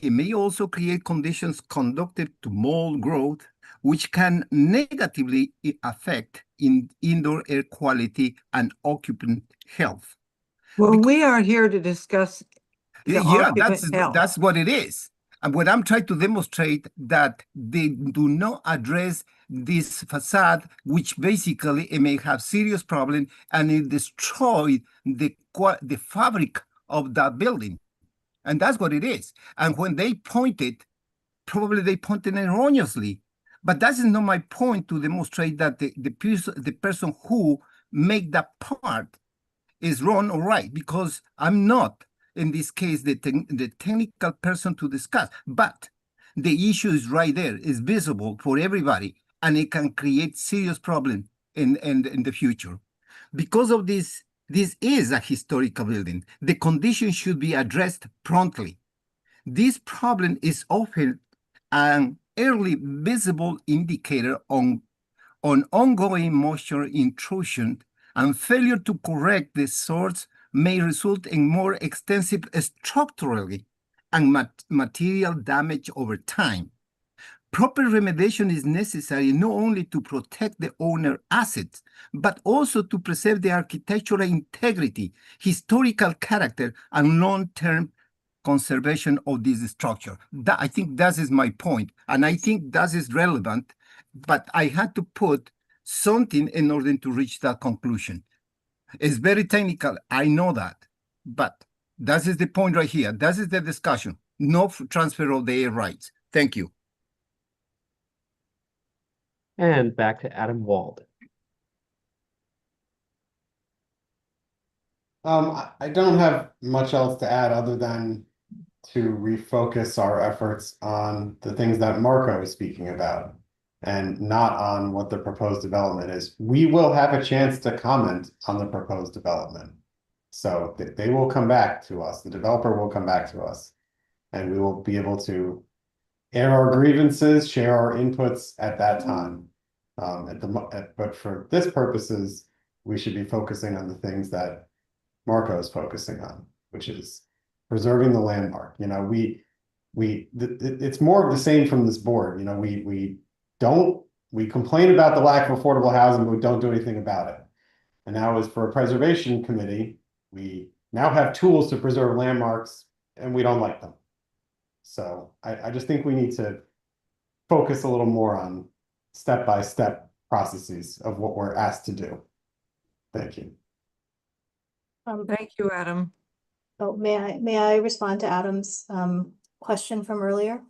it may also create conditions conducive to mold growth, which can negatively affect indoor air quality and occupant health. Well, we are here to discuss the occupant health. That's what it is. And what I'm trying to demonstrate that they do not address this facade, which basically it may have serious problem and it destroy the fabric of that building. And that's what it is. And when they pointed, probably they pointed erroneously. But that is not my point to demonstrate that the person who made that part is wrong or right, because I'm not, in this case, the technical person to discuss. But the issue is right there, is visible for everybody, and it can create serious problem in the future. Because of this This is a historical building. The condition should be addressed promptly. This problem is often an early visible indicator on ongoing moisture intrusion, and failure to correct the source may result in more extensive structurally and material damage over time. Proper remediation is necessary not only to protect the owner assets, but also to preserve the architectural integrity, historical character, and long-term conservation of this structure. I think that is my point, and I think that is relevant, but I had to put something in order to reach that conclusion. It's very technical, I know that, but that is the point right here. That is the discussion, no transfer of the air rights. Thank you. And back to Adam Wald. I don't have much else to add other than to refocus our efforts on the things that Marco is speaking about and not on what the proposed development is. We will have a chance to comment on the proposed development. So they will come back to us. The developer will come back to us, and we will be able to air our grievances, share our inputs at that time. But for this purposes, we should be focusing on the things that Marco is focusing on, which is preserving the landmark. You know, it's more of the same from this board. You know, we complain about the lack of affordable housing, but we don't do anything about it. And now, as for a preservation committee, we now have tools to preserve landmarks, and we don't like them. So I just think we need to focus a little more on step-by-step processes of what we're asked to do. Thank you. Thank you, Adam. Oh, may I respond to Adam's question from earlier?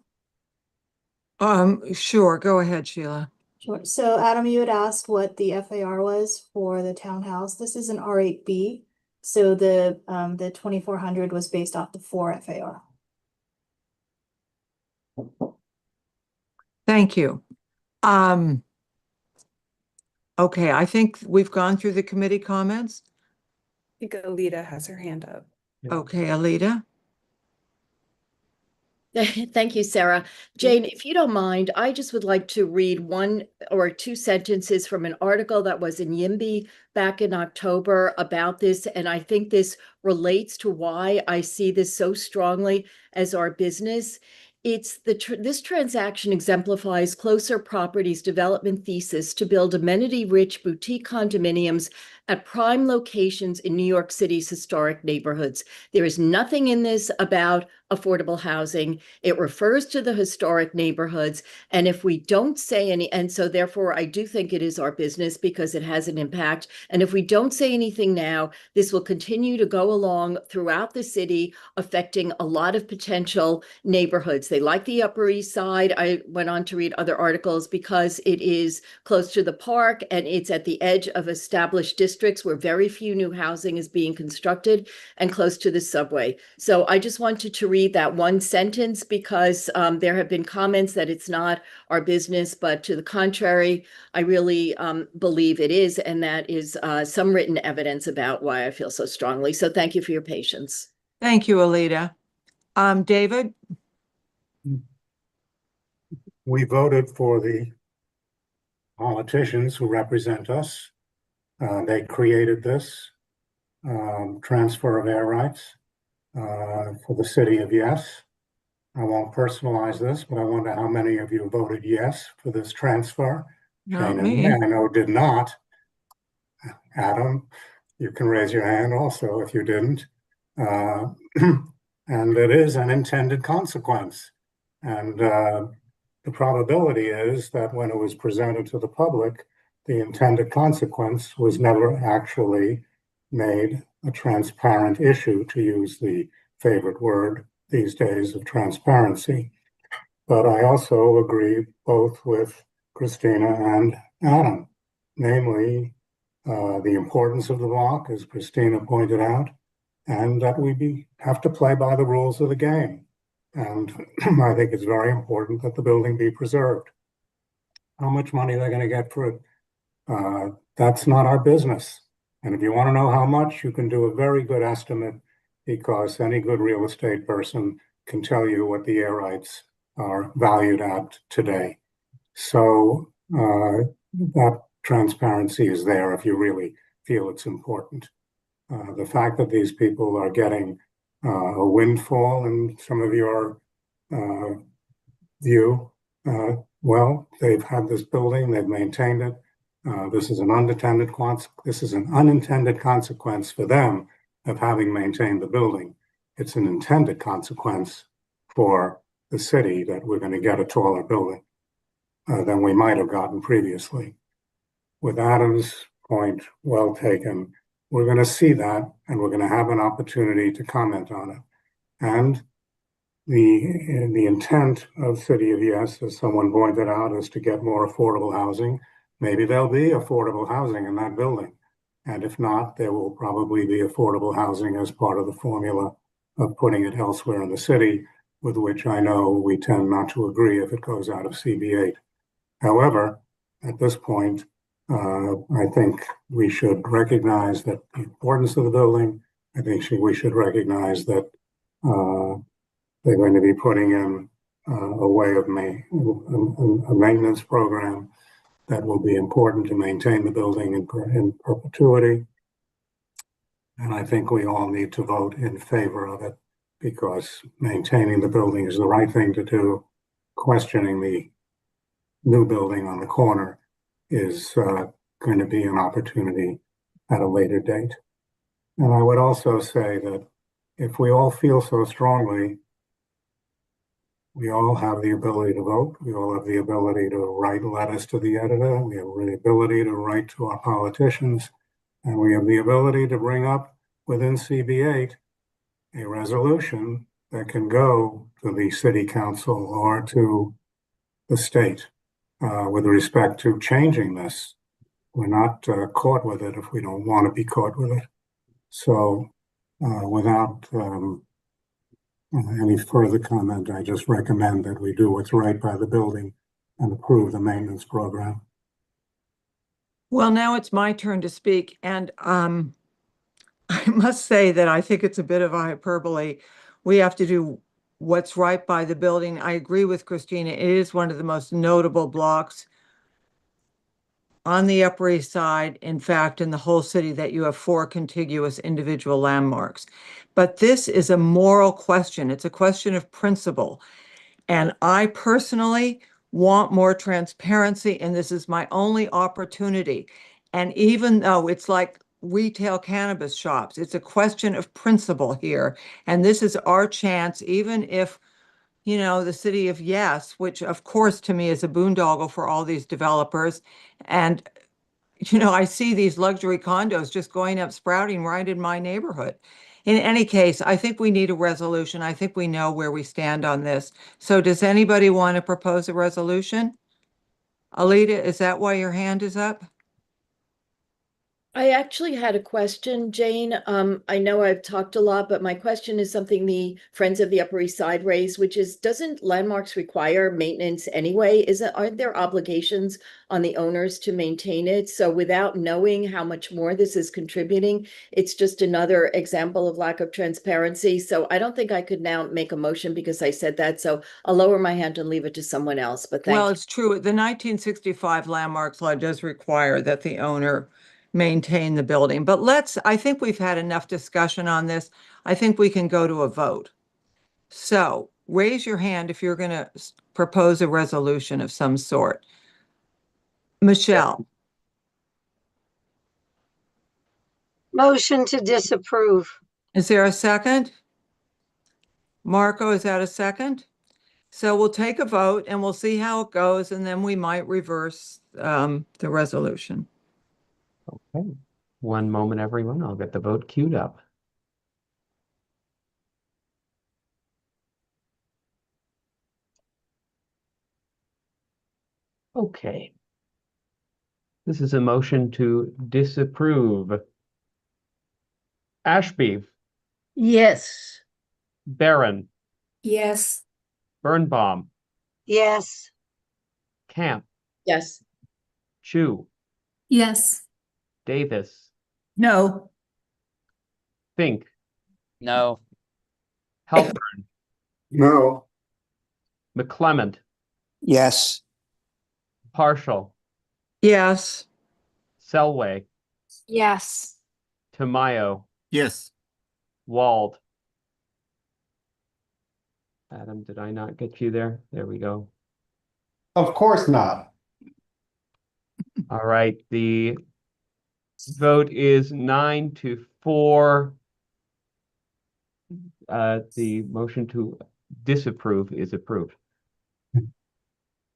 Sure, go ahead, Sheila. Sure. So Adam, you had asked what the FAR was for the townhouse. This is an R8B. So the 2400 was based off the 4 FAR. Thank you. Okay, I think we've gone through the committee comments. I think Alita has her hand up. Okay, Alita. Thank you, Sarah. Jane, if you don't mind, I just would like to read 1 or 2 sentences from an article that was in YIMBY back in October about this. And I think this relates to why I see this so strongly as our business. It's this transaction exemplifies Closer Properties' development thesis to build amenity-rich boutique condominiums at prime locations in New York City's historic neighborhoods. There is nothing in this about affordable housing. It refers to the historic neighborhoods. And if we don't say any, and so therefore I do think it is our business because it has an impact. And if we don't say anything now, this will continue to go along throughout the city, affecting a lot of potential neighborhoods. They like the Upper East Side. I went on to read other articles because it is close to the park and it's at the edge of established districts where very few new housing is being constructed and close to the subway. So I just wanted to read that one sentence because there have been comments that it's not our business, but to the contrary, I really believe it is. And that is some written evidence about why I feel so strongly. So thank you for your patience. Thank you, Alita. David? We voted for the politicians who represent us. They created this transfer of air rights for the city of Yes. I won't personalize this, but I wonder how many of you voted yes for this transfer. Not Jane me. and I know did not. Adam, you can raise your hand also if you didn't. And it is an intended consequence. And the probability is that when it was presented to the public, the intended consequence was never actually made a transparent issue, to use the favorite word these days of transparency. But I also agree both with Christina and Adam, namely the importance of the block, as Christina pointed out, and that we have to play by the rules of the game. And I think it's very important that the building be preserved. How much money they're going to get for it, that's not our business. And if you want to know how much, you can do a very good estimate, because any good real estate person can tell you what the air rights are valued at today. So that transparency is there if you really feel it's important. The fact that these people are getting a windfall in some of your view, well, they've had this building, they've maintained it. This is an unintended consequence for them of having maintained the building. It's an intended consequence for the city that we're going to get a taller building than we might have gotten previously. With Adam's point well taken, we're going to see that, and we're going to have an opportunity to comment on it. And the intent of City of Yes, as someone pointed out, is to get more affordable housing. Maybe there'll be affordable housing in that building. And if not, there will probably be affordable housing as part of the formula of putting it elsewhere in the city, with which I know we tend not to agree if it goes out of CB8. However, at this point, I think we should recognize that the importance of the building. I think we should recognize that they're going to be putting in a way of a maintenance program that will be important to maintain the building in perpetuity. And I think we all need to vote in favor of it, because maintaining the building is the right thing to do. Questioning the new building on the corner is going to be an opportunity at a later date. And I would also say that if we all feel so strongly, we all have the ability to vote. We all have the ability to write letters to the editor. We have the ability to write to our politicians. And we have the ability to bring up within CB8 a resolution that can go to the city council or to the state with respect to changing this. We're not caught with it if we don't want to be caught with it. So without any further comment, I just recommend that we do what's right by the building and approve the maintenance program. Well, now it's my turn to speak, and I must say that I think it's a bit of a hyperbole. We have to do what's right by the building. I agree with Christina. It is one of the most notable blocks on the Upper East Side, in fact, in the whole city, that you have 4 contiguous individual landmarks. But this is a moral question. It's a question of principle. And I personally want more transparency, and this is my only opportunity. And even though it's like retail cannabis shops, it's a question of principle here. And this is our chance, even if, you know, the city of Yes, which of course to me is a boondoggle for all these developers. And, you know, I see these luxury condos just going up sprouting right in my neighborhood. In any case, I think we need a resolution. I think we know where we stand on this. So does anybody want to propose a resolution? Alita, is that why your hand is up? I actually had a question, Jane. I know I've talked a lot, but my question is something the Friends of the Upper East Side raised, which is, doesn't landmarks require maintenance anyway? Aren't there obligations on the owners to maintain it? So without knowing how much more this is contributing, it's just another example of lack of transparency. So I don't think I could now make a motion because I said that. So I'll lower my hand and leave it to someone else, but thank Well, you. it's true. The 1965 landmarks law does require that the owner maintain the building. But I think we've had enough discussion on this. I think we can go to a vote. So raise your hand if you're going to propose a resolution of some sort. Michelle, Motion to disapprove. is there a second? Marco, is that a second? So we'll take a vote and we'll see how it goes, and then we might reverse the resolution. Okay. One moment, everyone. I'll get the vote queued up. Okay. This is a motion to disapprove. Ashby, Yes. Barron, Yes. Birnbaum, Yes. Camp, Yes. Chu, Yes. Davis, No. Fink, No. Halpern, No. McClement, Yes. Partial, Yes. Selway, Yes. Tamayo, Yes. Wald. Adam, did I not get you there? There we go. Of course not. All right, the vote is 9-4. The motion to disapprove is approved.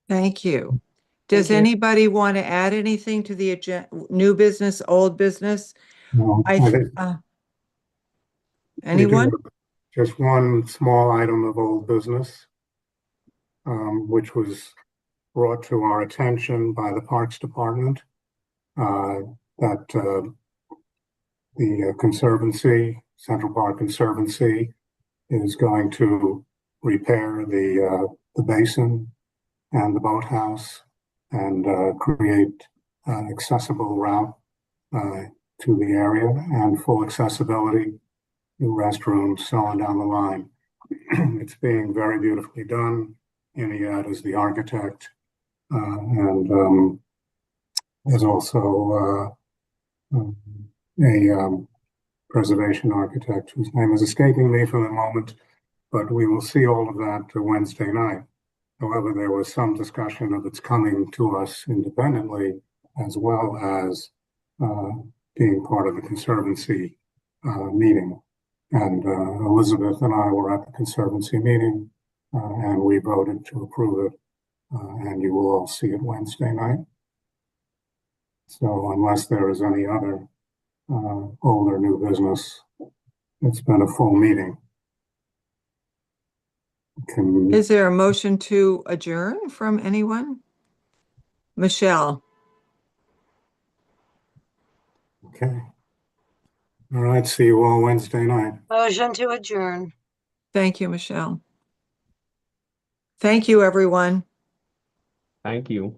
Thank you. Does Thank you. anybody want to add anything to the agenda? New business, old business? No, I think we do Anyone? have just one small item of old business, which was brought to our attention by the Parks Department, that the Conservancy, Central Park Conservancy, is going to repair the basin and the boathouse and create an accessible route to the area and full accessibility, new restrooms, so on down the line. It's being very beautifully done. Iliad is the architect, and there's also a preservation architect whose name is escaping me for the moment, but we will see all of that Wednesday night. However, there was some discussion of its coming to us independently, as well as being part of the Conservancy meeting. And Elizabeth and I were at the Conservancy meeting, and we voted to approve it, and you will all see it Wednesday night. So unless there is any other old or new business, it's been a full meeting. Is there a motion to adjourn from anyone? Michelle? Okay. All right, see you all Wednesday night. Motion to adjourn. Thank you, Michelle. Thank you, everyone. Thank you.